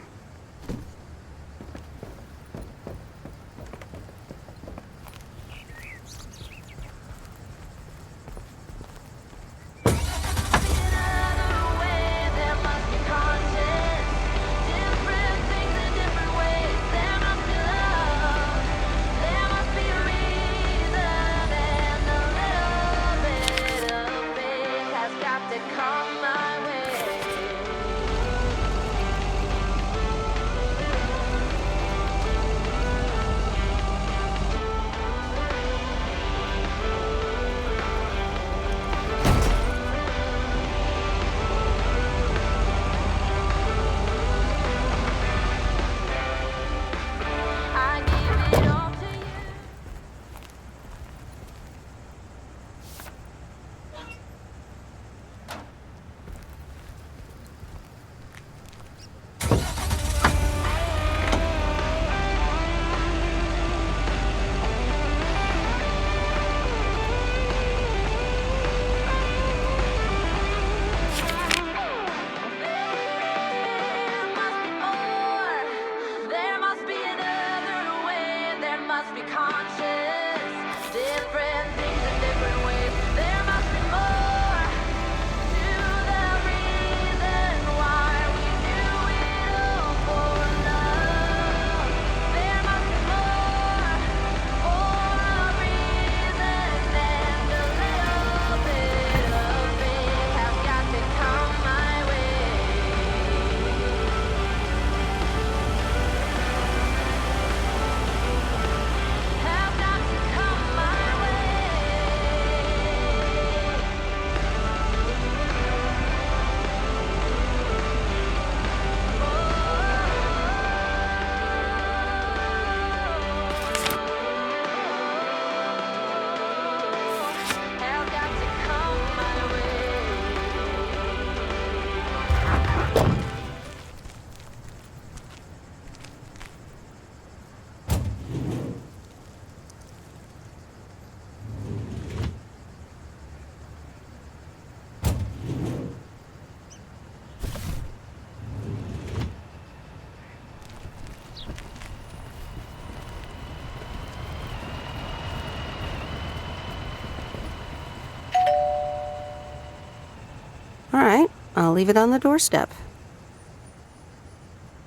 S1: All right, I'll leave it on the doorstep.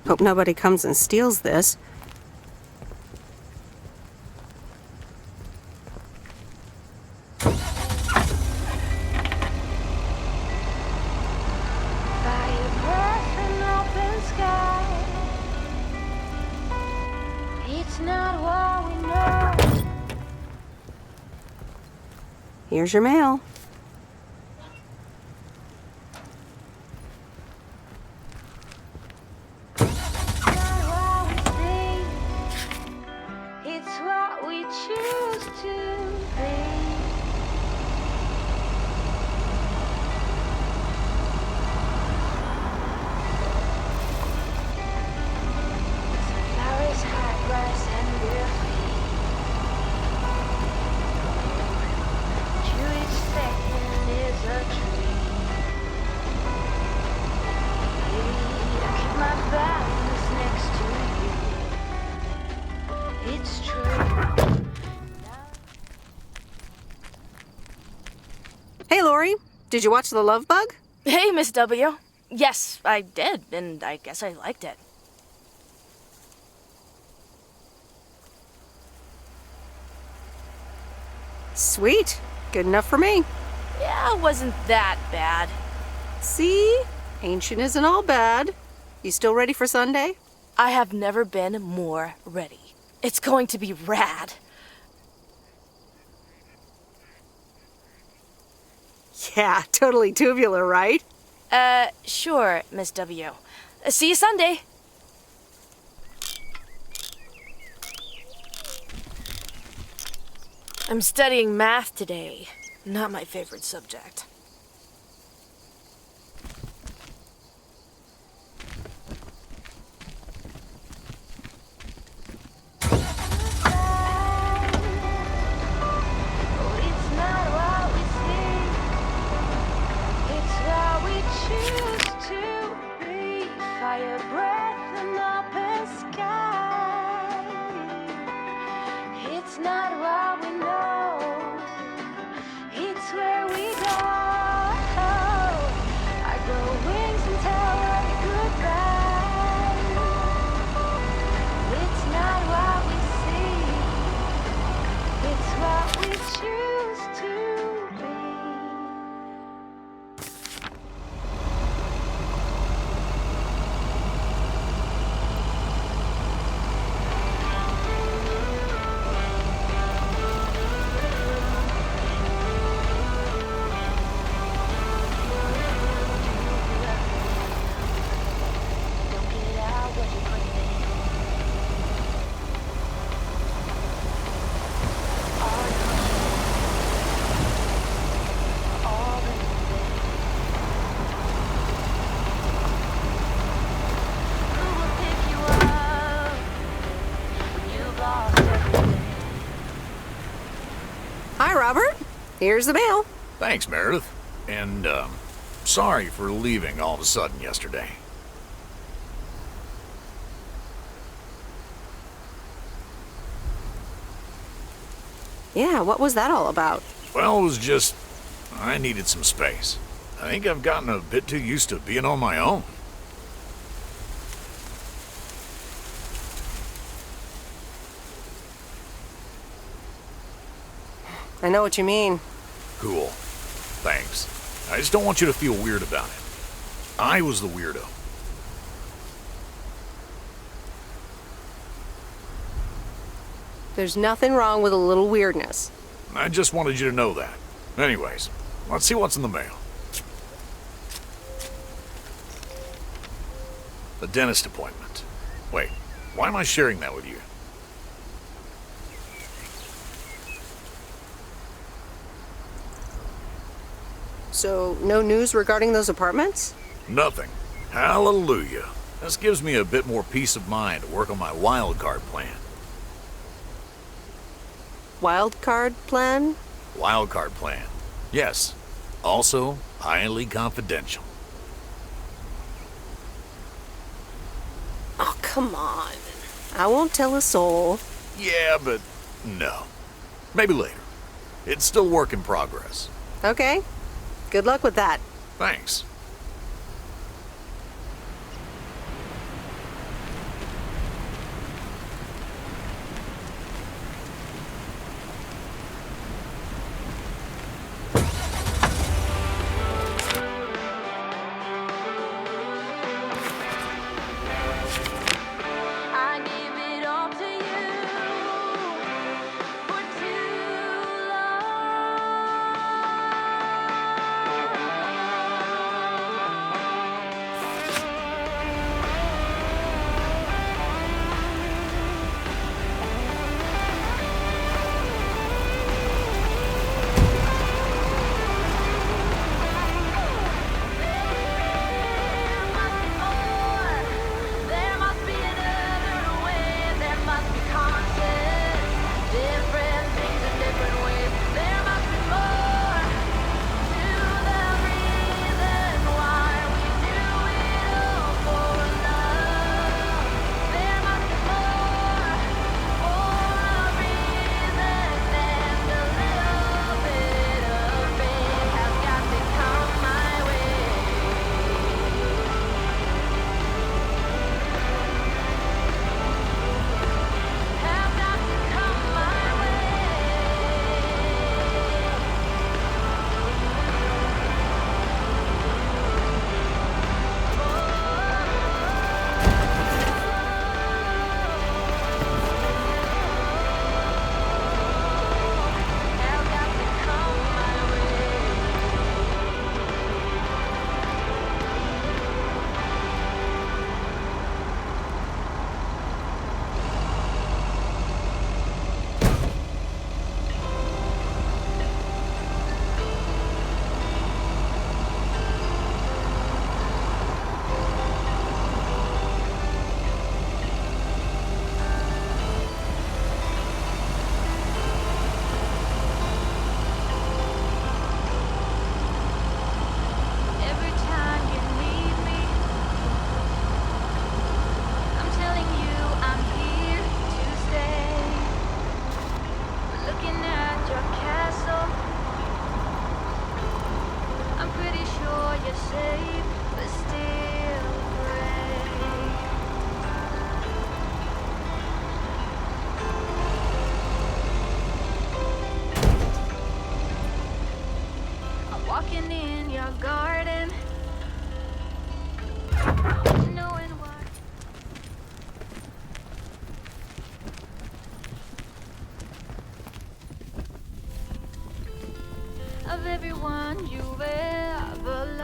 S1: Hope nobody comes and steals this.
S6: Fire breath and open sky. It's not what we know.
S1: Here's your mail.
S6: It's what we choose to be. Sunflowers, high grass, and we're free. To each second is a dream. Maybe I keep my balance next to you. It's true.
S1: Hey, Lori, did you watch The Love Bug?
S7: Hey, Miss W. Yes, I did, and I guess I liked it.
S1: Sweet. Good enough for me.
S7: Yeah, it wasn't that bad.
S1: See? Ancient isn't all bad. You still ready for Sunday?
S7: I have never been more ready. It's going to be rad.
S1: Yeah, totally tubular, right?
S7: Sure, Miss W. See you Sunday. I'm studying math today. Not my favorite subject.
S6: It's not what we see. It's what we choose to be. Fire breath and open sky. It's not what we know. It's where we go. I grow wings and tell her goodbye. It's not what we see. It's what we choose to be. Don't get out what you put in. All in Who will pick you up when you've lost everything?
S1: Hi, Robert. Here's the mail.
S10: Thanks, Meredith. And, sorry for leaving all of a sudden yesterday.
S1: Yeah, what was that all about?
S10: Well, it was just... I needed some space. I think I've gotten a bit too used to being on my own.
S1: I know what you mean.
S10: Cool. Thanks. I just don't want you to feel weird about it. I was the weirdo.
S1: There's nothing wrong with a little weirdness.
S10: I just wanted you to know that. Anyways, let's see what's in the mail. A dentist appointment. Wait, why am I sharing that with you?
S1: So, no news regarding those apartments?
S10: Nothing. Hallelujah. This gives me a bit more peace of mind to work on my wild card plan.
S1: Wild card plan?
S10: Wild card plan. Yes. Also, highly confidential.
S1: Oh, come on. I won't tell a soul.
S10: Yeah, but no. Maybe later. It's still work in progress.
S1: Okay. Good luck with that.
S10: Thanks.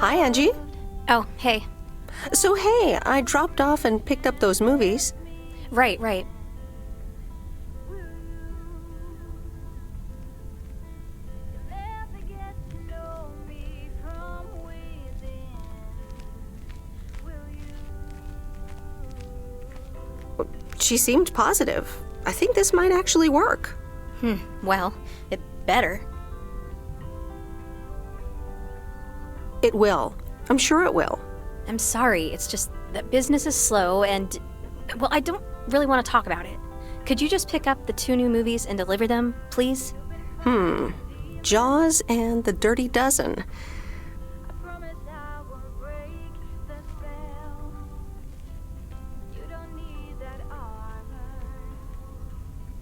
S1: Hi, Angie.
S15: Oh, hey.
S1: So, hey, I dropped off and picked up those movies.
S15: Right.
S1: She seemed positive. I think this might actually work.
S15: Well, it better.
S1: It will. I'm sure it will.
S15: I'm sorry, it's just that business is slow and, well, I don't really want to talk about it. Could you just pick up the 2 new movies and deliver them, please?
S1: Jaws and The Dirty Dozen.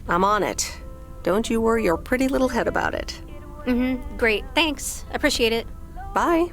S1: I'm on it. Don't you worry your pretty little head about it.
S15: Great. Thanks. Appreciate it.
S1: Bye.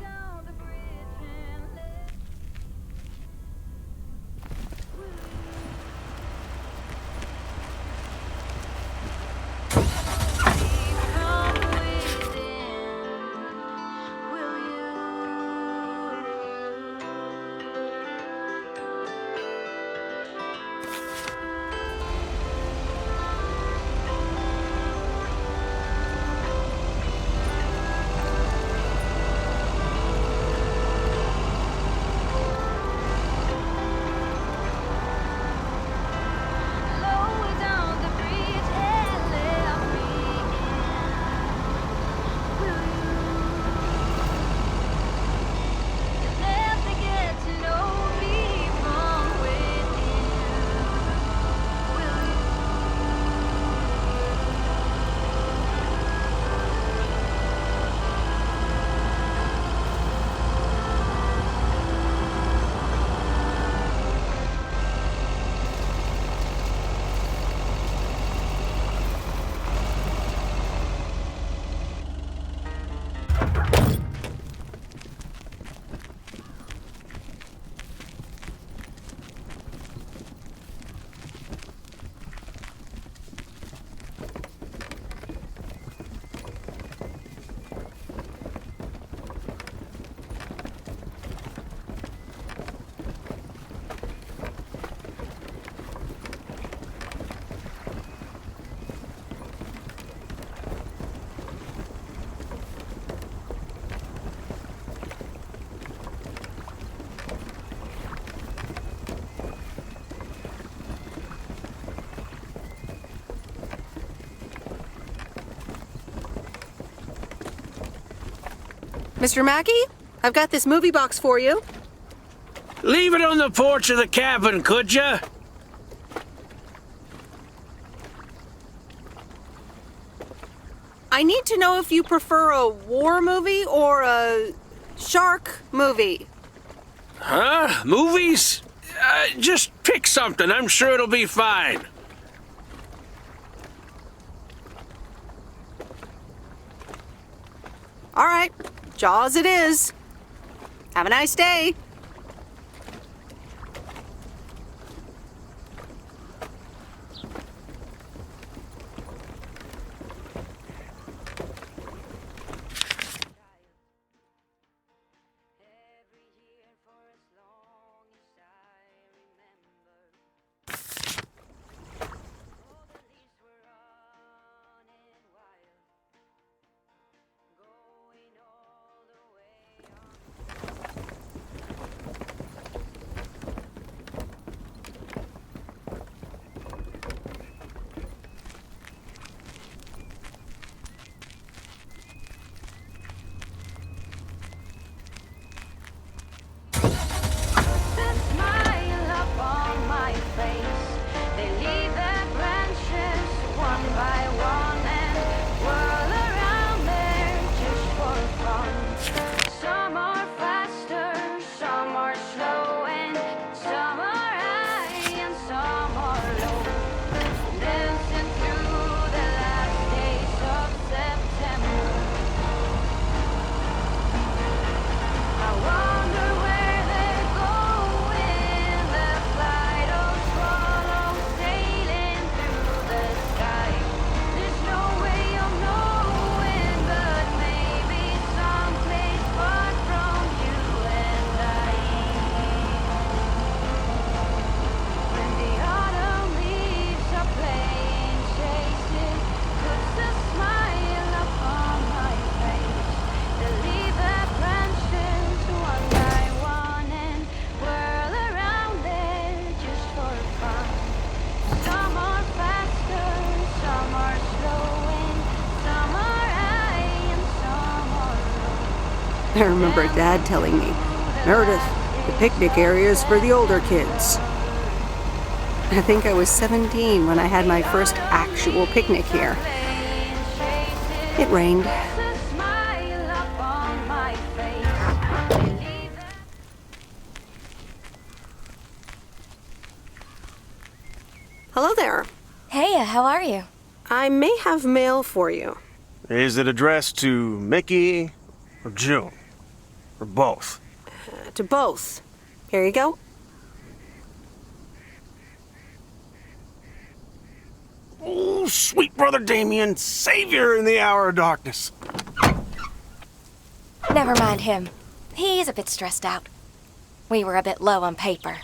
S1: Mr. Mackey, I've got this movie box for you.
S18: Leave it on the porch of the cabin, could ya?
S1: I need to know if you prefer a war movie or a shark movie.
S18: Huh? Movies? Just pick something. I'm sure it'll be fine.
S1: All right, Jaws it is. Have a nice day. I remember Dad telling me, Meredith, the picnic area is for the older kids. I think I was 17 when I had my first actual picnic here. It rained. Hello there.
S7: Hey, how are you?
S1: I may have mail for you.
S12: Is it addressed to Mickey or June? Or both?
S1: To both. Here you go.
S12: Oh, sweet brother Damien, savior in the hour of darkness.
S7: Never mind him. He's a bit stressed out. We were a bit low on paper.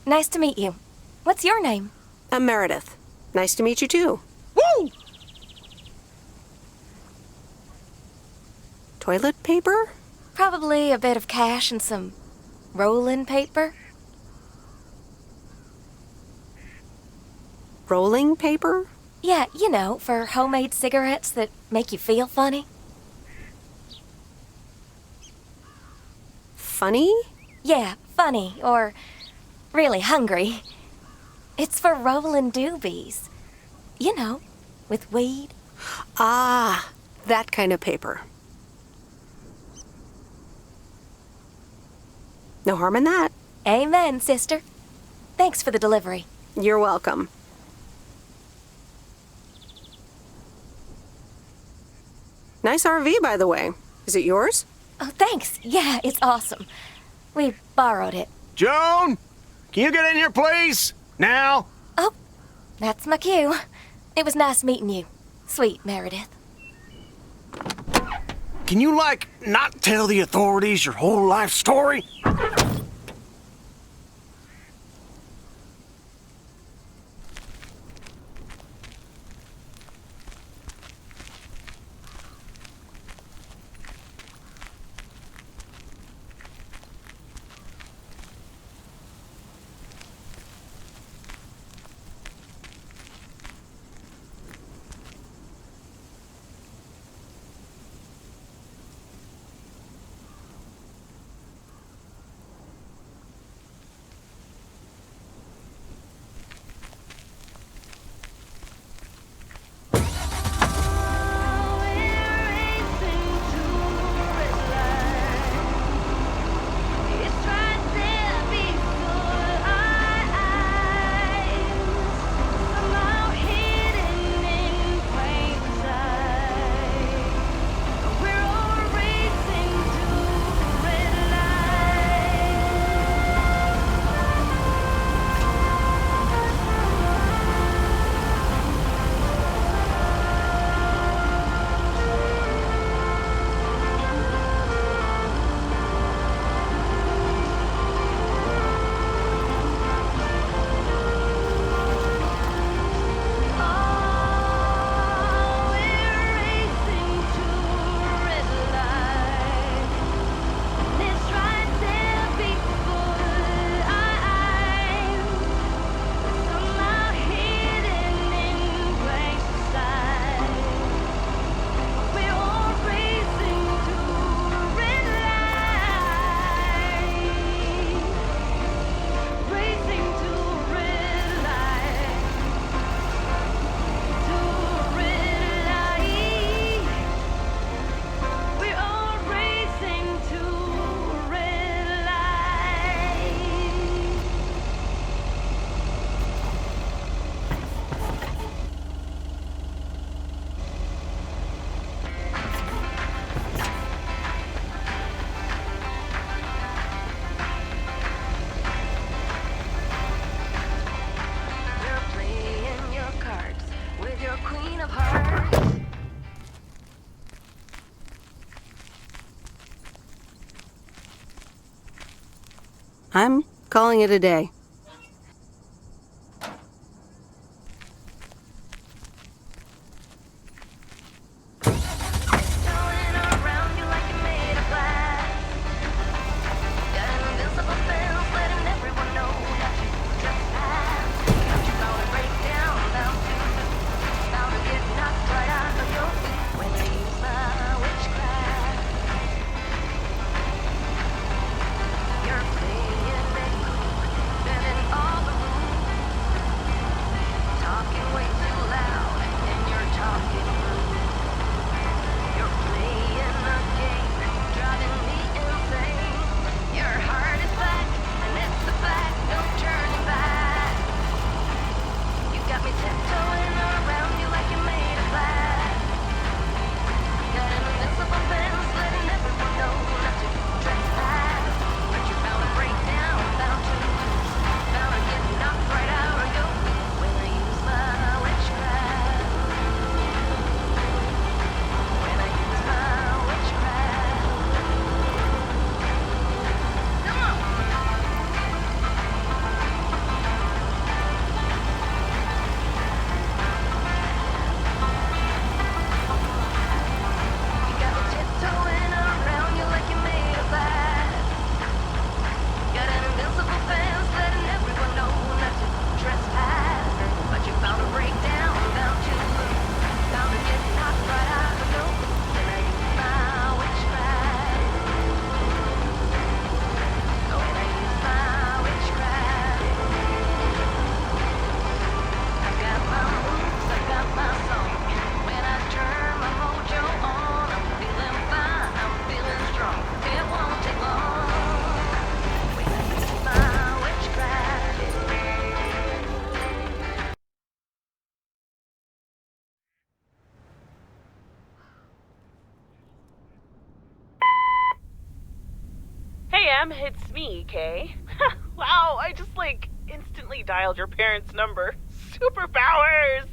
S7: Nice to meet you. What's your name?
S1: I'm Meredith. Nice to meet you too.
S12: Woo!
S1: Toilet paper?
S7: Probably a bit of cash and some rolling paper.
S1: Rolling paper?
S7: Yeah, you know, for homemade cigarettes that make you feel funny.
S1: Funny?
S7: Yeah, funny, or really hungry. It's for rolling doobies. You know, with weed.
S1: Ah, that kind of paper. No harm in that.
S7: Amen, sister. Thanks for the delivery.
S1: You're welcome. Nice RV, by the way. Is it yours?
S7: Oh, thanks. Yeah, it's awesome. We borrowed it.
S12: Joan! Can you get in here, please? Now?
S7: Oh, that's my cue. It was nice meeting you. Sweet Meredith.
S12: Can you, not tell the authorities your whole life story?
S1: I'm calling it a day.
S16: am, it's me, Kay. Wow, I just, instantly dialed your parents' number. Superpowers!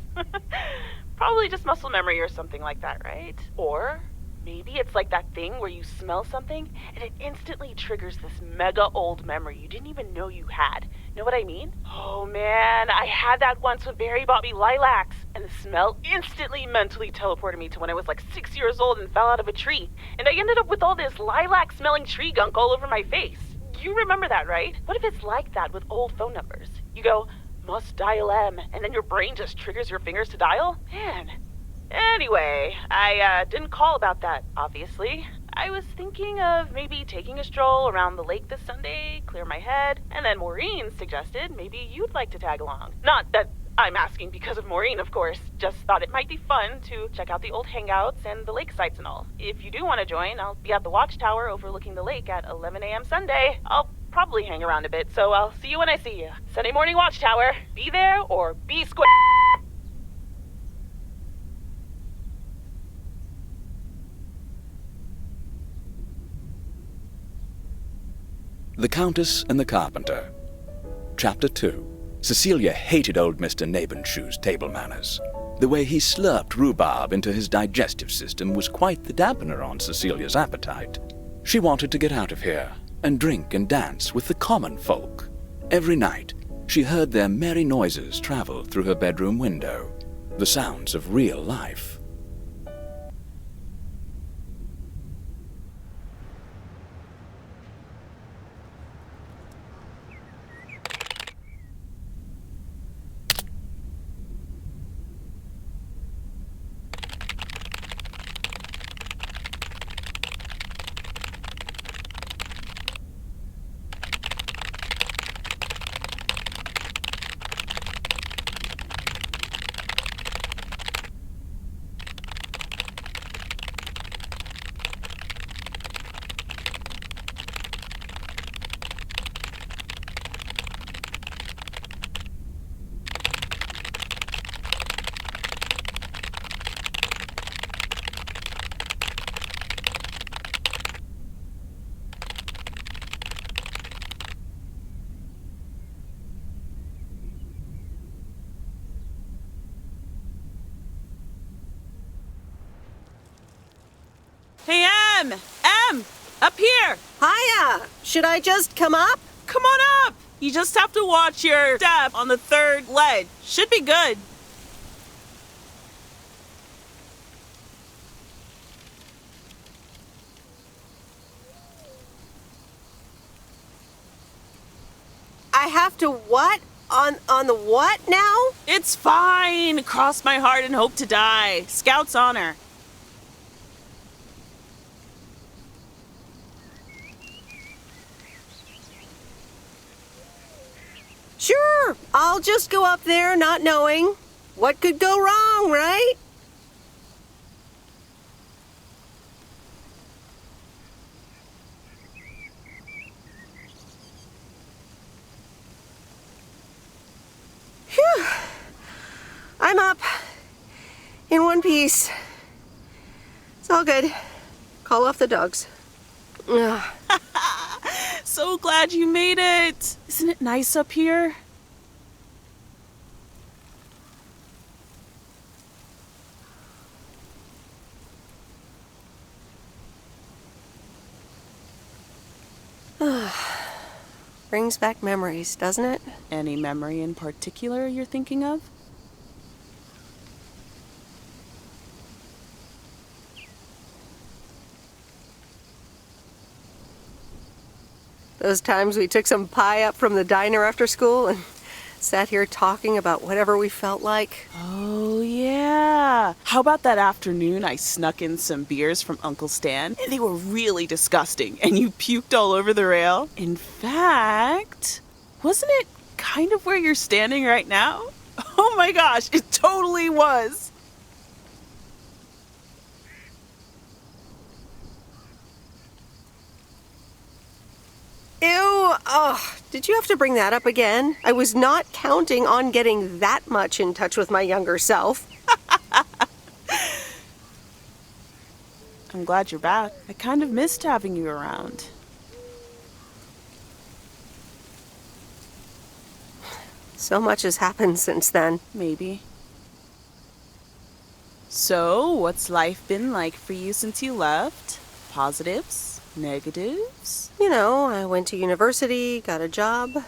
S16: Probably just muscle memory or something like that, right? Or maybe it's like that thing where you smell something and it instantly triggers this mega old memory you didn't even know you had. Know what I mean? Oh man, I had that once when Barry bought me lilacs, and the smell instantly mentally teleported me to when I was 6 years old and fell out of a tree. And I ended up with all this lilac-smelling tree gunk all over my face. You remember that, right? What if it's like that with old phone numbers? You go, must dial M, and then your brain just triggers your fingers to dial? Man. Anyway, I didn't call about that, obviously. I was thinking of maybe taking a stroll around the lake this Sunday, clear my head, and then Maureen suggested maybe you'd like to tag along. Not that I'm asking because of Maureen, of course. Just thought it might be fun to check out the old hangouts and the lake sites and all. If you do want to join, I'll be at the watchtower overlooking the lake at 11 a.m. Sunday. I'll probably hang around a bit, so I'll see you when I see you. Sunday morning watchtower. Be there or be square.
S11: The Countess and the Carpenter. Chapter 2. Cecilia hated old Mr. Nabenshoe's table manners. The way he slurped rhubarb into his digestive system was quite the dampener on Cecilia's appetite. She wanted to get out of here and drink and dance with the common folk. Every night, she heard their merry noises travel through her bedroom window, the sounds of real life.
S16: Hey, Em! Up here!
S1: Hiya! Should I just come up?
S16: Come on up! You just have to watch your step on the third ledge. Should be good.
S1: I have to what? On the what now?
S16: It's fine. Cross my heart and hope to die. Scout's honor.
S1: Sure, I'll just go up there not knowing. What could go wrong, right? Phew. I'm up. In one piece. It's all good. Call off the dogs. Ugh.
S16: So glad you made it. Isn't it nice up here?
S1: Brings back memories, doesn't it?
S16: Any memory in particular you're thinking of?
S1: Those times we took some pie up from the diner after school and sat here talking about whatever we felt like.
S16: Oh, yeah. How about that afternoon I snuck in some beers from Uncle Stan? And they were really disgusting, and you puked all over the rail. In fact, wasn't it kind of where you're standing right now? Oh my gosh, it totally was.
S1: Ew, oh, did you have to bring that up again? I was not counting on getting that much in touch with my younger self.
S16: I'm glad you're back. I kind of missed having you around.
S1: So much has happened since then.
S16: Maybe. So, what's life been like for you since you left? Positives? Negatives?
S1: You know, I went to university, got a job.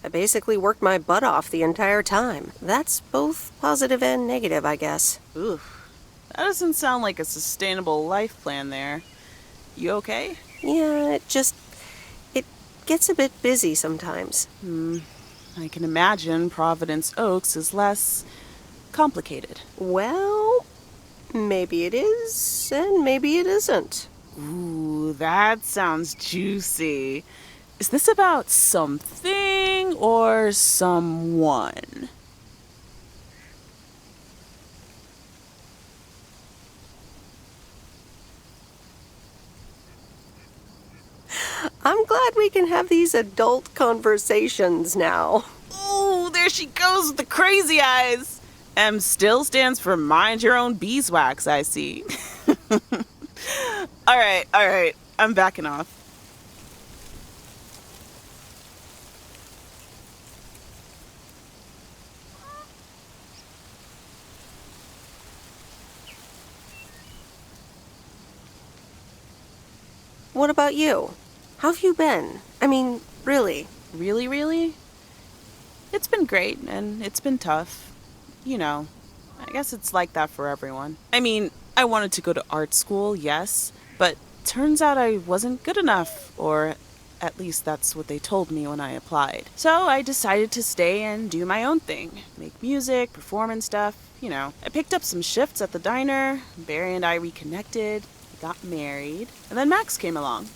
S1: I basically worked my butt off the entire time. That's both positive and negative, I guess.
S16: Oof. That doesn't sound like a sustainable life plan there. You okay?
S1: Yeah, it gets a bit busy sometimes.
S16: I can imagine Providence Oaks is less complicated.
S1: Well, maybe it is, and maybe it isn't.
S16: Ooh, that sounds juicy. Is this about something or someone?
S1: I'm glad we can have these adult conversations now.
S16: Ooh, there she goes with the crazy eyes. M still stands for mind your own beeswax, I see. All right. I'm backing off.
S1: What about you? How have you been? I mean, really?
S16: Really? It's been great, and it's been tough. You know, I guess it's like that for everyone. I mean, I wanted to go to art school, yes, but turns out I wasn't good enough, or at least that's what they told me when I applied. So I decided to stay and do my own thing. Make music, perform and stuff, you know. I picked up some shifts at the diner, Barry and I reconnected, got married, and then Max came along.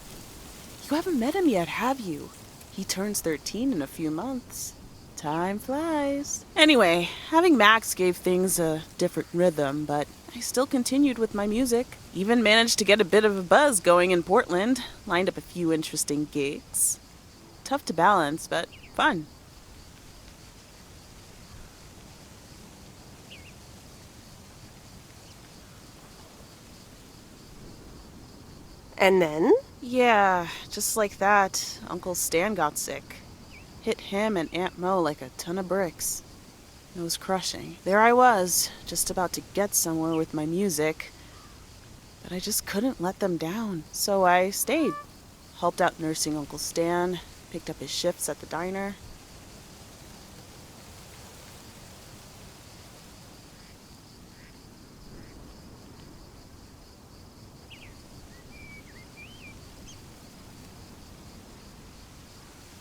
S16: You haven't met him yet, have you? He turns 13 in a few months. Time flies. Anyway, having Max gave things a different rhythm, but I still continued with my music. Even managed to get a bit of a buzz going in Portland. Lined up a few interesting gigs. Tough to balance, but fun.
S1: And then?
S16: Yeah, just like that, Uncle Stan got sick. Hit him and Aunt Mo like a ton of bricks. It was crushing. There I was, just about to get somewhere with my music, but I just couldn't let them down. So I stayed. Helped out nursing Uncle Stan, picked up his shifts at the diner.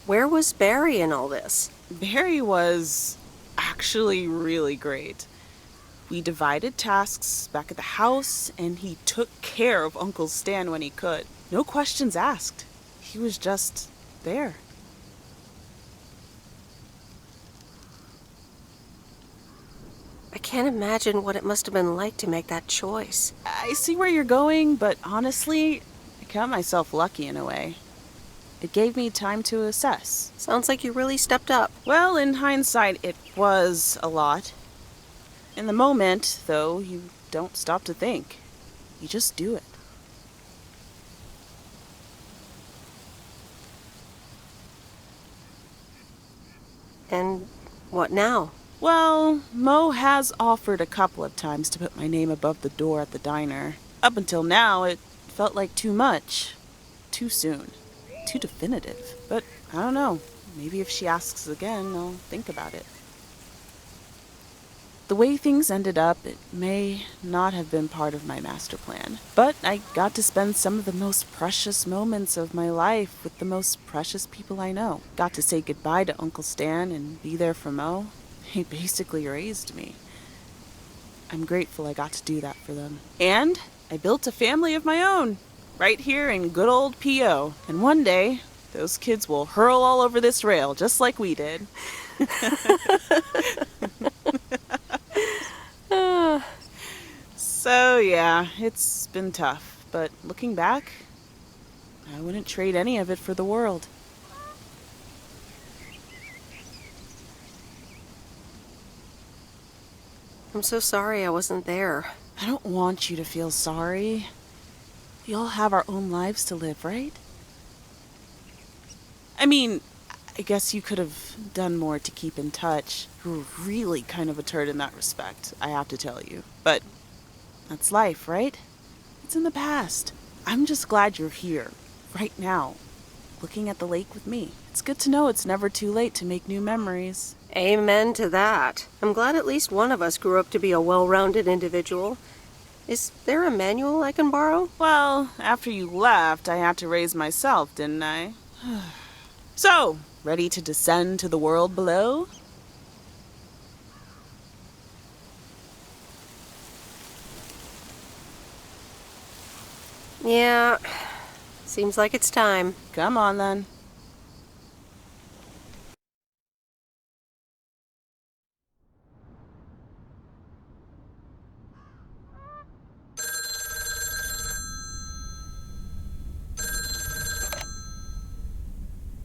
S1: Where was Barry in all this?
S16: Barry was actually really great. We divided tasks back at the house, and he took care of Uncle Stan when he could. No questions asked. He was just there.
S1: I can't imagine what it must have been like to make that choice.
S16: I see where you're going, but honestly, I count myself lucky in a way. It gave me time to assess.
S1: Sounds like you really stepped up.
S16: Well, in hindsight, it was a lot. In the moment, though, you don't stop to think. You just do it.
S1: And what now?
S16: Well, Mo has offered a couple of times to put my name above the door at the diner. Up until now, it felt like too much. Too soon. Too definitive. But I don't know. Maybe if she asks again, I'll think about it. The way things ended up, it may not have been part of my master plan. But I got to spend some of the most precious moments of my life with the most precious people I know. Got to say goodbye to Uncle Stan and be there for Mo. He basically raised me. I'm grateful I got to do that for them. And I built a family of my own. Right here in good old P.O. And one day, those kids will hurl all over this rail, just like we did. So, yeah, it's been tough. But looking back, I wouldn't trade any of it for the world.
S1: I'm so sorry I wasn't there.
S16: I don't want you to feel sorry. We all have our own lives to live, right? I mean, I guess you could have done more to keep in touch. You were really kind of a turd in that respect, I have to tell you. But that's life, right? It's in the past. I'm just glad you're here, right now, looking at the lake with me. It's good to know it's never too late to make new memories.
S1: Amen to that. I'm glad at least one of us grew up to be a well-rounded individual. Is there a manual I can borrow?
S16: Well, after you left, I had to raise myself, didn't I? So, ready to descend to the world below?
S1: Yeah, seems like it's time.
S16: Come on, then.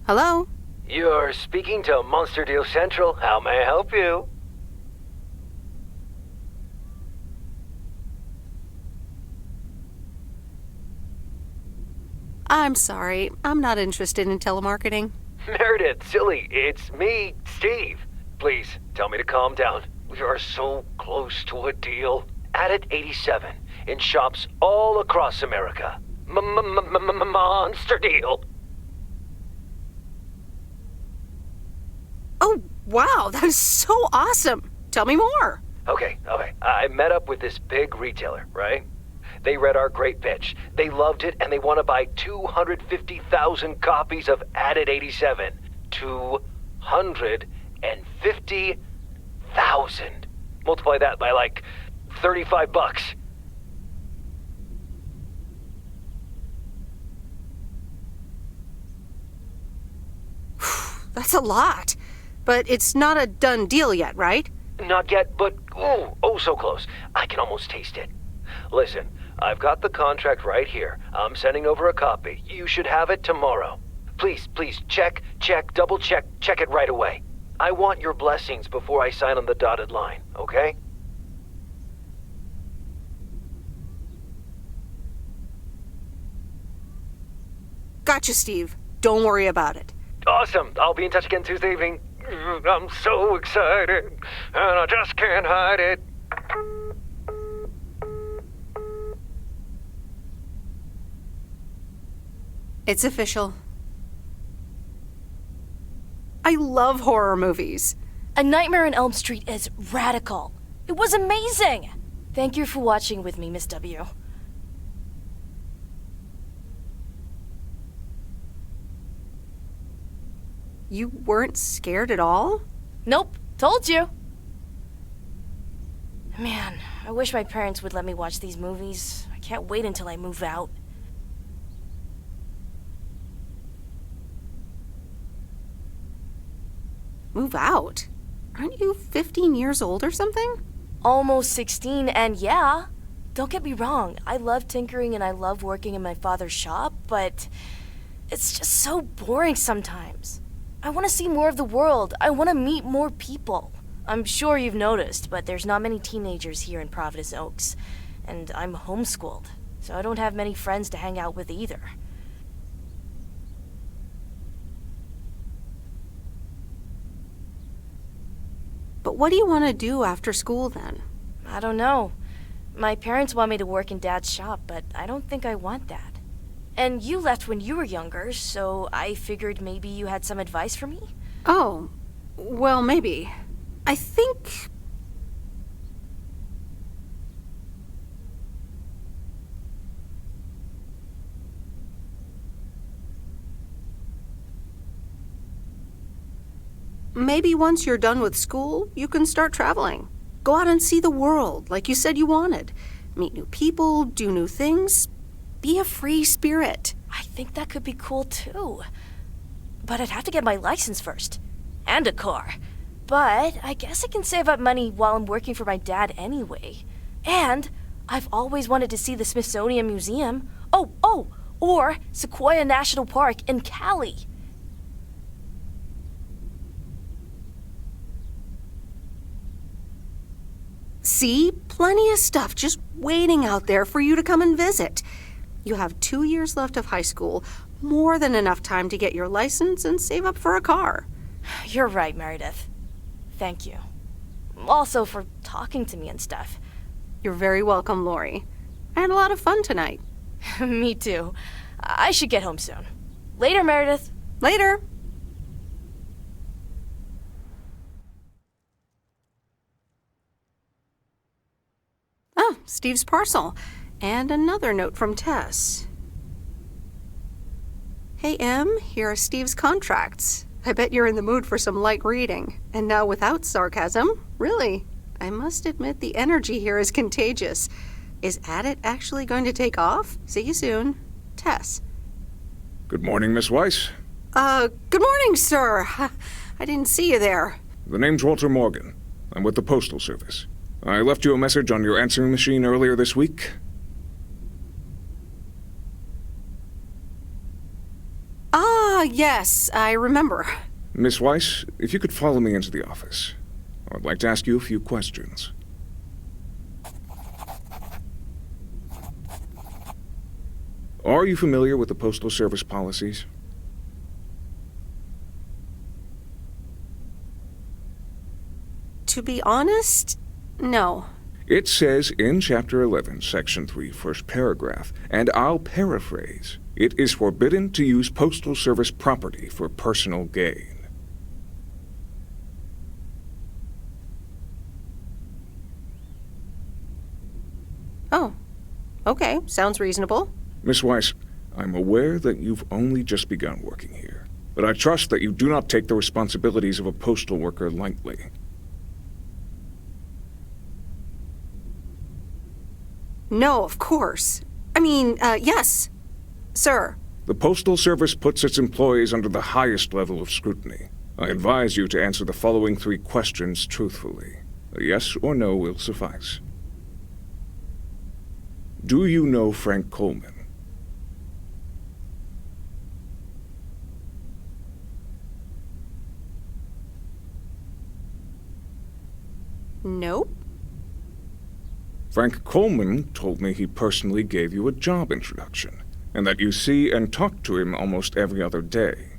S1: Hello?
S2: You're speaking to Monster Deal Central. How may I help you?
S1: I'm sorry. I'm not interested in telemarketing.
S2: Meredith, silly, it's me, Steve. Please, tell me to calm down. We are so close to a deal. Added 87 in shops all across America. Monster Deal.
S1: Oh, wow, that is so awesome. Tell me more.
S2: Okay. I met up with this big retailer, right? They read our great pitch. They loved it, and they want to buy 250,000 copies of Added 87. 250,000. Multiply that by like $35.
S1: That's a lot. But it's not a done deal yet, right?
S2: Not yet, but oh, so close. I can almost taste it. Listen, I've got the contract right here. I'm sending over a copy. You should have it tomorrow. Please, check, double check it right away. I want your blessings before I sign on the dotted line, okay?
S1: Gotcha, Steve. Don't worry about it.
S2: Awesome. I'll be in touch again Tuesday evening. I'm so excited, and I just can't hide it.
S1: It's official. I love horror movies.
S7: A Nightmare on Elm Street is radical. It was amazing. Thank you for watching with me, Miss W.
S1: You weren't scared at all?
S7: Nope, told you. Man, I wish my parents would let me watch these movies. I can't wait until I move out.
S1: Move out? Aren't you 15 years old or something?
S7: Almost 16, and yeah, don't get me wrong, I love tinkering and I love working in my father's shop, but it's just so boring sometimes. I want to see more of the world. I want to meet more people. I'm sure you've noticed, but there's not many teenagers here in Providence Oaks, and I'm homeschooled, so I don't have many friends to hang out with either.
S1: But what do you want to do after school then?
S7: I don't know. My parents want me to work in Dad's shop, but I don't think I want that. And you left when you were younger, so I figured maybe you had some advice for me?
S1: Oh, well, maybe. I think... maybe once you're done with school, you can start traveling. Go out and see the world, like you said you wanted. Meet new people, do new things. Be a free spirit.
S7: I think that could be cool too. But I'd have to get my license first. And a car. But I guess I can save up money while I'm working for my dad anyway. And I've always wanted to see the Smithsonian Museum. Or Sequoia National Park in Cali.
S1: See? Plenty of stuff just waiting out there for you to come and visit. You have 2 years left of high school, more than enough time to get your license and save up for a car.
S7: You're right, Meredith. Thank you. Also for talking to me and stuff.
S1: You're very welcome, Lori. I had a lot of fun tonight.
S7: Me too. I should get home soon. Later, Meredith.
S1: Later. Oh, Steve's parcel. And another note from Tess. Hey, Em, here are Steve's contracts. I bet you're in the mood for some light reading. And now without sarcasm, really. I must admit the energy here is contagious. Is Addit actually going to take off? See you soon. Tess.
S3: Good morning, Miss Weiss.
S1: Good morning, sir. I didn't see you there.
S3: The name's Walter Morgan. I'm with the Postal Service. I left you a message on your answering machine earlier this week.
S1: Ah, yes, I remember.
S3: Miss Weiss, if you could follow me into the office. I'd like to ask you a few questions. Are you familiar with the Postal Service policies?
S1: To be honest, no.
S3: It says in Chapter 11, Section 3, first paragraph, and I'll paraphrase, it is forbidden to use Postal Service property for personal gain.
S1: Oh, okay, sounds reasonable.
S3: Miss Weiss, I'm aware that you've only just begun working here, but I trust that you do not take the responsibilities of a postal worker lightly.
S1: No, of course. I mean, yes, sir.
S3: The Postal Service puts its employees under the highest level of scrutiny. I advise you to answer the following 3 questions truthfully. A yes or no will suffice. Do you know Frank Coleman?
S1: Nope.
S3: Frank Coleman told me he personally gave you a job introduction, and that you see and talk to him almost every other day.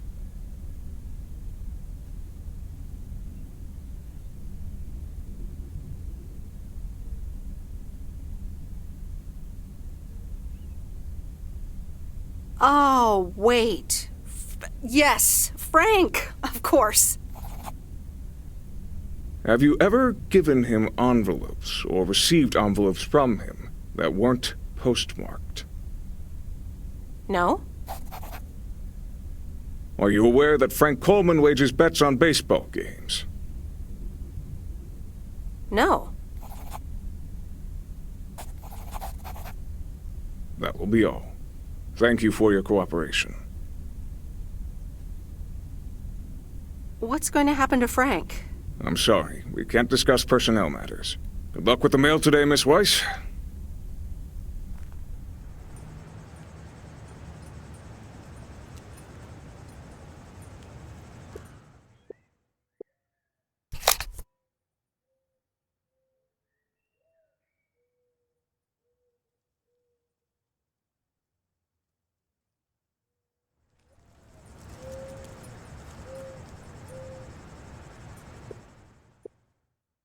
S1: Oh, wait. Yes, Frank, of course.
S3: Have you ever given him envelopes or received envelopes from him that weren't postmarked?
S1: No.
S3: Are you aware that Frank Coleman wagers bets on baseball games?
S1: No.
S3: That will be all. Thank you for your cooperation.
S1: What's going to happen to Frank?
S3: I'm sorry, we can't discuss personnel matters. Good luck with the mail today, Miss Weiss.